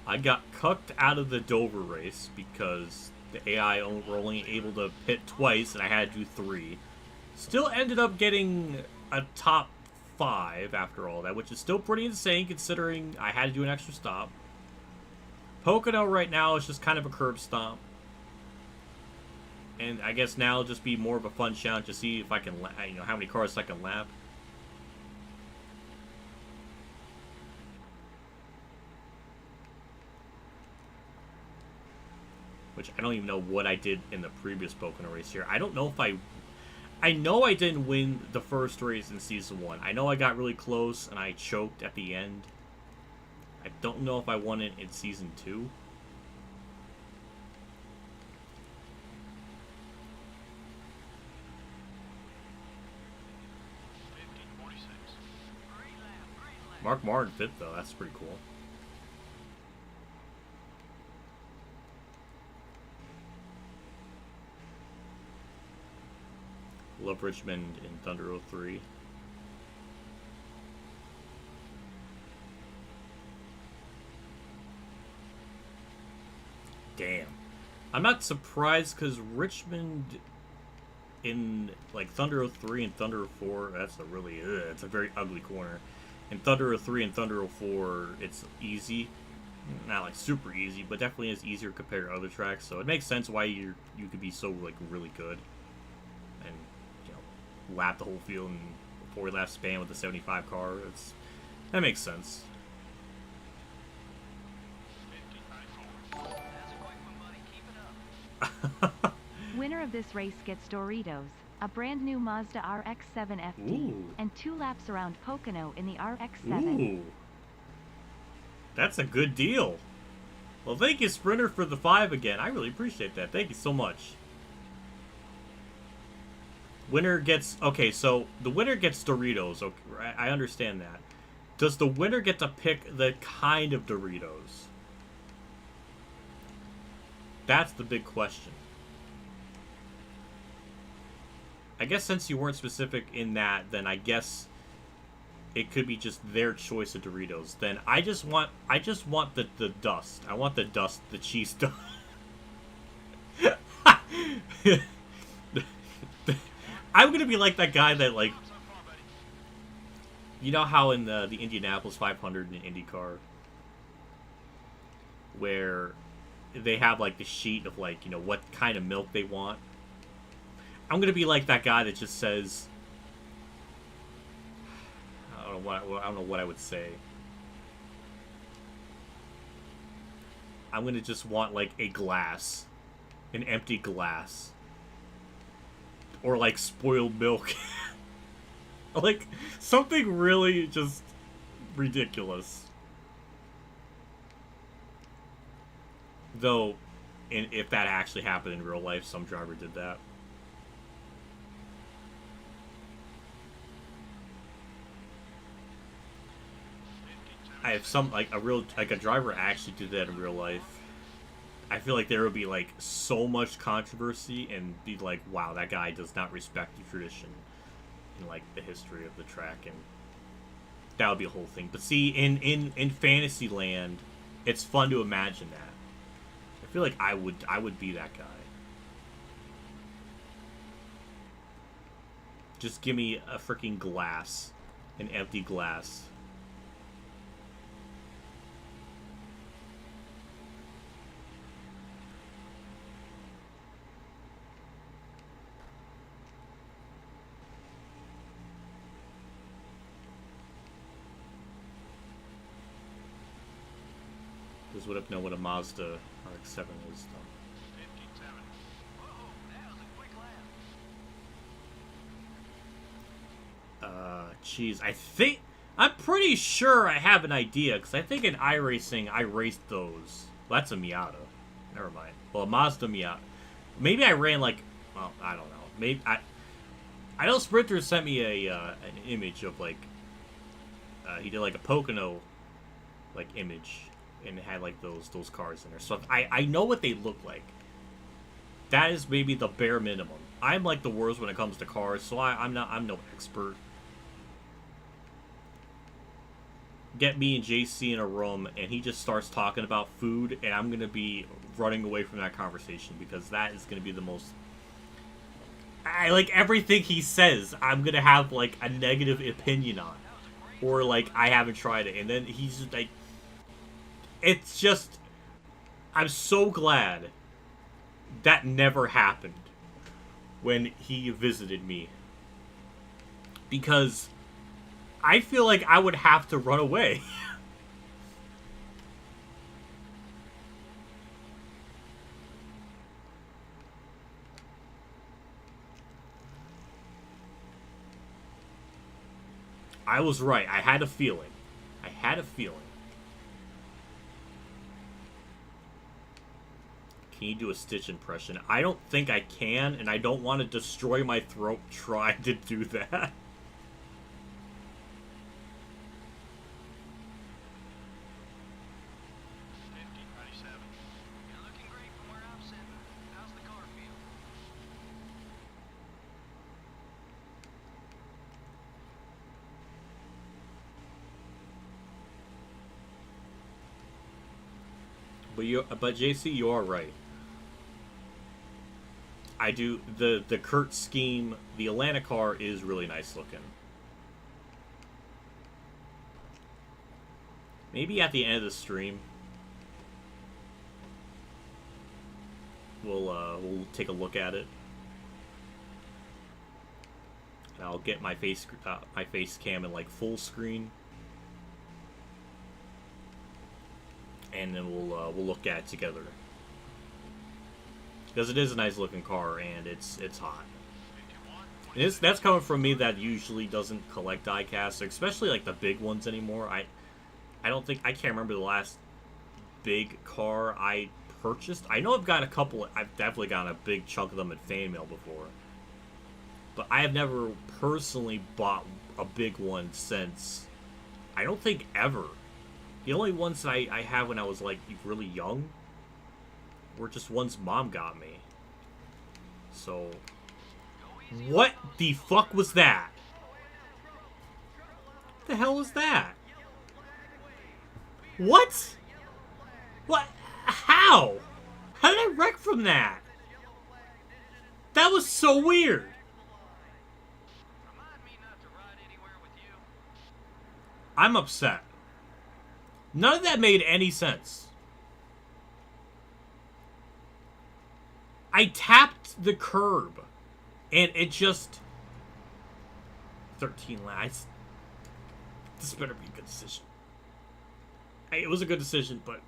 I got cucked out of the Dover race because the AI were only able to pit twice and I had to do 3. Still ended up getting a top 5 after all that, which is still pretty insane considering I had to do an extra stop. Pocono right now is just kind of a curb stomp. And I guess now it'll just be more of a fun challenge to see if I can, how many cars I can lap. Which I don't even know what I did in the previous Pocono race here. I don't know if I know I didn't win the first race in Season 1. I know I got really close and I choked at the end. I don't know if I won it in Season 2. Mark Martin 5th, though. That's pretty cool. Love Richmond in Thunder 03. Damn. I'm not surprised because Richmond in like Thunder 03 and Thunder 04, that's a really, it's a very ugly corner. In Thunder 03 and Thunder 04, it's easy. Not like super easy, but definitely is easier compared to other tracks. So it makes sense why you could be so like really good and lap the whole field in 4-lap span with the 75 car. That makes sense. Winner of this race gets Doritos, a brand new Mazda RX-7 FT, Ooh. and 2 laps around Pocono in the RX-7. Ooh. That's a good deal. Well, thank you, Sprinter, for the 5 again. I really appreciate that. Thank you so much. Winner gets... Okay, so the winner gets Doritos. Okay, I understand that. Does the winner get to pick the kind of Doritos? That's the big question. I guess since you weren't specific in that, then I guess it could be just their choice of Doritos. Then I just want the dust. I want the dust, the cheese dust. I'm gonna be like that guy that, like, you know how in the Indianapolis 500 in IndyCar, where they have like the sheet of like, what kind of milk they want. I'm gonna be like that guy that just says, I don't know what I would say. I'm gonna just want like a glass, an empty glass, or like spoiled milk, like something really just ridiculous. Though, if that actually happened in real life, some driver did that. I have some a driver actually did that in real life. I feel like there would be like so much controversy and be like, wow, that guy does not respect the tradition in like the history of the track, and that would be a whole thing. But see, in Fantasyland, it's fun to imagine that. I feel like I would be that guy. Just give me a freaking glass, an empty glass. This would have known what a Mazda RX-7 is, though. 57. Whoa, that was a quick lap. Jeez, I'm pretty sure I have an idea, because I think in iRacing, I raced those. Well, that's a Miata. Never mind. Well, a Mazda Miata. Maybe I ran, like, well, I don't know. Maybe, I know Sprinter sent me an image of, like, he did, like, a Pocono, like, image. And it had like those cars in there, so I know what they look like. That is maybe the bare minimum. I'm like the worst when it comes to cars, so I'm no expert. Get me and JC in a room, and he just starts talking about food, and I'm gonna be running away from that conversation because that is gonna be the most. I like everything he says. I'm gonna have like a negative opinion on, or like I haven't tried it, and then he's just like. It's just, I'm so glad that never happened when he visited me. Because I feel like I would have to run away. I was right. I had a feeling. I had a feeling. Can you do a Stitch impression? I don't think I can, and I don't want to destroy my throat trying to do that. 50, 97. You're looking great from where I'm sitting. How's the car feel? But JC, you are right. I do the Kurt scheme. The Atlanta car is really nice looking. Maybe at the end of the stream, we'll take a look at it. I'll get my face cam in like full screen, and then we'll look at it together. Because it is a nice looking car, and it's hot. And that's coming from me that usually doesn't collect diecasts, especially like the big ones anymore. I can't remember the last big car I purchased. I know I've got a couple. I've definitely gotten a big chunk of them at fan mail before, but I have never personally bought a big one since. I don't think ever. The only ones that I had when I was like really young were just ones Mom got me. So, what the fuck was that? What the hell was that? What? What? How? How did I wreck from that? That was so weird. I'm upset. None of that made any sense. I tapped the curb, and it just... 13 laps. This better be a good decision. It was a good decision, but...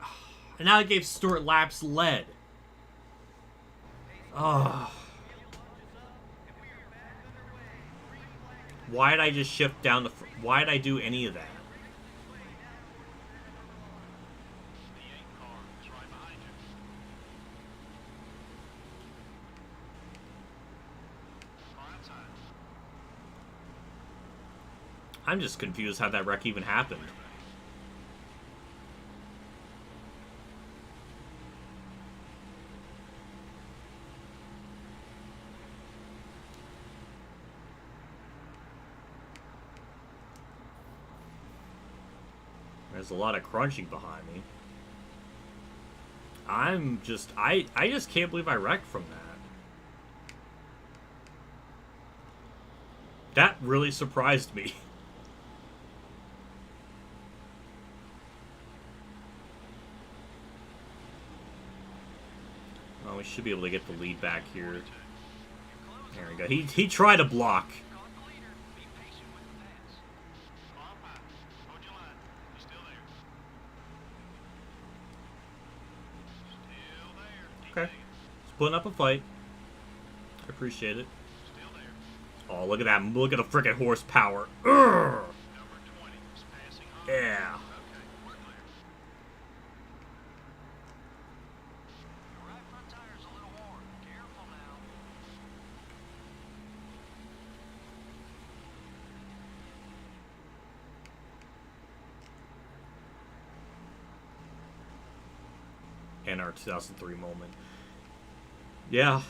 And now I gave Stuart laps lead. Oh. Why did I just shift down the... Why did I do any of that? I'm just confused how that wreck even happened. There's a lot of crunching behind me. I just can't believe I wrecked from that. That really surprised me. We should be able to get the lead back here. There we go. He tried to block. Okay. Just putting up a fight. I appreciate it. Oh, look at that. Look at the frickin' horsepower. Urgh! Yeah. And our 2003 moment. Yeah.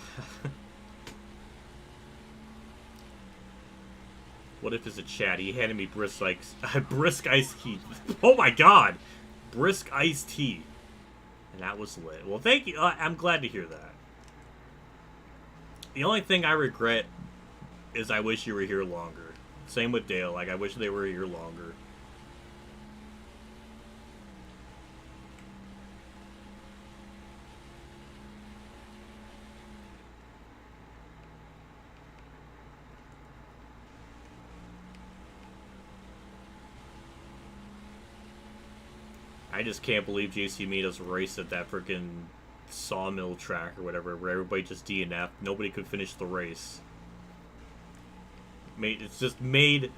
What if it's a chat? He handed me brisk iced tea. Oh my god! Brisk iced tea. And that was lit. Well, thank you. I'm glad to hear that. The only thing I regret is I wish you were here longer. Same with Dale. Like, I wish they were here longer. I just can't believe JC made us race at that freaking sawmill track or whatever, where everybody just DNF'd. Nobody could finish the race. It's just made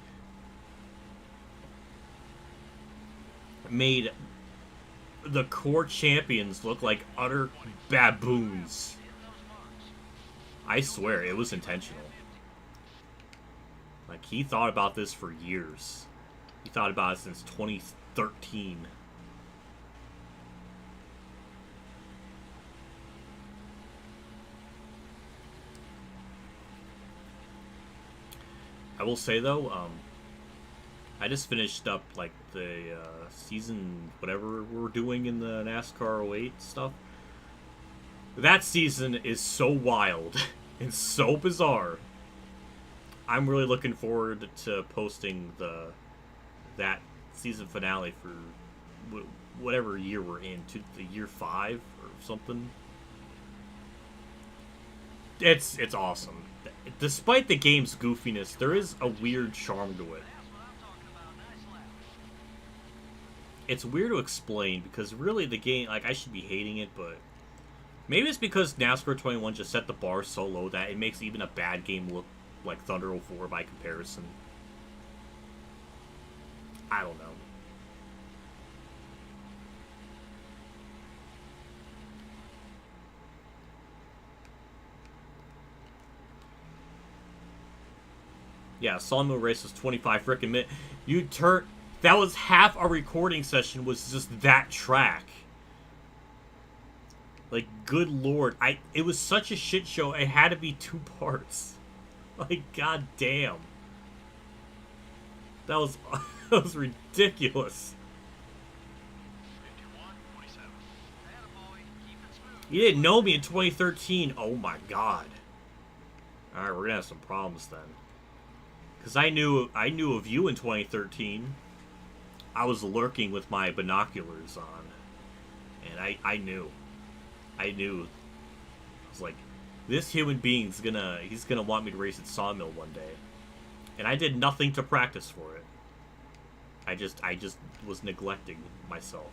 the core champions look like utter baboons. I swear, it was intentional. Like, he thought about this for years. He thought about it since 2013. I will say, though, I just finished up like the season, whatever we're doing in the NASCAR 08 stuff. That season is so wild and so bizarre. I'm really looking forward to posting that season finale for whatever year we're in, to the year 5 or something. It's awesome. Despite the game's goofiness, there is a weird charm to it. It's weird to explain because really the game, like, I should be hating it, but maybe it's because NASCAR 21 just set the bar so low that it makes even a bad game look like Thunder 04 by comparison. I don't know. Yeah, Sawmill Race was 25 frickin' minutes. That was half our recording session was just that track. Like, good lord. It was such a shit show, it had to be 2 parts. Like, god damn. That was that was ridiculous. 51-27. Attaboy, keep it smooth. You didn't know me in 2013. Oh my god. Alright, we're gonna have some problems then. Because I knew of you in 2013. I was lurking with my binoculars on. And I knew. I was like, this human being's he's gonna want me to race at Sawmill one day. And I did nothing to practice for it. I just was neglecting myself.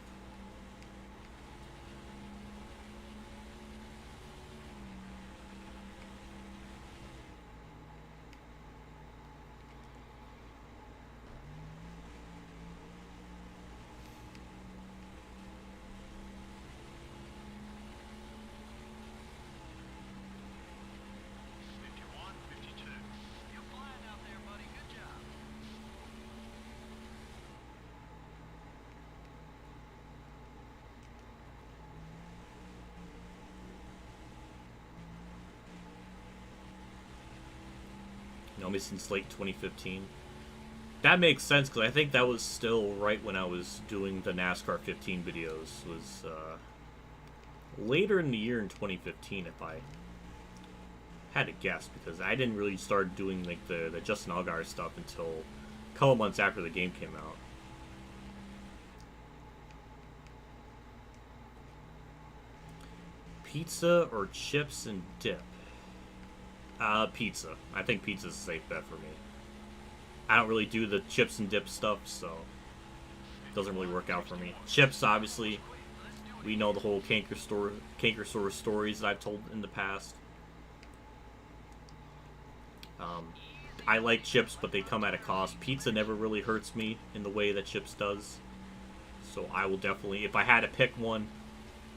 Me since late 2015. That makes sense because I think that was still right when I was doing the NASCAR 15 videos. Was later in the year in 2015, if I had to guess, because I didn't really start doing like the Justin Allgaier stuff until a couple months after the game came out. Pizza or chips and dip? Pizza. I think pizza's a safe bet for me. I don't really do the chips and dip stuff, so it doesn't really work out for me. Chips, obviously, we know the whole Cankersaurus stories that I've told in the past. I like chips, but they come at a cost. Pizza never really hurts me in the way that chips does. So I will definitely, if I had to pick one,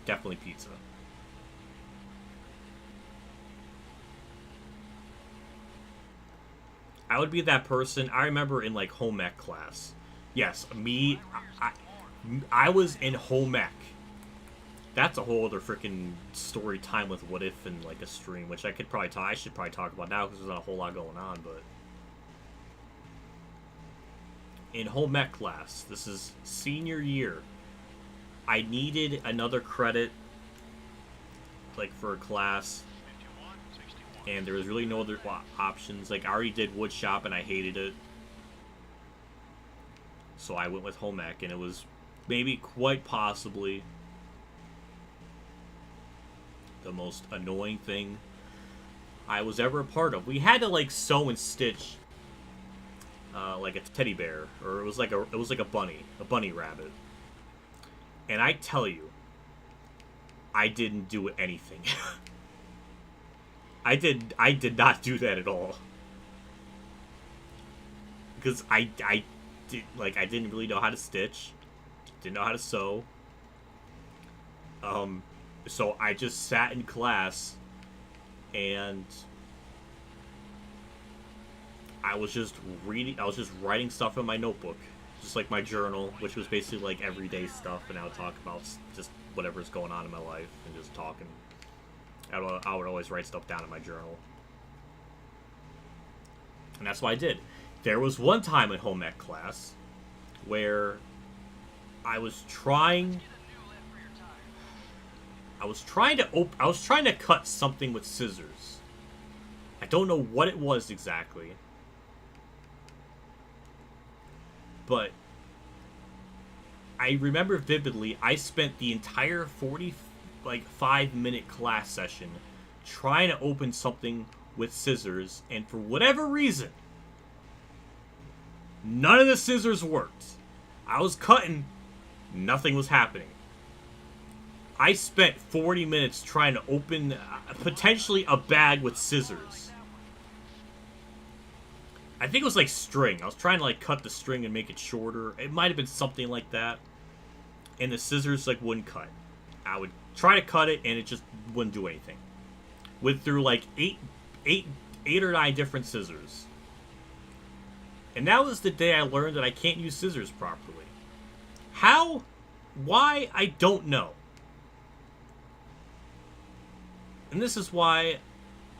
definitely pizza. I would be that person. I remember in like home ec class. Yes, I was in home ec. That's a whole other freaking story time with What If and like a stream, which I should probably talk about now because there's not a whole lot going on. But in home ec class, this is senior year, I needed another credit like for a class. And there was really no other options. Like, I already did wood shop and I hated it. So I went with home ec, and it was maybe quite possibly the most annoying thing I was ever a part of. We had to like sew and stitch like a teddy bear, or it was like a bunny rabbit. And I tell you, I didn't do anything. I did not do that at all. Because I didn't really know how to stitch. Didn't know how to sew. So I just sat in class and I was just writing stuff in my notebook. Just like my journal, which was basically like everyday stuff, and I would talk about just whatever's going on in my life and just talking. I would always write stuff down in my journal. And that's what I did. There was one time in home ec class where I was trying to cut something with scissors. I don't know what it was exactly, but I remember vividly I spent the entire 5-minute class session trying to open something with scissors, and for whatever reason, none of the scissors worked. I was cutting, nothing was happening. I spent 40 minutes trying to open potentially a bag with scissors. I think it was like string. I was trying to like cut the string and make it shorter. It might have been something like that. And the scissors like wouldn't cut. I would try to cut it and it just wouldn't do anything. Went through like eight or 9 different scissors. And that was the day I learned that I can't use scissors properly. How? Why? I don't know. And this is why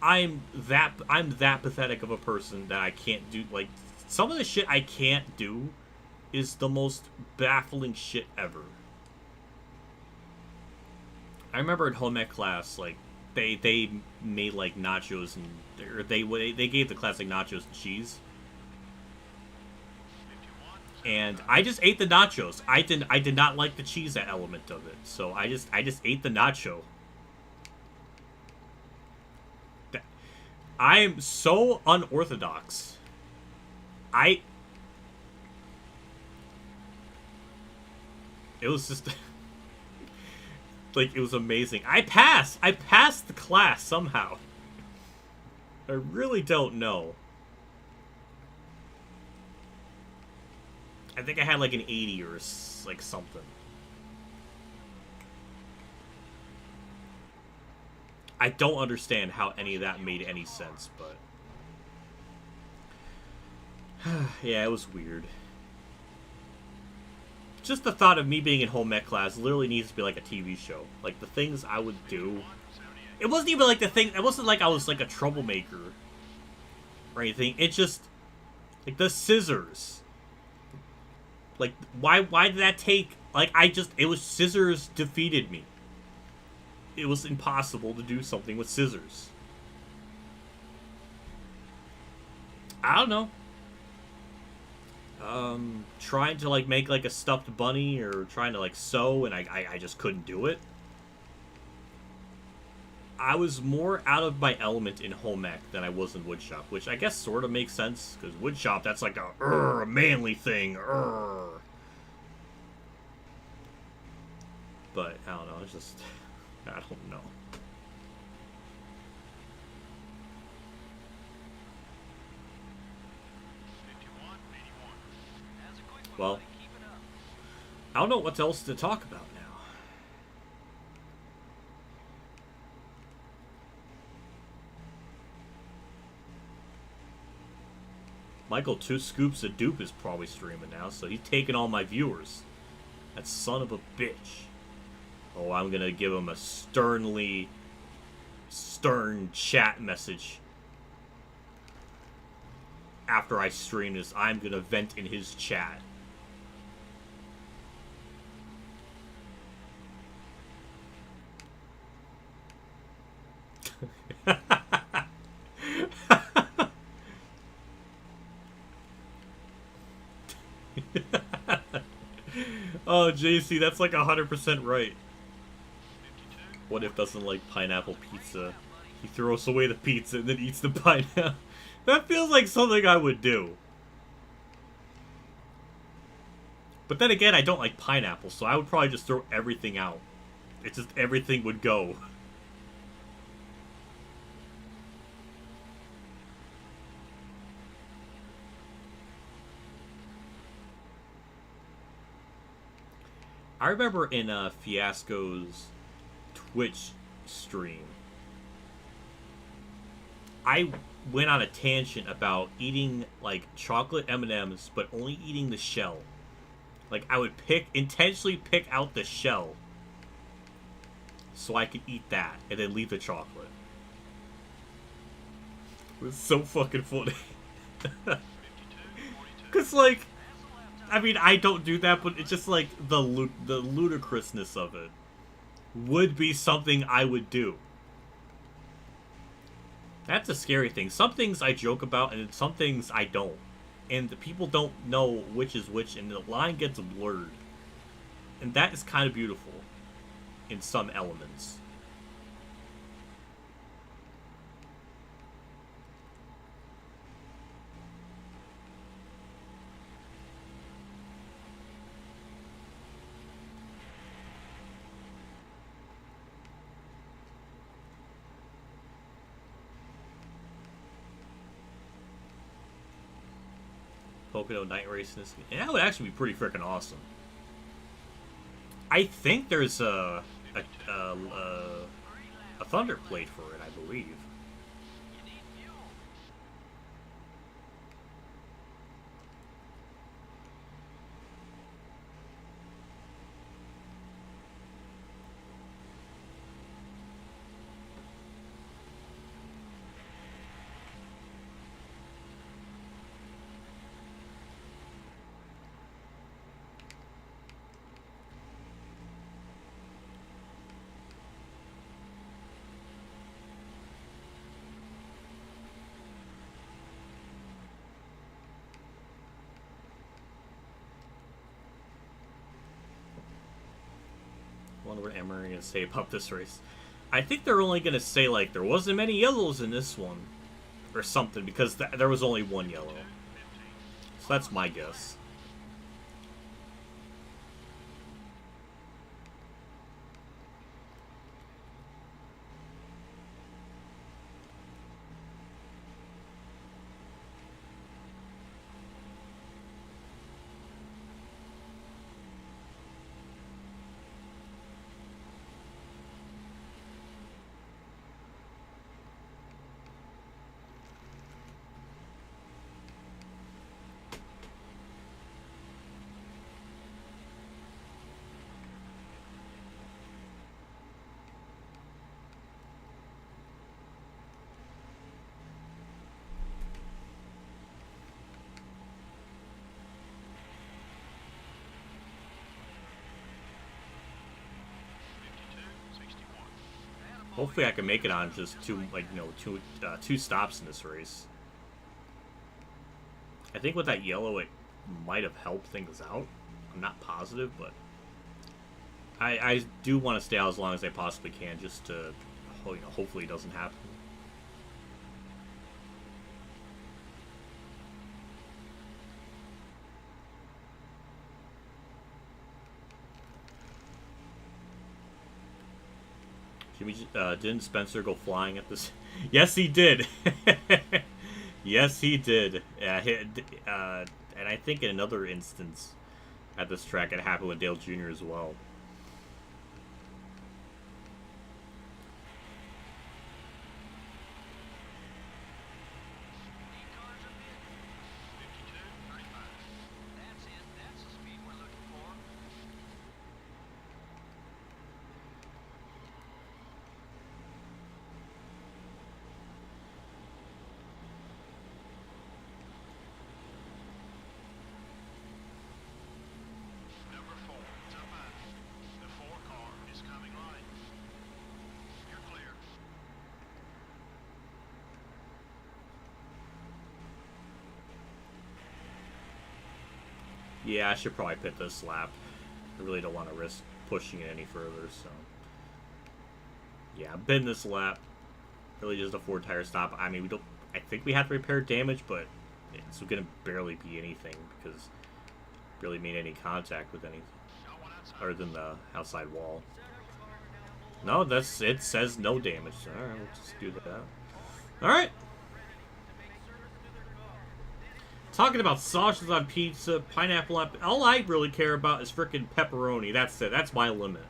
I'm that pathetic of a person that I can't do, like, some of the shit I can't do is the most baffling shit ever. I remember in home ec class, like, they made like nachos and or they gave the class like nachos and cheese. And I just ate the nachos. I did not like the cheese element of it. So I just ate the nacho. I am so unorthodox. It was just like, it was amazing. I passed the class somehow. I really don't know. I think I had like an 80 or like something. I don't understand how any of that made any sense, but yeah, it was weird. Just the thought of me being in home ec class literally needs to be like a TV show. Like, the things I would do. It wasn't even like the thing. It wasn't like I was like a troublemaker or anything. It just, like, the scissors. Like, why did that take, like, it was scissors defeated me. It was impossible to do something with scissors. I don't know. Trying to, like, make, like, a stuffed bunny or trying to, like, sew, and I just couldn't do it. I was more out of my element in home ec than I was in woodshop, which I guess sort of makes sense, because woodshop, that's like a manly thing. But, I don't know, it's just, I don't know. Well, I don't know what else to talk about now. Michael 2 Scoops a Dupe is probably streaming now, so he's taking all my viewers. That son of a bitch. Oh, I'm gonna give him a stern chat message. After I stream this, I'm gonna vent in his chat. Oh, JC, that's like 100% right. What if doesn't like pineapple pizza? He throws away the pizza and then eats the pineapple. That feels like something I would do. But then again, I don't like pineapple, so I would probably just throw everything out. It's just everything would go. I remember in Fiasco's Twitch stream, I went on a tangent about eating like chocolate M&Ms, but only eating the shell. Like, I would intentionally pick out the shell so I could eat that and then leave the chocolate. It was so fucking funny. Cause like, I mean, I don't do that, but it's just like the ludicrousness of it would be something I would do. That's a scary thing. Some things I joke about, and some things I don't. And the people don't know which is which, and the line gets blurred. And that is kind of beautiful in some elements. Pocono night racing, and that would actually be pretty freaking awesome. I think there's a thunder plate for it, I believe. I wonder what Emery is going to say about this race. I think they're only going to say, like, there wasn't many yellows in this one. Or something, because there was only one yellow. So that's my guess. Hopefully I can make it on just two stops in this race. I think with that yellow it might have helped things out. I'm not positive, but I do want to stay out as long as I possibly can, just to hopefully it doesn't happen. Didn't Spencer go flying at this? Yes, he did. Yes, he did. And I think in another instance at this track, it happened with Dale Jr. as well. Yeah, I should probably pit this lap. I really don't want to risk pushing it any further, so... Yeah, I'm pitting this lap. Really just a 4-tire stop. I mean, I think we have to repair damage, but it's going to barely be anything, because it really made any contact with anything other than the outside wall. No, it says no damage. Alright, we'll just do that. Alright. Talking about sausages on pizza, pineapple on... All I really care about is frickin' pepperoni. That's it. That's my limit.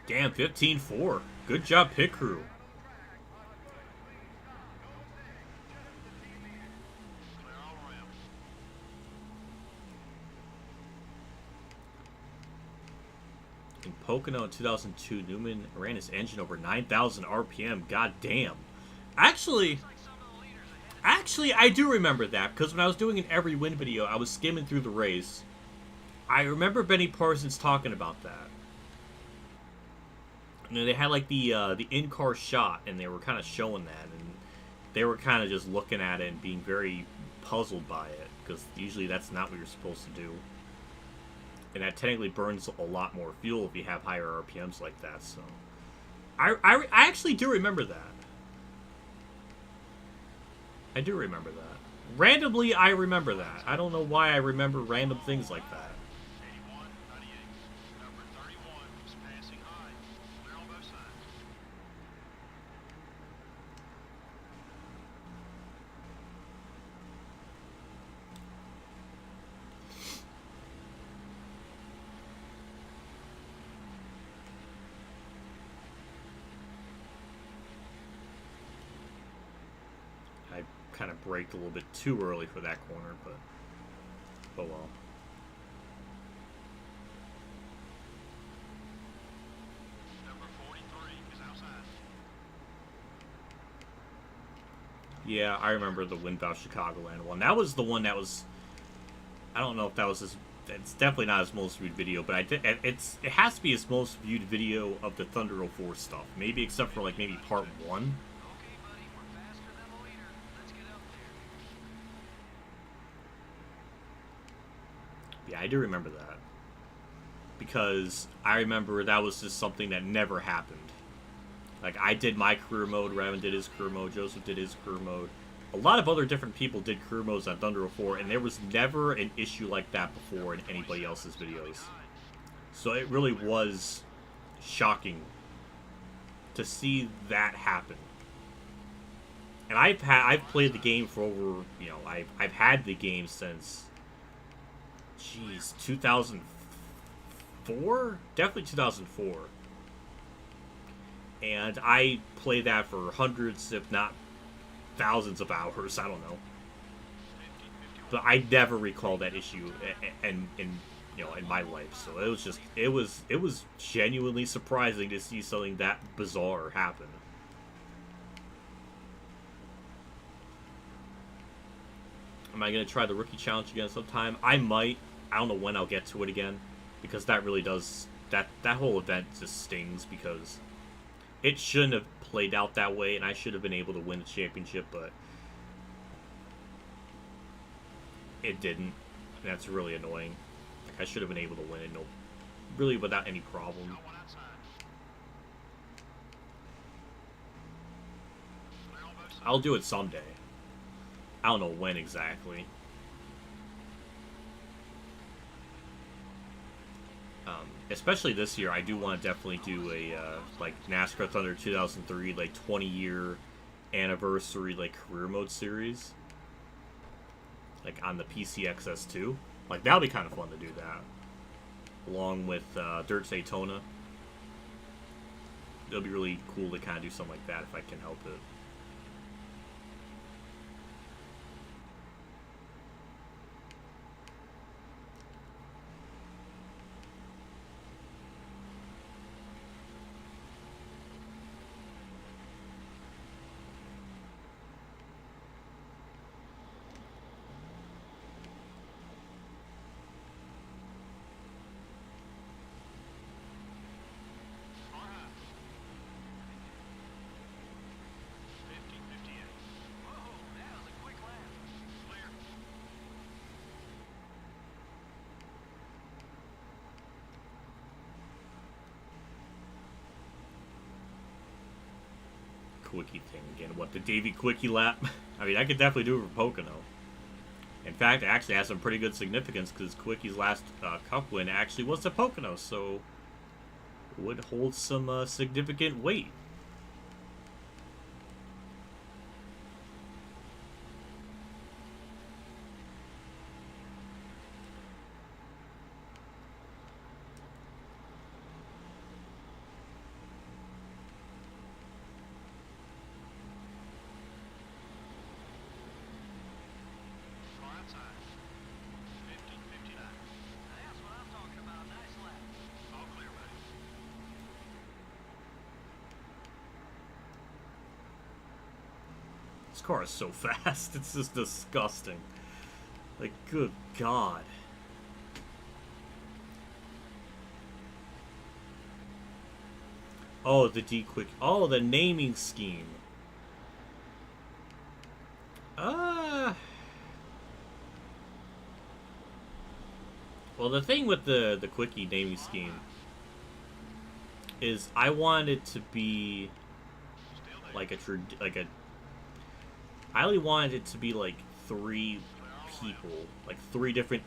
Damn, 15-4. Good job, pit crew. Pocono in 2002. Newman ran his engine over 9,000 RPM. God damn. Actually, I do remember that, because when I was doing an every win video, I was skimming through the race. I remember Benny Parsons talking about that. You know, they had like the in-car shot, and they were kind of showing that, and they were kind of just looking at it and being very puzzled by it, because usually that's not what you're supposed to do. And that technically burns a lot more fuel if you have higher RPMs like that, so... I actually do remember that. I do remember that. Randomly, I remember that. I don't know why I remember random things like that. 81, 98. Number 31 is passing high. Clear on both sides. I kind of braked a little bit too early for that corner, but oh well. Number 43 is outside. Yeah, I remember the Windbound Chicagoland one. That was the one that was... I don't know if that was his... It's definitely not his most viewed video, but it has to be his most viewed video of the Thunder 04 stuff. Maybe except for like maybe part 1. Okay, buddy, we're faster than the leader. Let's get up there. Yeah, I do remember that. Because I remember that was just something that never happened. Like, I did my career mode, Raven did his career mode, Joseph did his career mode. A lot of other different people did career modes on Thunder 04, and there was never an issue like that before in anybody else's videos. So it really was shocking to see that happen. And I've played the game for over, you know, I've had the game since, jeez, 2004? Definitely 2004. And I played that for hundreds, if not thousands of hours, I don't know. But I never recall that issue in you know, in my life. So it was just it was genuinely surprising to see something that bizarre happen. Am I gonna try the rookie challenge again sometime? I might. I don't know when I'll get to it again, because that really does that whole event just stings, because it shouldn't have played out that way, and I should have been able to win the championship, but it didn't. And that's really annoying. Like, I should have been able to win it, really without any problem. Got one outside. Clear on both sides. I'll do it someday. I don't know when exactly. Especially this year, I do want to definitely do a like NASCAR Thunder 2003, like 20-year anniversary, like career mode series, like on the PCXS2. Like, that'll be kind of fun to do that, along with Dirt Daytona. It'll be really cool to kind of do something like that if I can help it. Far high. 50-58. Whoa, that was a quick lap. Clear. Quickie thing again. What, the Davey Quickie lap? I mean, I could definitely do it for Pocono. In fact, it actually has some pretty good significance, because Quickie's last Cup win actually was the Pocono, so would hold some significant weight. Far outside. 50-59. That's what I'm talking about. Nice lap. All clear, buddy. This car is so fast. It's just disgusting. Like, good God. Oh, the D-Quick. Oh, the naming scheme. Well, the thing with the Quickie naming scheme is I want it to be like I only wanted it to be like 3 people, like 3 different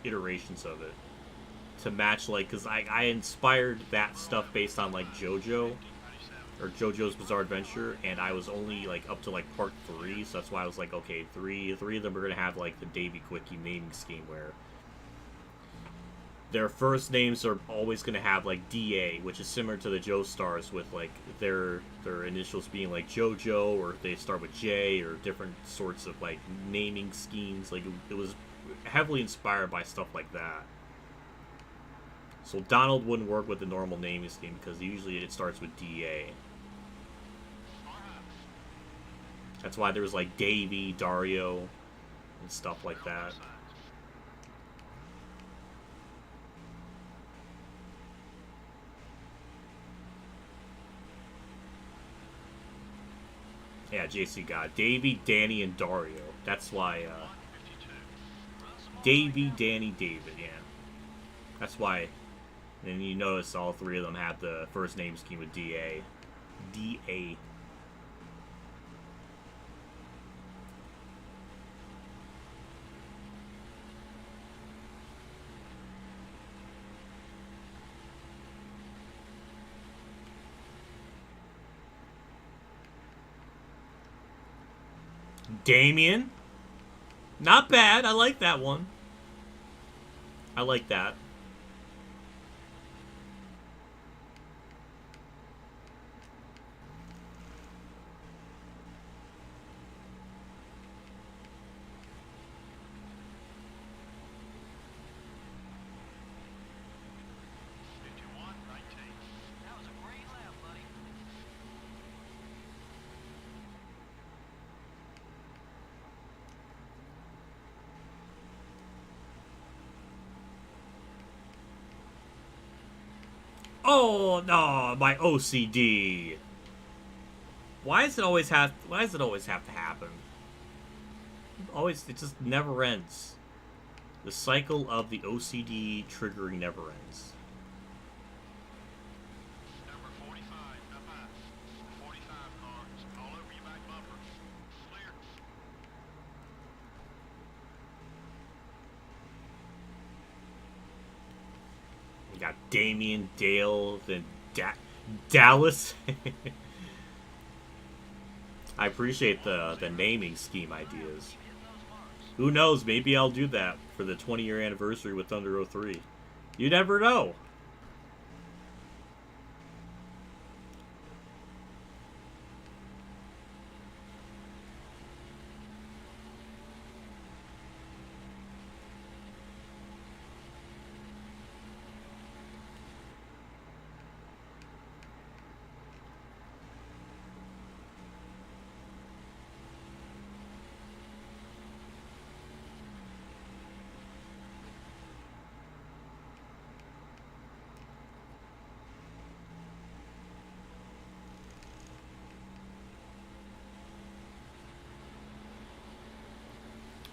iterations of it to match, like, because I inspired that stuff based on like JoJo or JoJo's Bizarre Adventure, and I was only like up to like part 3, so that's why I was like, okay, three of them are gonna have like the Davy Quickie naming scheme where their first names are always going to have, like, DA, which is similar to the Joestars with, like, their initials being, like, JoJo, or they start with J, or different sorts of, like, naming schemes. Like, it was heavily inspired by stuff like that. So Donald wouldn't work with the normal naming scheme, because usually it starts with DA. That's why there was, like, Davy, Dario, and stuff like that. Yeah, JC got Davy, Danny, and Dario. That's why, Davy, Danny, David, yeah. That's why. And you notice all 3 of them have the first name scheme with DA. DA. Damien. Not bad. I like that one. I like that. Oh no, my OCD. Why does it always have to happen? It just never ends. The cycle of the OCD triggering never ends. Number 45, up high. 45 cars, all over your back bumper. Clear. You got Damien, Dale, then Dallas. I appreciate the naming scheme ideas. Who knows, maybe I'll do that for the 20-year anniversary with Thunder 03. You never know.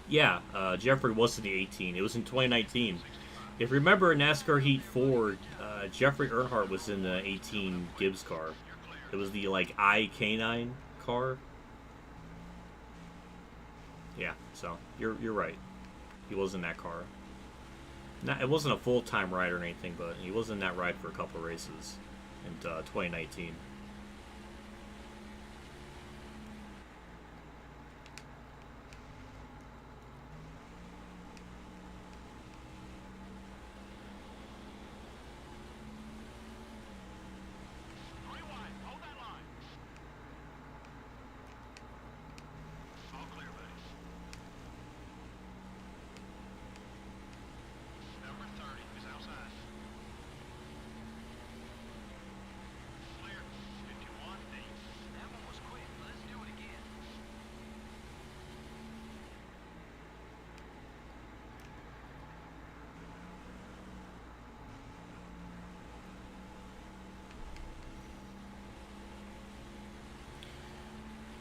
Yeah, Jeffrey was in the 18. It was in 2019. If you remember NASCAR Heat 4, Jeffrey Earnhardt was in the 18 Gibbs car. It was the, like, I-K9 car. Yeah, so, you're right. He was in that car. It wasn't a full-time ride or anything, but he was in that ride for a couple of races in 2019.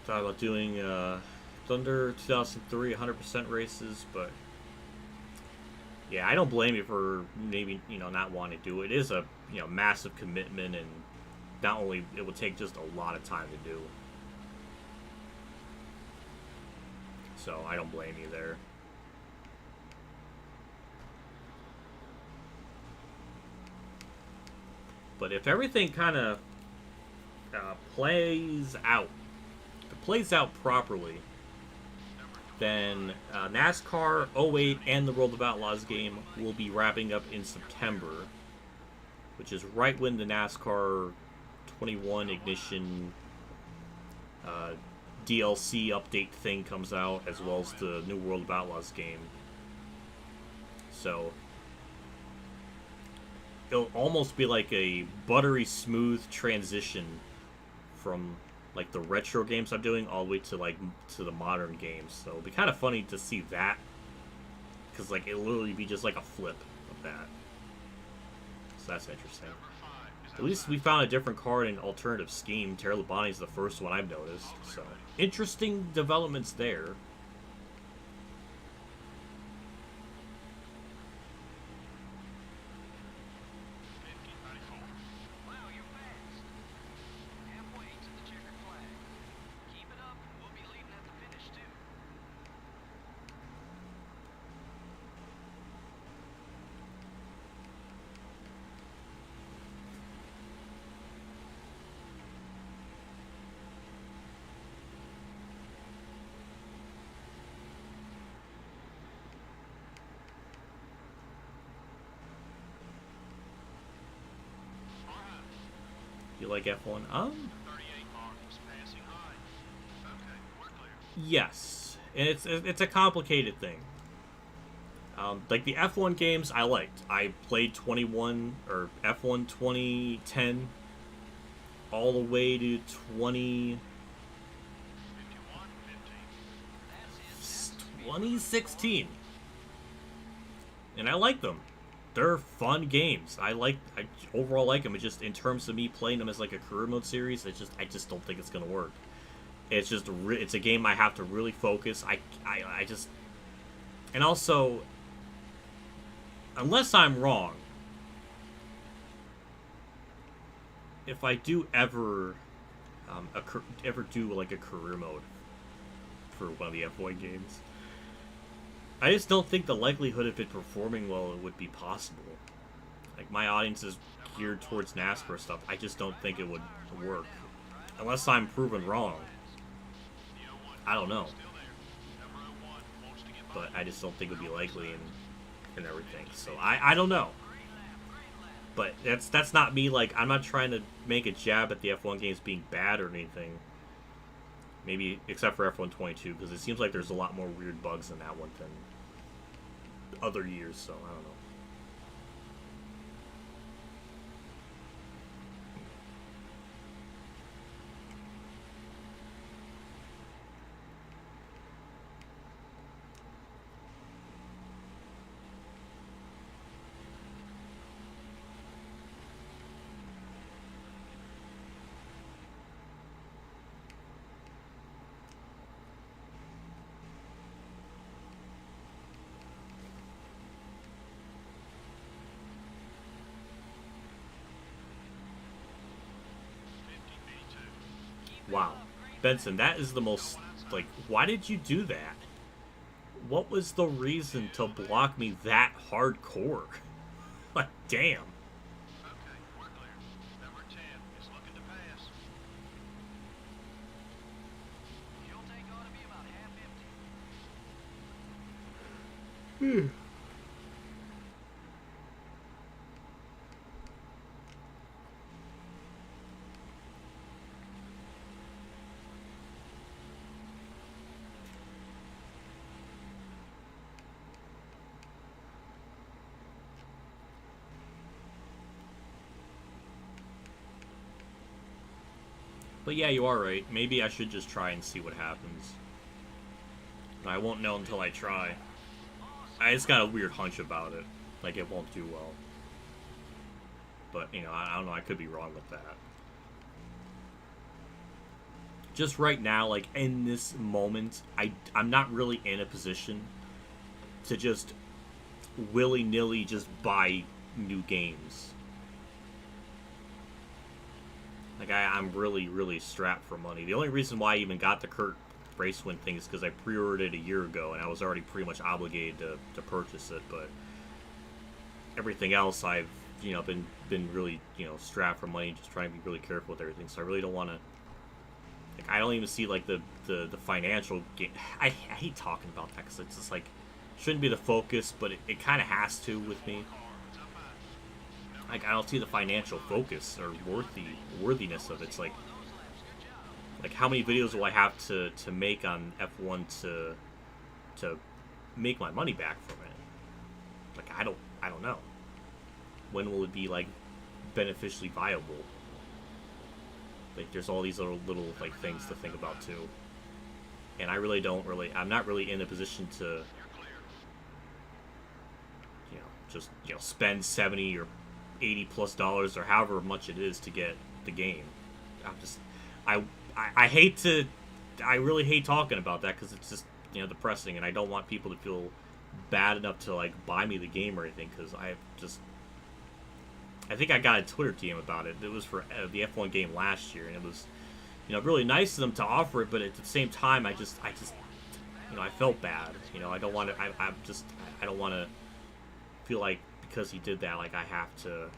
Thought about doing Thunder 2003 100% races, but yeah, I don't blame you for maybe, you know, not wanting to do it. It is a, you know, massive commitment, and not only it would take just a lot of time to do. So I don't blame you there. But if everything kind of plays out, if it plays out properly, then NASCAR 08 and the World of Outlaws game will be wrapping up in September, which is right when the NASCAR 21 Ignition DLC update thing comes out, as well as the new World of Outlaws game. So it'll almost be like a buttery smooth transition from like the retro games I'm doing all the way to like to the modern games. So it'll be kind of funny to see that, because like it'll literally be just like a flip of that. So that's interesting. At least we found a different car in an alternative scheme. Terry Labonte's the first one I've noticed. So interesting developments there. You like F1? Yes, and it's a complicated thing. Like the F1 games, I liked. I played 21 or F1 2010 all the way to 2016, and I like them. They're fun games. I overall like them. It's just in terms of me playing them as like a career mode series, I just don't think it's gonna work. It's just it's a game I have to really focus. I just, and also, unless I'm wrong, if I do ever do like a career mode for one of the F1 games, I just don't think the likelihood of it performing well would be possible. Like, my audience is geared towards NASCAR stuff. I just don't think it would work. Unless I'm proven wrong. I don't know. But I just don't think it would be likely and everything. So, I don't know. But that's not me, like, I'm not trying to make a jab at the F1 games being bad or anything. Maybe, except for F1 22, because it seems like there's a lot more weird bugs in that one than other years, so I don't know. Wow. Benson, that is the most, like, why did you do that? What was the reason to block me that hardcore? Like, damn. Okay, we're clear. Number 10 is looking to pass. Fuel tank ought to be about half empty. But yeah, you are right. Maybe I should just try and see what happens. I won't know until I try. I just got a weird hunch about it. Like, it won't do well. But, you know, I don't know. I could be wrong with that. just right now, like in this moment, I'm not really in a position to just willy-nilly just buy new games. Like I'm really, really strapped for money. The only reason why I even got the Kurt Racewin thing is because I pre-ordered it a year ago and I was already pretty much obligated to purchase it. But everything else, I've been really strapped for money, just trying to be really careful with everything. So I really don't want to. Like I don't even see like the financial game. I hate talking about that because it's just like shouldn't be the focus, but it kind of has to with me. Like I don't see the financial focus or worthiness of it. It's like how many videos do I have to make on F1 to make my money back from it? Like I don't know. When will it be like beneficially viable? Like there's all these little like things to think about too. And I'm not really in a position to just spend $70 or $80+ or however much it is to get the game. I really hate talking about that because it's just depressing, and I don't want people to feel bad enough to like buy me the game or anything, because I think I got a Twitter DM about it. It was for the F1 game last year, and it was really nice of them to offer it, but at the same time I felt bad. I don't want to I don't want to feel like because he did that like I have to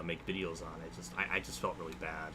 make videos on it. I just felt really bad.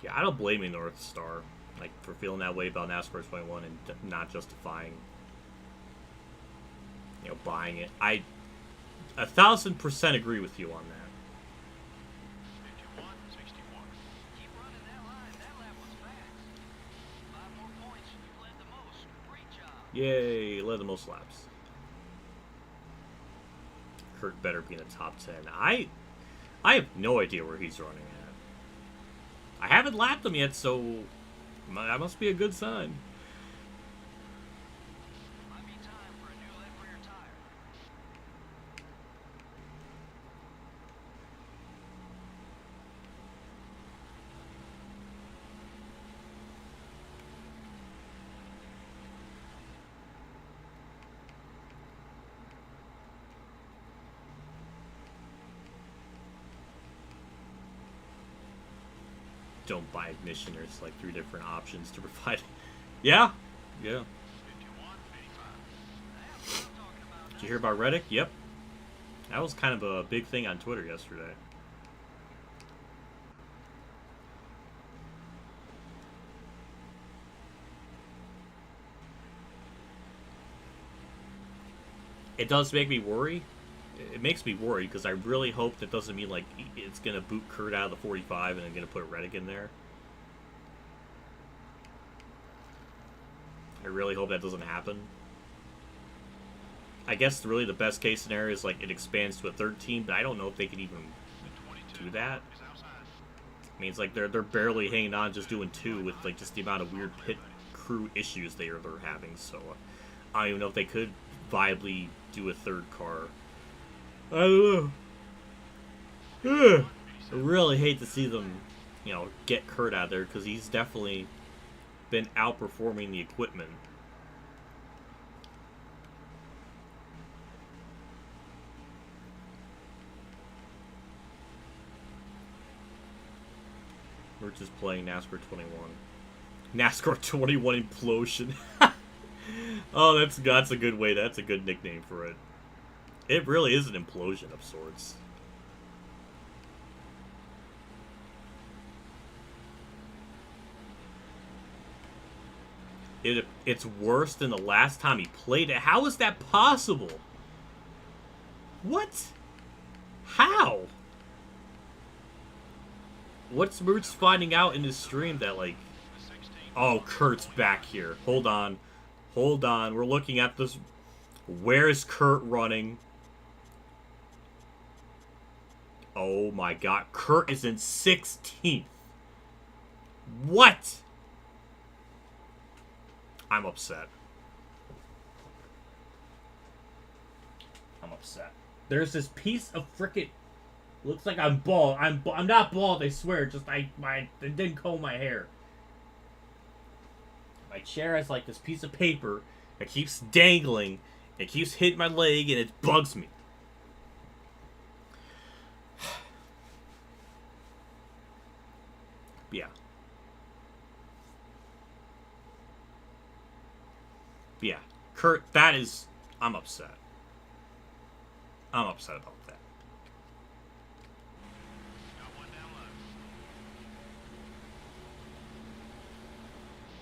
Yeah, I don't blame North Star for feeling that way about NASCAR 21 and not justifying buying it. I 1,000% agree with you on that. 51-61. Keep running that line. That lap was fast. 5 more points. You led the most. Great job. Yay, led the most laps. Kurt better be in the top 10. I have no idea where he's running at. I haven't lapped him yet, so that must be a good sign. Might be time for a new left rear tire. Don't buy ignition. There's like 3 different options to provide. Yeah. 51-85. Did you hear about Reddick? Yep. That was kind of a big thing on Twitter yesterday. It does make me worry. It makes me worried because I really hope that doesn't mean like it's gonna boot Kurt out of the 45 and then gonna put Reddick in there. I really hope that doesn't happen. I guess really the best case scenario is like it expands to a 13, but I don't know if they can even do that. I mean, it's like they're barely hanging on, just doing 2 with like just the amount of weird pit crew issues they're having. So I don't even know if they could viably do a 3rd car. I don't know. I really hate to see them, you know, get Kurt out there because he's definitely been outperforming the equipment. We're just playing NASCAR 21. NASCAR 21 Implosion. Oh, that's a good way. That's a good nickname for it. It really is an implosion of sorts. It's worse than the last time he played it. How is that possible? What? How? What's Moots finding out in his stream that, like... Oh, Kurt's back here. Hold on. Hold on. We're looking at this. Where's Kurt running? Oh my god. Kurt is in 16th. What? I'm upset. I'm upset. There's this piece of frickin'... Looks like I'm bald. I'm not bald, I swear. Just I didn't comb my hair. My chair has like this piece of paper that keeps dangling. It keeps hitting my leg and it bugs me. Yeah. Yeah. Kurt, that is... I'm upset. I'm upset about that. Got one down low.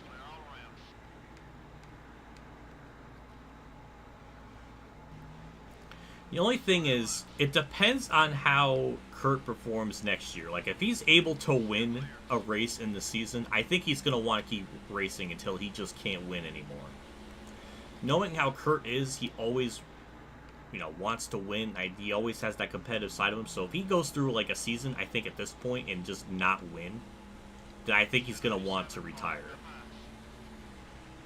Clear all around. The only thing is, it depends on how Kurt performs next year. Like, if he's able to win a race in the season, I think he's going to want to keep racing until he just can't win anymore. Knowing how Kurt is, he always, you know, wants to win. He always has that competitive side of him. So if he goes through, like, a season, I think, at this point, and just not win, then I think he's going to want to retire.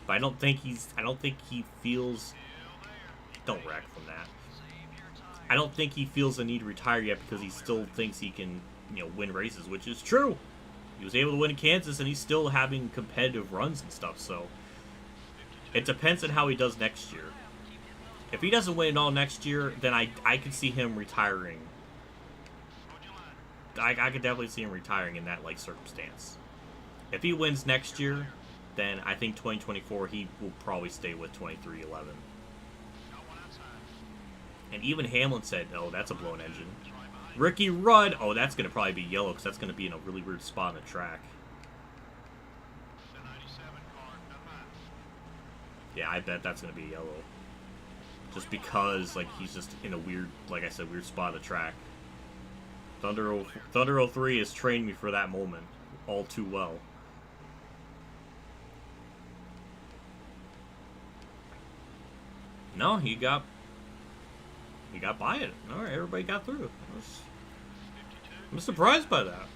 But I don't think he feels... Don't wreck from that. I don't think he feels the need to retire yet because he still thinks he can, you know, win races, which is true. He was able to win in Kansas, and he's still having competitive runs and stuff, so... It depends on how he does next year. If he doesn't win it all next year, then I could see him retiring. I could definitely see him retiring in that, like, circumstance. If he wins next year, then I think 2024 he will probably stay with 2311. And even Hamlin said, oh, that's a blown engine. Ricky Rudd, oh, that's going to probably be yellow because that's going to be in a really weird spot on the track. Yeah, I bet that's going to be yellow. Just because, like, he's just in a weird, like I said, weird spot of the track. Thunder 03 has trained me for that moment all too well. No, he got by it. All right, everybody got through. I'm surprised by that.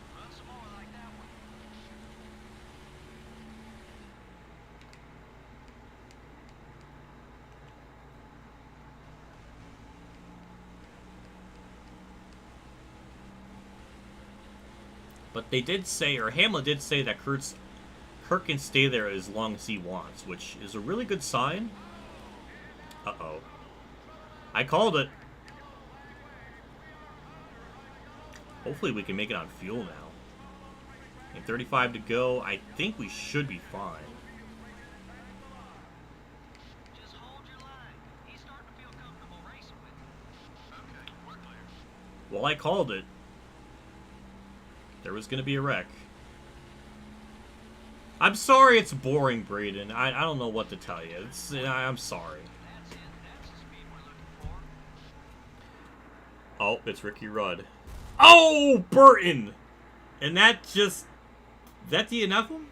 But they did say, or Hamlin did say, that Kurt can stay there as long as he wants, which is a really good sign. Uh-oh. I called it. Hopefully we can make it on fuel now. And 35 to go. I think we should be fine. Just hold your line. He's starting to feel comfortable racing with you. Okay, we're clear. Well, I called it. There was going to be a wreck. I'm sorry it's boring, Braden. I don't know what to tell you. I'm sorry. That's it. That's the speed we're looking for. Oh, it's Ricky Rudd. Oh, Burton! And that just... That DNF him?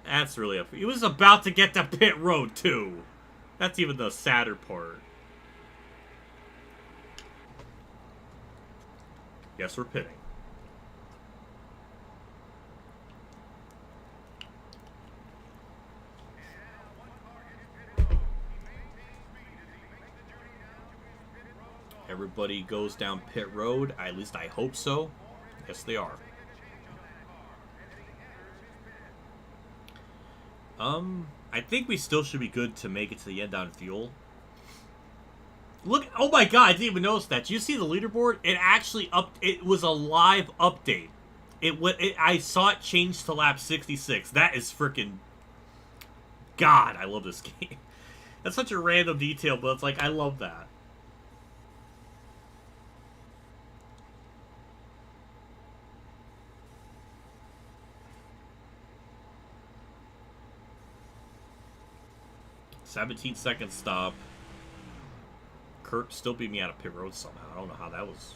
That's really up. He was about to get to pit road, too. That's even the sadder part. Yes, we're pitting. Everybody goes down pit road. At least I hope so. Yes, they are. I think we still should be good to make it to the end on fuel. Look, oh my god, I didn't even notice that. Did you see the leaderboard? It actually it was a live update. I saw it change to lap 66. That is freaking... God, I love this game. That's such a random detail, but it's like, I love that. "17-second stop." Kurt still beat me out of pit road somehow. I don't know how that was.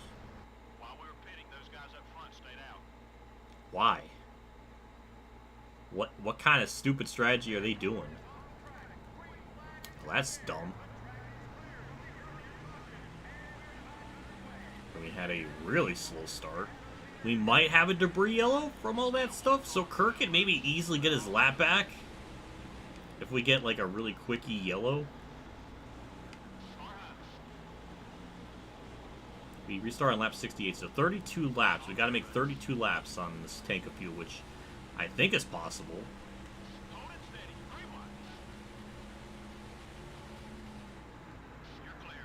While we were pitting, those guys up front stayed out. Why? What kind of stupid strategy are they doing? Well, that's dumb. And we had a really slow start. We might have a debris yellow from all that stuff, so Kurt can maybe easily get his lap back. If we get like a really quickie yellow. We restart on lap 68, so 32 laps. We got to make 32 laps on this tank of fuel, which I think is possible. Hold it steady. 3 wide. You're clear.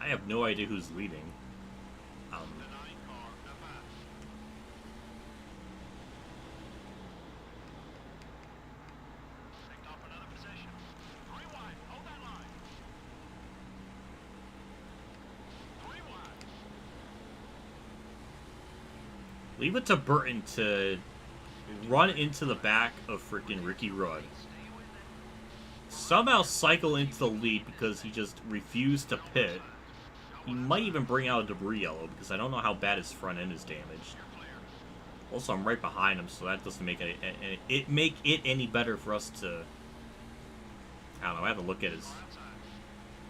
I have no idea who's leading. The 9 car, up high. Picked off another position. 3 wide. Hold that line. 3 wide. Leave it to Burton to run into the back of freaking Ricky Rudd. Somehow cycle into the lead because he just refused to pit. He might even bring out a debris yellow because I don't know how bad his front end is damaged. Also, I'm right behind him, so that doesn't make it any better for us to... I don't know, I have to look at his...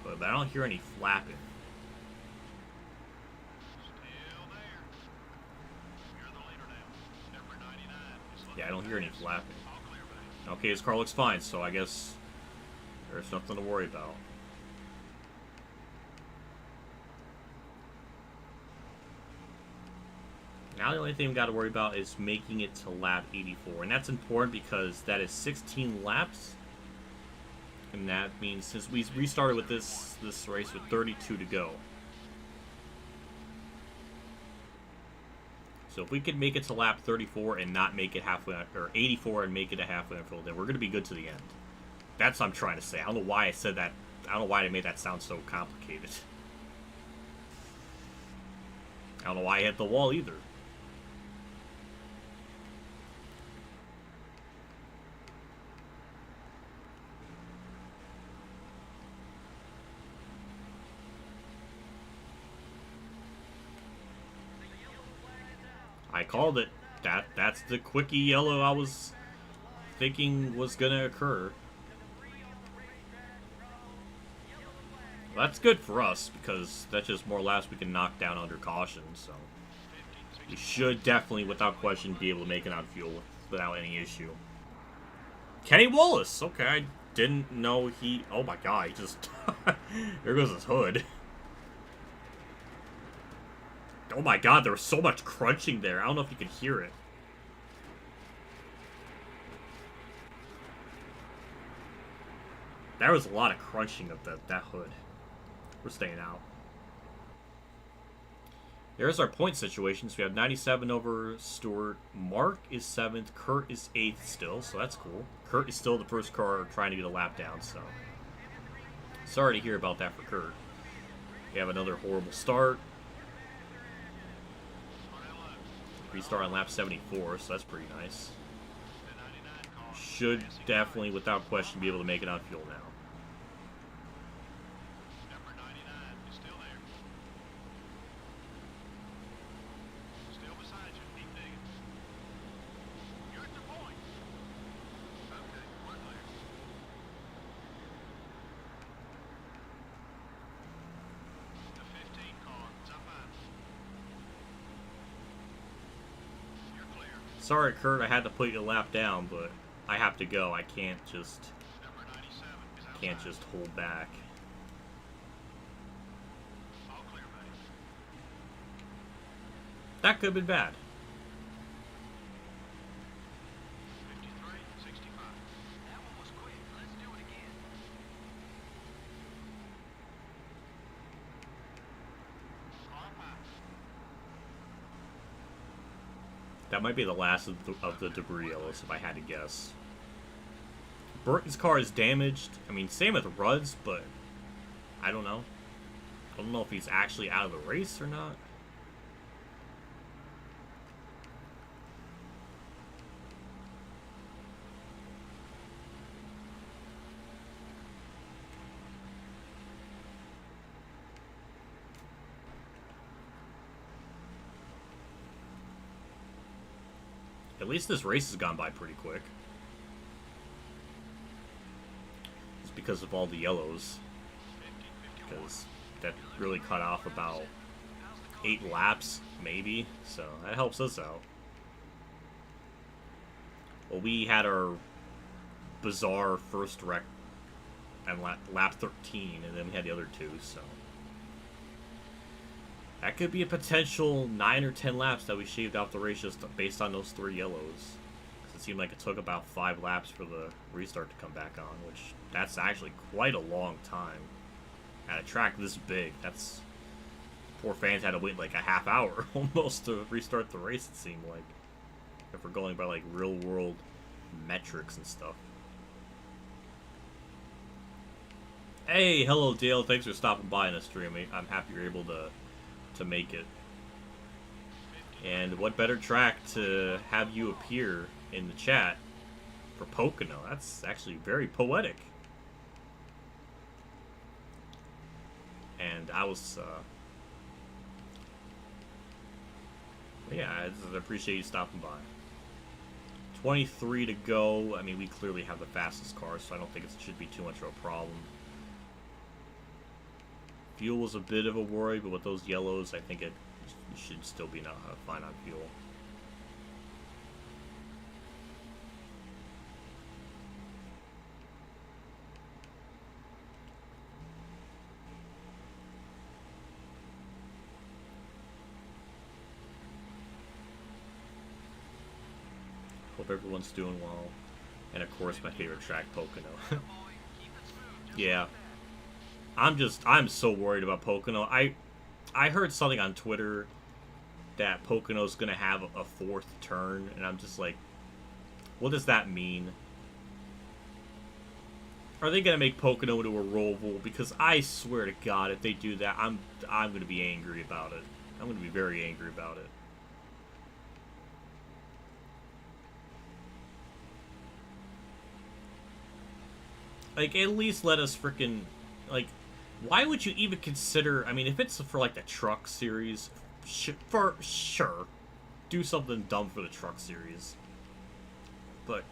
But I don't hear any flapping. Still there. You're the leader now. Number 99 is looking Yeah, I don't hear any fast. flapping. All clear, buddy. Okay, his car looks fine, so I guess there's nothing to worry about. Now the only thing we got to worry about is making it to lap 84, and that's important because that is 16 laps, and that means since we restarted with this race with 32 to go. So if we could make it to lap 34 and not make it halfway, or 84 and make it a halfway field, then we're going to be good to the end. That's what I'm trying to say. I don't know why I said that. I don't know why I made that sound so complicated. I don't know why I hit the wall either. I called it. That's the quickie yellow I was thinking was gonna occur. Well, that's good for us because that's just more laps we can knock down under caution. So we should definitely, without question, be able to make it on fuel without any issue. Kenny Wallace. Okay, I didn't know he. Oh my god, he just. There goes his hood. Oh my god, there was so much crunching there. I don't know if you could hear it. There was a lot of crunching of that hood. We're staying out. There's our point situations. We have 97 over Stewart. Mark is 7th. Kurt is 8th still, so that's cool. Kurt is still the first car trying to get a lap down, so... Sorry to hear about that for Kurt. We have another horrible start. Restart on lap 74, so that's pretty nice. Should definitely, without question, be able to make it on fuel now. Number 99 is still there. Still beside you. Keep digging. You're at the point. Okay, we're clear. The 15 car is up high. You're clear. Sorry, Kurt, I had to put your lap down, but I have to go. I can't just Number 97 is outside. hold back. That could have been bad. 53, 65. That one was quick. Let's do it again. Car pass. That might be the last of the debris yellows, if I had to guess. Burton's car is damaged. I mean, same with Rudd's, but I don't know. I don't know if he's actually out of the race or not. At least this race has gone by pretty quick. It's because of all the yellows. Because that really cut off about 8 laps, maybe. So that helps us out. Well, we had our bizarre first wreck and lap 13, and then we had the other 2, so that could be a potential 9 or 10 laps that we shaved off the race just based on those 3 yellows. It seemed like it took about 5 laps for the restart to come back on, which that's actually quite a long time. At a track this big, that's... Poor fans had to wait like a half hour almost to restart the race, it seemed like. If we're going by like real world metrics and stuff. Hey, hello Dale, thanks for stopping by in the stream. I'm happy you're able to make it. And what better track to have you appear in the chat for Pocono? That's actually very poetic. And I was, yeah, I appreciate you stopping by. 23 to go. I mean, we clearly have the fastest car, so I don't think it should be too much of a problem. Fuel was a bit of a worry, but with those yellows, I think it should still be fine on fuel. Hope everyone's doing well. And of course, my favorite track, Pocono. Yeah. I'm so worried about Pocono. I heard something on Twitter that Pocono's gonna have a 4th turn, and I'm just like, what does that mean? Are they gonna make Pocono into a roval? Because I swear to God, if they do that, I'm gonna be angry about it. I'm gonna be very angry about it. Like, at least let us frickin', like, why would you even consider, I mean, if it's for, like, the truck series, for sure, do something dumb for the truck series. But,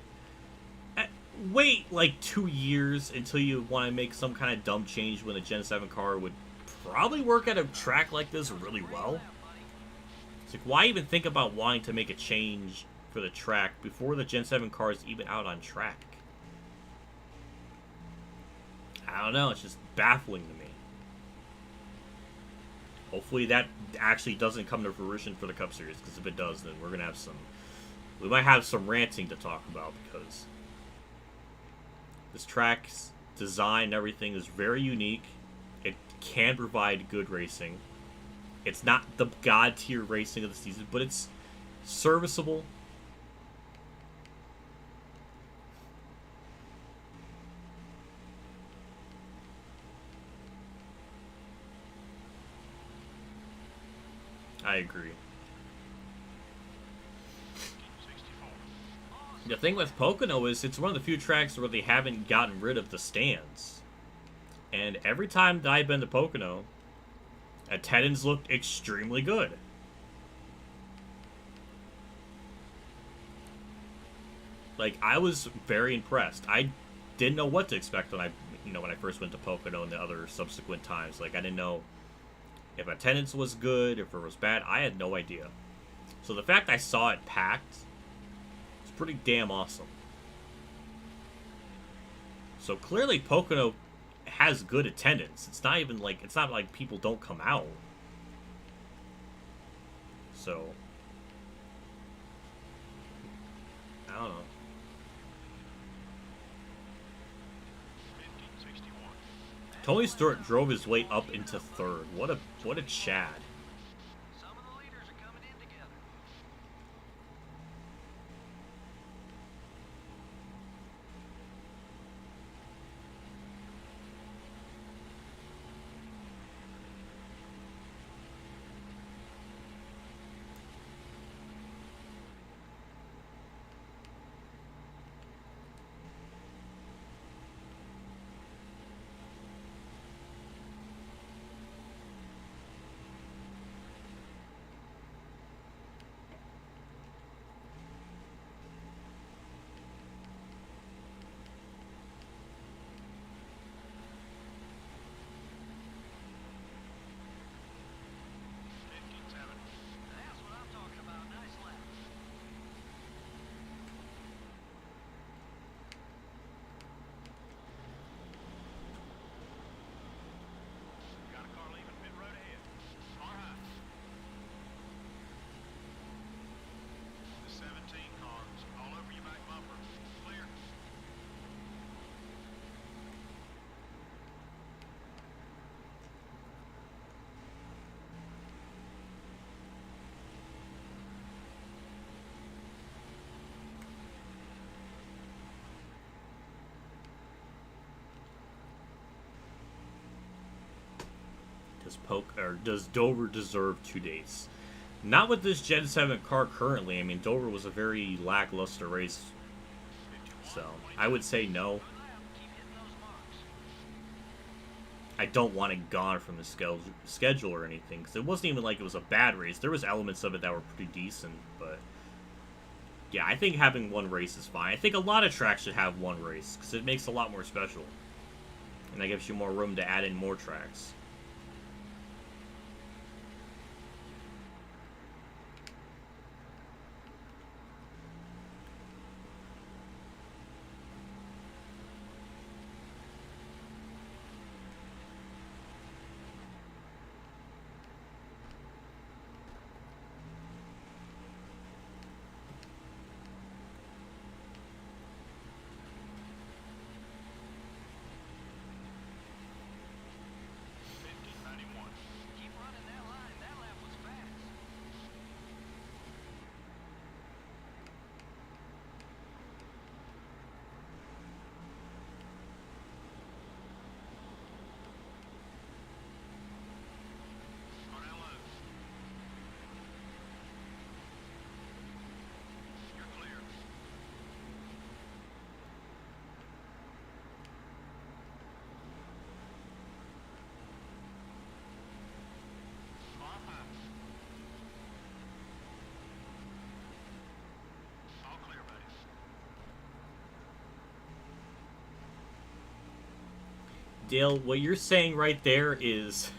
wait, like, 2 years until you want to make some kind of dumb change when the Gen 7 car would probably work at a track like this really well. It's like, why even think about wanting to make a change for the track before the Gen 7 car is even out on track? I don't know, it's just baffling to me. Hopefully that actually doesn't come to fruition for the Cup Series, because if it does, then we're going to have we might have some ranting to talk about, because this track's design and everything is very unique. It can provide good racing. It's not the god tier racing of the season, but it's serviceable. I agree. The thing with Pocono is it's one of the few tracks where they haven't gotten rid of the stands. And every time that I've been to Pocono, attendance looked extremely good. Like, I was very impressed. I didn't know what to expect when I first went to Pocono and the other subsequent times. Like, I didn't know if attendance was good, if it was bad. I had no idea. So the fact I saw it packed is pretty damn awesome. So clearly Pocono has good attendance. It's not like people don't come out. So don't know. 1561. Tony Stewart drove his way up into third. What a Chad. Some of the leaders are coming in together. That's what I'm talking about. Nice lap. Got a car leaving pit road ahead. Car high. The 17 cars all over your back bumper. Clear. Does Dover deserve 2 days? Not with this Gen 7 car currently. I mean, Dover was a very lackluster race, so I would say no. Keep hitting those marks. I don't want it gone from the schedule or anything, because it wasn't even like it was a bad race. There was elements of it that were pretty decent, but yeah, I think having one race is fine. I think a lot of tracks should have one race, because it makes it a lot more special, and that gives you more room to add in more tracks. Keep running that line. That lap was fast. Start out low. You're clear. Car high. All clear, buddy. Dale, what you're saying right there is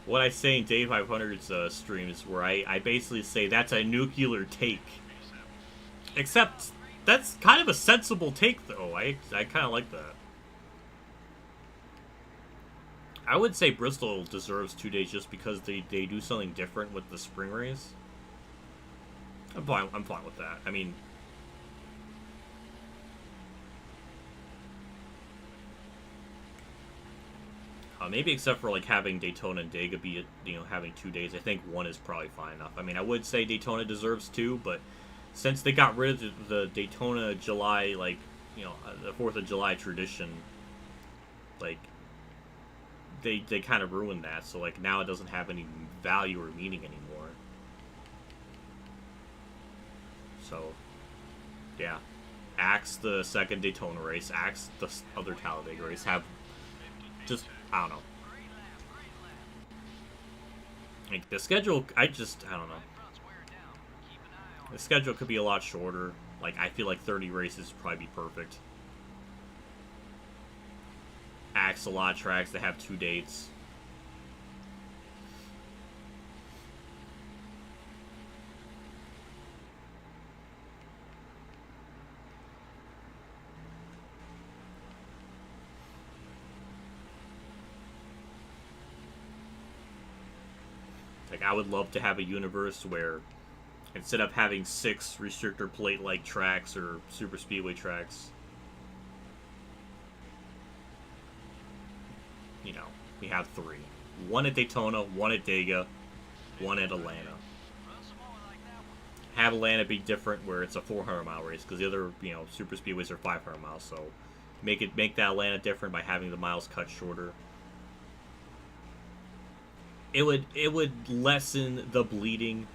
what I say in Day 500's streams, where I basically say that's a nuclear take. Except, that's kind of a sensible take, though. I kind of like that. I would say Bristol deserves 2 days just because they do something different with the spring race. I'm fine with that. I mean, maybe except for like having Daytona and Dega be, having 2 days, I think one is probably fine enough. I mean, I would say Daytona deserves 2, but since they got rid of the Daytona July, the 4th of July tradition, like, they kind of ruined that. So, like, now it doesn't have any value or meaning anymore. So, yeah. Axe the second Daytona race, axe the other Talladega race, have just, I don't know. Like, the schedule, I don't know. The schedule could be a lot shorter. Like, I feel like 30 races would probably be perfect. Axe a lot of tracks that have 2 dates. Like, I would love to have a universe where Instead of having 6 restrictor plate like tracks or super speedway tracks, you know, we have 3. 1 at Daytona, 1 at Dega, 1 at Atlanta. Have Atlanta be different where it's a 400-mile race, because the other, you know, super speedways are 500 miles, so make that Atlanta different by having the miles cut shorter. It would lessen the bleeding,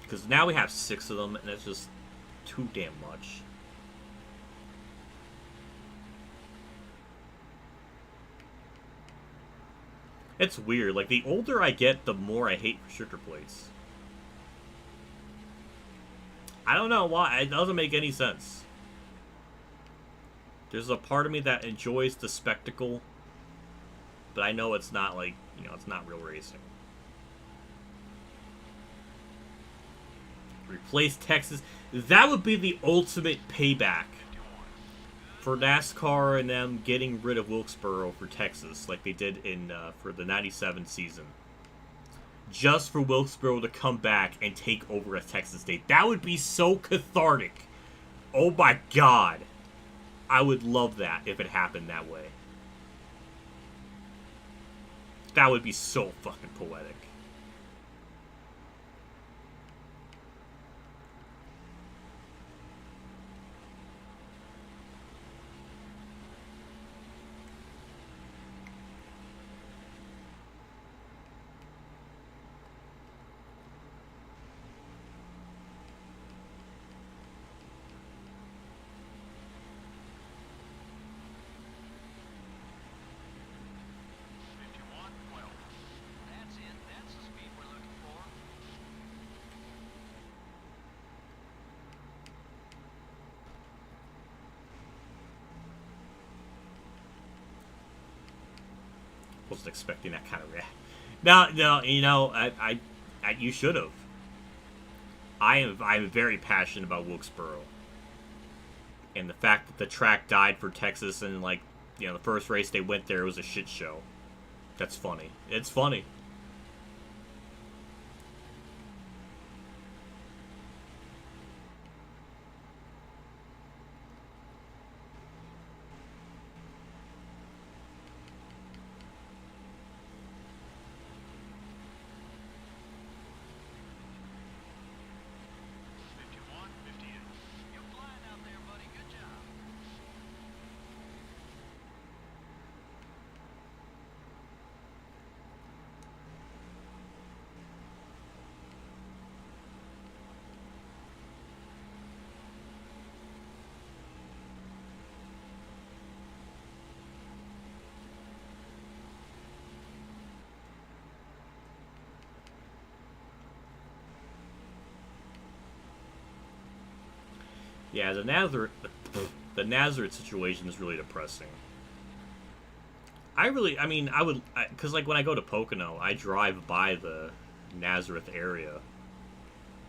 because now we have 6 of them and it's just too damn much. It's weird, like the older I get, the more I hate restrictor plates. I don't know why, it doesn't make any sense. There's a part of me that enjoys the spectacle, but I know it's not like, you know, it's not real racing. Replace Texas. That would be the ultimate payback for NASCAR and them getting rid of Wilkesboro for Texas, like they did in for the '97 season. Just for Wilkesboro to come back and take over as Texas State. That would be so cathartic. Oh my god. I would love that if it happened that way. That would be so fucking poetic. Wasn't expecting that kind of reaction. No, you know, I you should have. I'm very passionate about Wilkesboro, and the fact that the track died for Texas, and like, you know, the first race they went there was a shit show. That's funny. It's funny. Yeah, the Nazareth situation is really depressing. I mean, because like when I go to Pocono, I drive by the Nazareth area.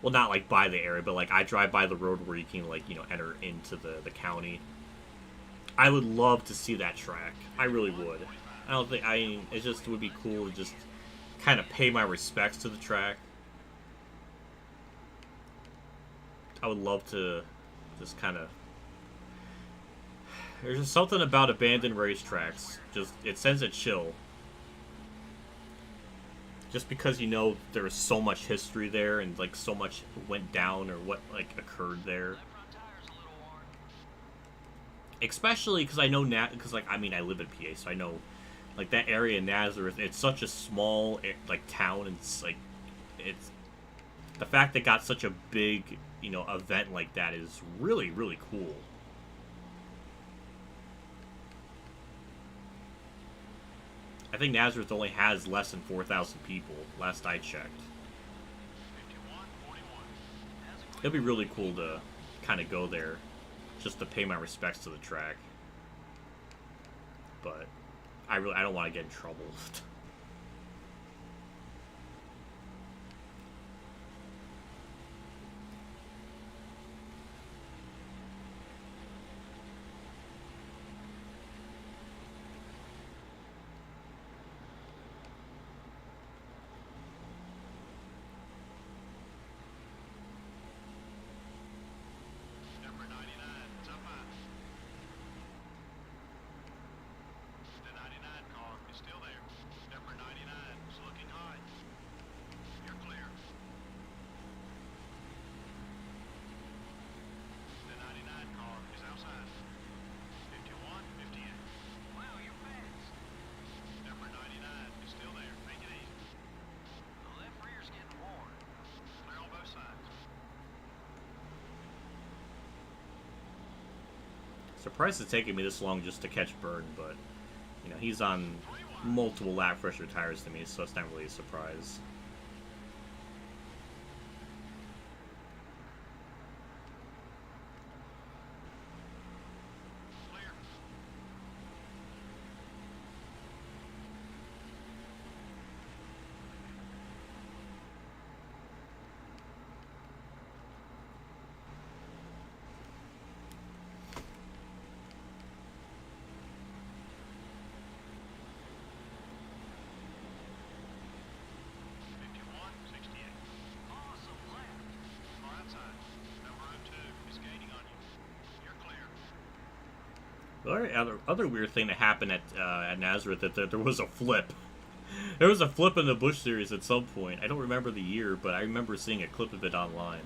Well, not like by the area, but like I drive by the road where you can, like, you know, enter into the county. I would love to see that track. I really would. It just would be cool to just kind of pay my respects to the track. I would love to just kind of... There's just something about abandoned racetracks. Just, it sends a chill. Just because, you know, there was so much history there and, like, so much went down or what, like, occurred there. Especially because I know, because, like, I mean, I live in PA, so I know, like, that area in Nazareth, it's such a small, like, town, and it's, like, it's... The fact that it got such a big, you know, event like that is really, really cool. I think Nazareth only has less than 4,000 people, last I checked. It'd be really cool to kind of go there, just to pay my respects to the track. But I don't want to get in trouble. Surprised it's taking me this long just to catch Burton, but you know, he's on multiple lap fresher tires to me, so it's not really a surprise. The other weird thing that happened at Nazareth that there was a flip. There was a flip in the Busch Series at some point. I don't remember the year, but I remember seeing a clip of it online.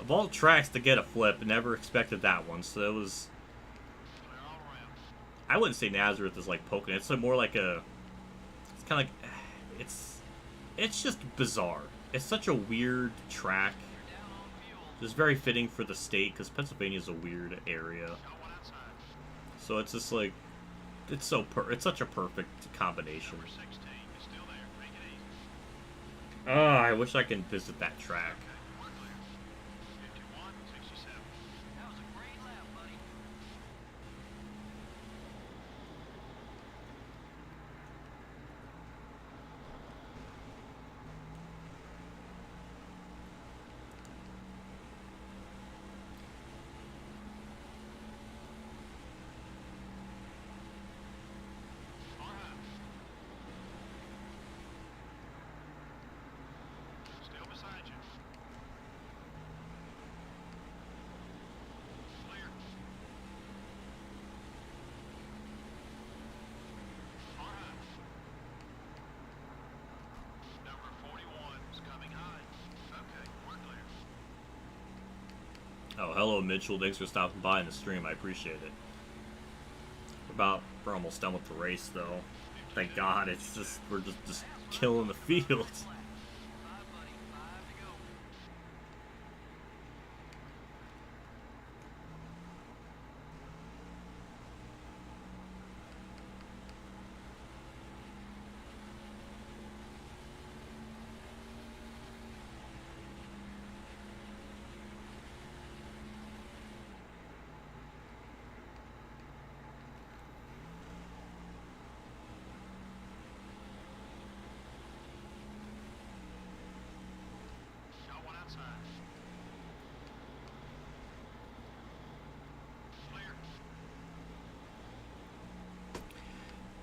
Of all tracks to get a flip, never expected that one. So it was. I wouldn't say Nazareth is like Pocono. It's more like a. It's kind of like. It's just bizarre. It's such a weird track. Just very fitting for the state, because Pennsylvania is a weird area. So it's just like, it's such a perfect combination. Oh, I wish I could visit that track. Oh, hello, Mitchell. Thanks for stopping by in the stream. I appreciate it. We're almost done with the race, though. Thank God. It's just we're just killing the field.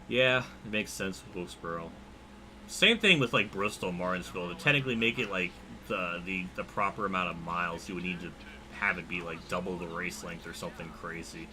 Yeah, it makes sense with Wilkesboro. Same thing with like Bristol, Martinsville. To technically make it like the proper amount of miles, you would need to have it be like double the race length or something crazy.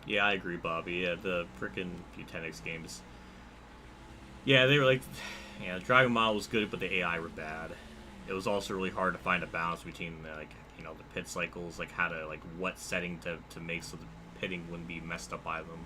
Yeah, I agree, Bobby. Yeah, the frickin' Eugenics games. Yeah, they were like, yeah, the driving model was good, but the AI were bad. It was also really hard to find a balance between like, you know, the pit cycles, like how to like what setting to make so the pitting wouldn't be messed up by them.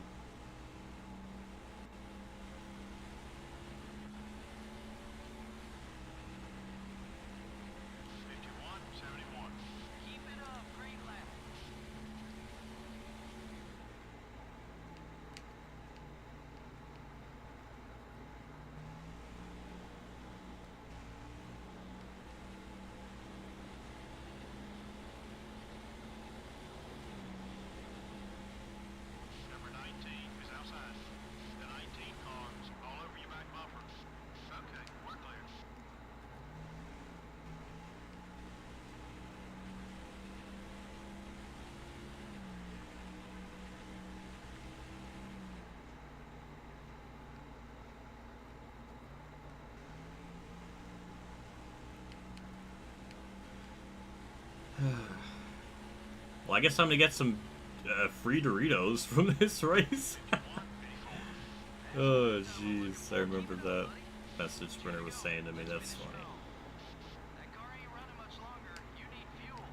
Well, I guess I'm gonna get some free Doritos from this race. Oh, jeez. I remember that message Sprinter was saying to me. That's funny. That car ain't running much longer. You need fuel.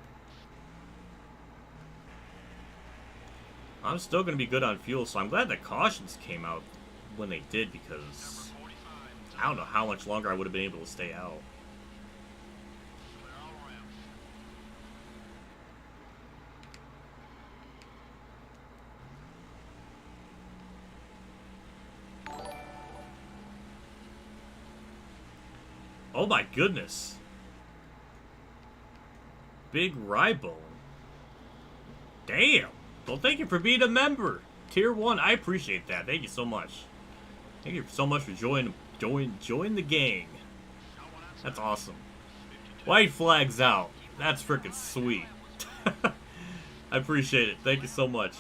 I'm still going to be good on fuel, so I'm glad the cautions came out when they did, because Number 45. I don't know how much longer I would have been able to stay out. Clear all around. Oh my goodness. Big Rybone. Damn. Well, thank you for being a member. Tier 1, I appreciate that. Thank you so much. Thank you so much for joining the gang. That's awesome. White flags out. That's freaking sweet. I appreciate it. Thank you so much.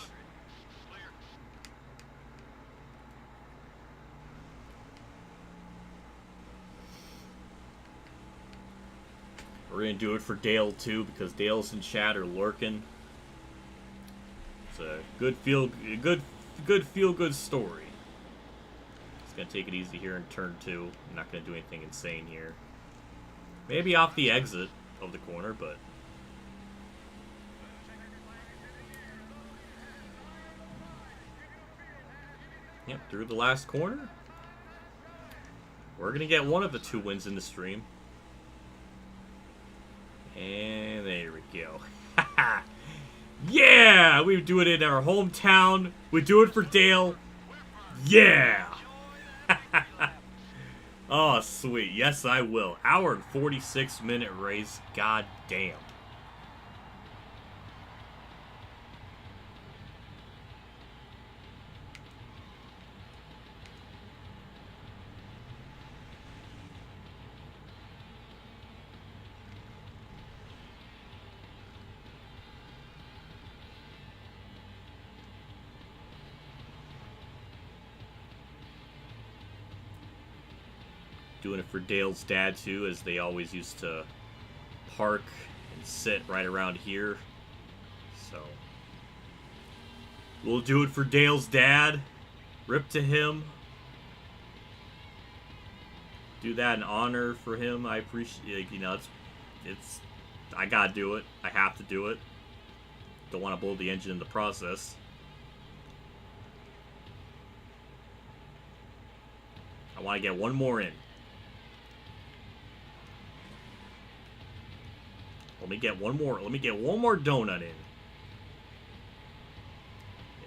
We're gonna do it for Dale too, because Dale's in chat or lurking. It's a good feel good story. Just gonna take it easy here in turn 2. I'm not gonna do anything insane here. Maybe off the exit of the corner, but yep, through the last corner. We're gonna get one of the 2 wins in the stream. And there we go. Yeah! We do it in our hometown. We do it for Dale. Yeah! Oh, sweet. Yes, I will. Hour and 46-minute race. God damn. Doing it for Dale's dad, too, as they always used to park and sit right around here. So, we'll do it for Dale's dad. Rip to him. Do that in honor for him. I appreciate, you know, it's, I gotta do it. I have to do it. Don't want to blow the engine in the process. I want to get one more in. Let me get one more. Let me get one more donut in.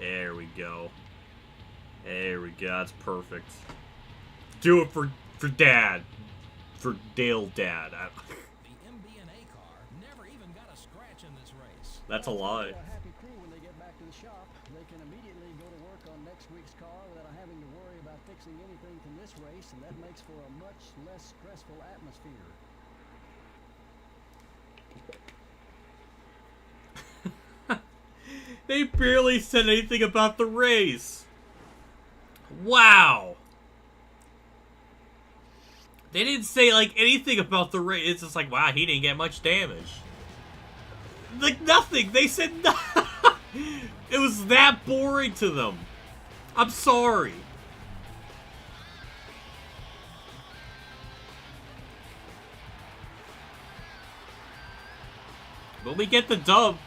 There we go. There we go. That's perfect. Do it for Dad. For Dale Dad. The MBNA car never even got a scratch in this race. That's a lie. A happy crew when they get back to the shop. They can immediately go to work on next week's car without having to worry about fixing anything from this race, and that makes for a much less stressful atmosphere. They barely said anything about the race. Wow. They didn't say, like, anything about the race. It's just like, wow, he didn't get much damage. Like, nothing. They said nothing. It was that boring to them. I'm sorry. But we get the dub.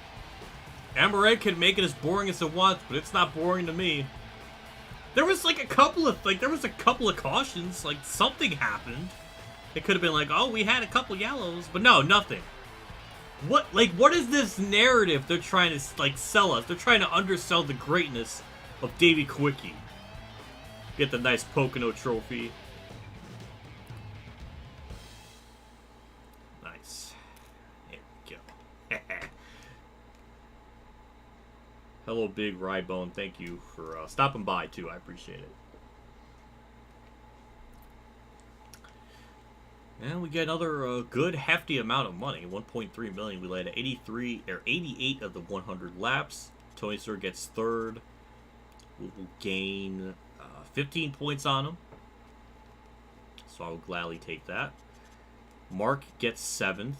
Amaret can make it as boring as it wants, but it's not boring to me. There was like a couple of cautions, like something happened. It could have been like, oh, we had a couple yellows, but no, nothing. What is this narrative they're trying to like sell us? They're trying to undersell the greatness of Davey Quickie. Get the nice Pocono trophy. Nice. There we go. Hello, Big Rybone. Thank you for stopping by, too. I appreciate it. And we get another good, hefty amount of money. 1.3 million. We led 88 of the 100 laps. Tony Stewart gets third. We'll gain 15 points on him. So I will gladly take that. Mark gets 7th.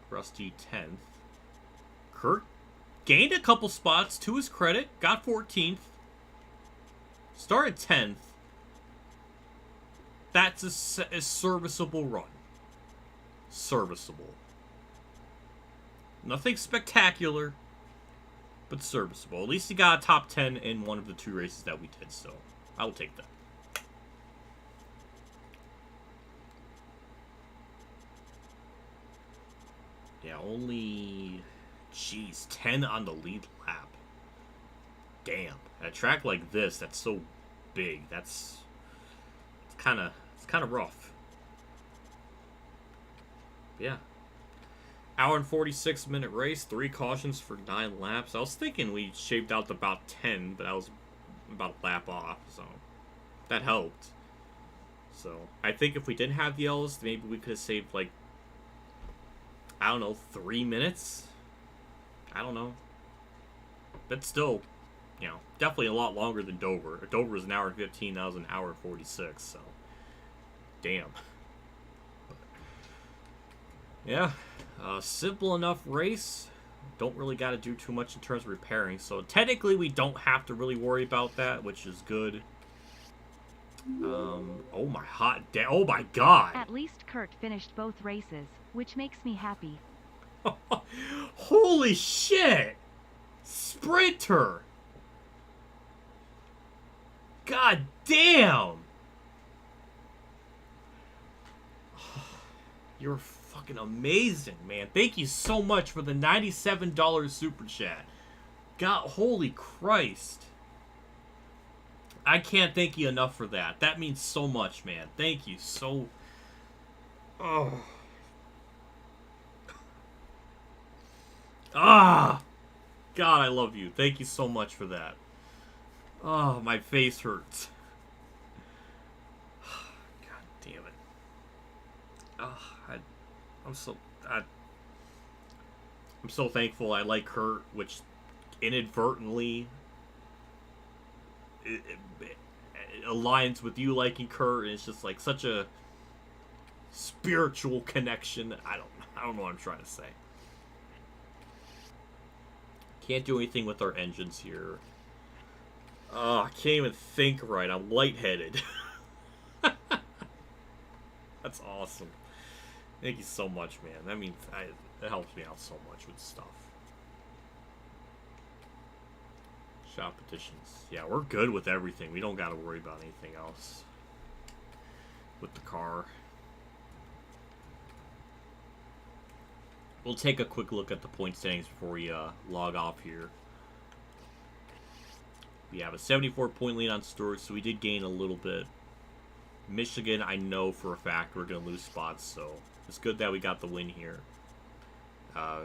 Rusty 10th. Kurt gained a couple spots to his credit. Got 14th. Started 10th. That's a serviceable run. Serviceable. Nothing spectacular, but serviceable. At least he got a top 10 in one of the 2 races that we did, so I will take that. Yeah, only, jeez, 10 on the lead lap. Damn, at a track like this, that's so big. It's kind of rough. Yeah. Hour and 46-minute race, 3 cautions for 9 laps. I was thinking we shaved out to about 10, but I was about a lap off, so that helped. So I think if we didn't have the yellows, maybe we could have saved, like, I don't know, 3 minutes? I don't know. But still, you know, definitely a lot longer than Dover. Dover was an hour and 15, that was an hour and 46, so damn. Yeah, simple enough race. Don't really got to do too much in terms of repairing, so technically we don't have to really worry about that, which is good. Oh my oh my god. At least Kurt finished both races, which makes me happy. Holy shit! Sprinter! God damn! You're fucking amazing, man. Thank you so much for the $97 super chat. God, holy Christ. I can't thank you enough for that. That means so much, man. Thank you so... Oh. Ah! God, I love you. Thank you so much for that. Oh, my face hurts. God damn it. Oh, I'm so thankful. I like Kurt, which inadvertently it aligns with you liking Kurt, and it's just like such a spiritual connection. I don't know what I'm trying to say. Can't do anything with our engines here. Oh, I can't even think right. I'm lightheaded. That's awesome. Thank you so much, man. That means it helps me out so much with stuff. Shop petitions. Yeah, we're good with everything. We don't got to worry about anything else with the car. We'll take a quick look at the point standings before we log off here. We have a 74-point lead on Stewart, so we did gain a little bit. Michigan, I know for a fact we're going to lose spots, so it's good that we got the win here.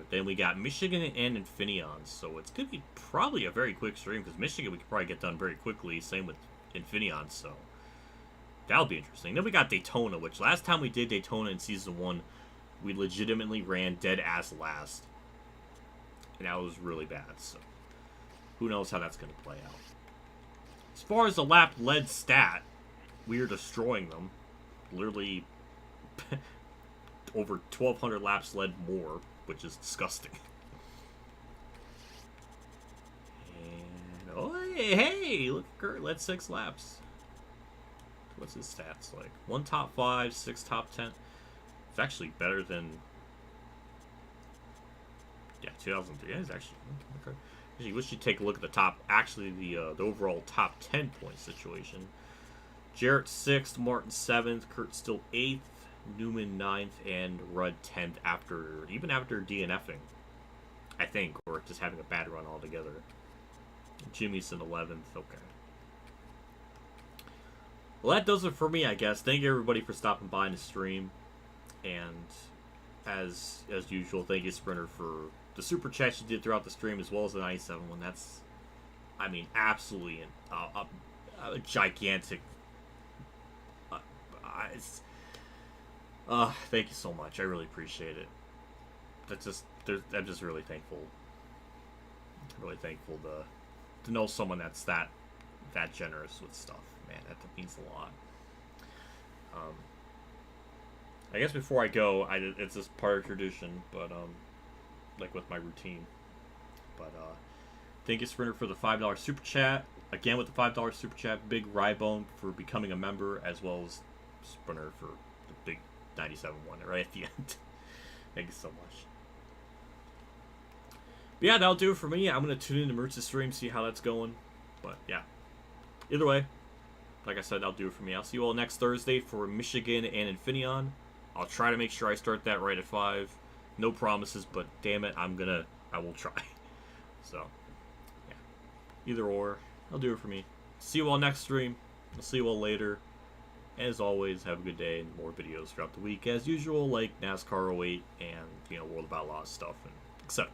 Then we got Michigan and Infineon, so it's going to be probably a very quick stream, because Michigan we could probably get done very quickly, same with Infineon, so that'll be interesting. Then we got Daytona, which last time we did Daytona in Season 1, we legitimately ran dead-ass last. And that was really bad, so who knows how that's going to play out. As far as the lap led stat, we are destroying them. Literally over 1,200 laps led more, which is disgusting. And, oh, hey, look, Kurt led 6 laps. What's his stats like? 1 top 5, 6 top 10. It's actually better than... Yeah, 2003. Yeah, it's actually... Okay. Actually, we should take a look at the top... Actually, the overall top 10 point situation. Jarrett 6th, Martin 7th, Kurt still 8th, Newman 9th, and Rudd 10th even after DNFing, I think, or just having a bad run altogether. Jimmy's in 11th. Okay. Well, that does it for me, I guess. Thank you, everybody, for stopping by in the stream. And as usual, thank you, Sprinter, for the super chat you did throughout the stream, as well as the 97 one. That's, I mean, absolutely a gigantic... thank you so much. I really appreciate it. I'm just really thankful. Really thankful to know someone that's that generous with stuff. Man, that means a lot. I guess before I go, it's just part of tradition, but like with my routine. But thank you, Sprinter, for the $5 super chat. Again, with the $5 super chat, Big Rybone for becoming a member, as well as sprinter for the big 97 one right at the end. Thank you so much. But yeah, that'll do it for me. I'm going to tune in to Mertz's stream, see how that's going. But yeah, either way, like I said, that'll do it for me. I'll see you all next Thursday for Michigan and Infineon. I'll try to make sure I start that right at 5. No promises, but damn it, I will try. So, yeah. Either or, that'll do it for me. See you all next stream. I'll see you all later. As always, have a good day and more videos throughout the week. As usual, like NASCAR 08 and, World of Outlaws stuff, and etc.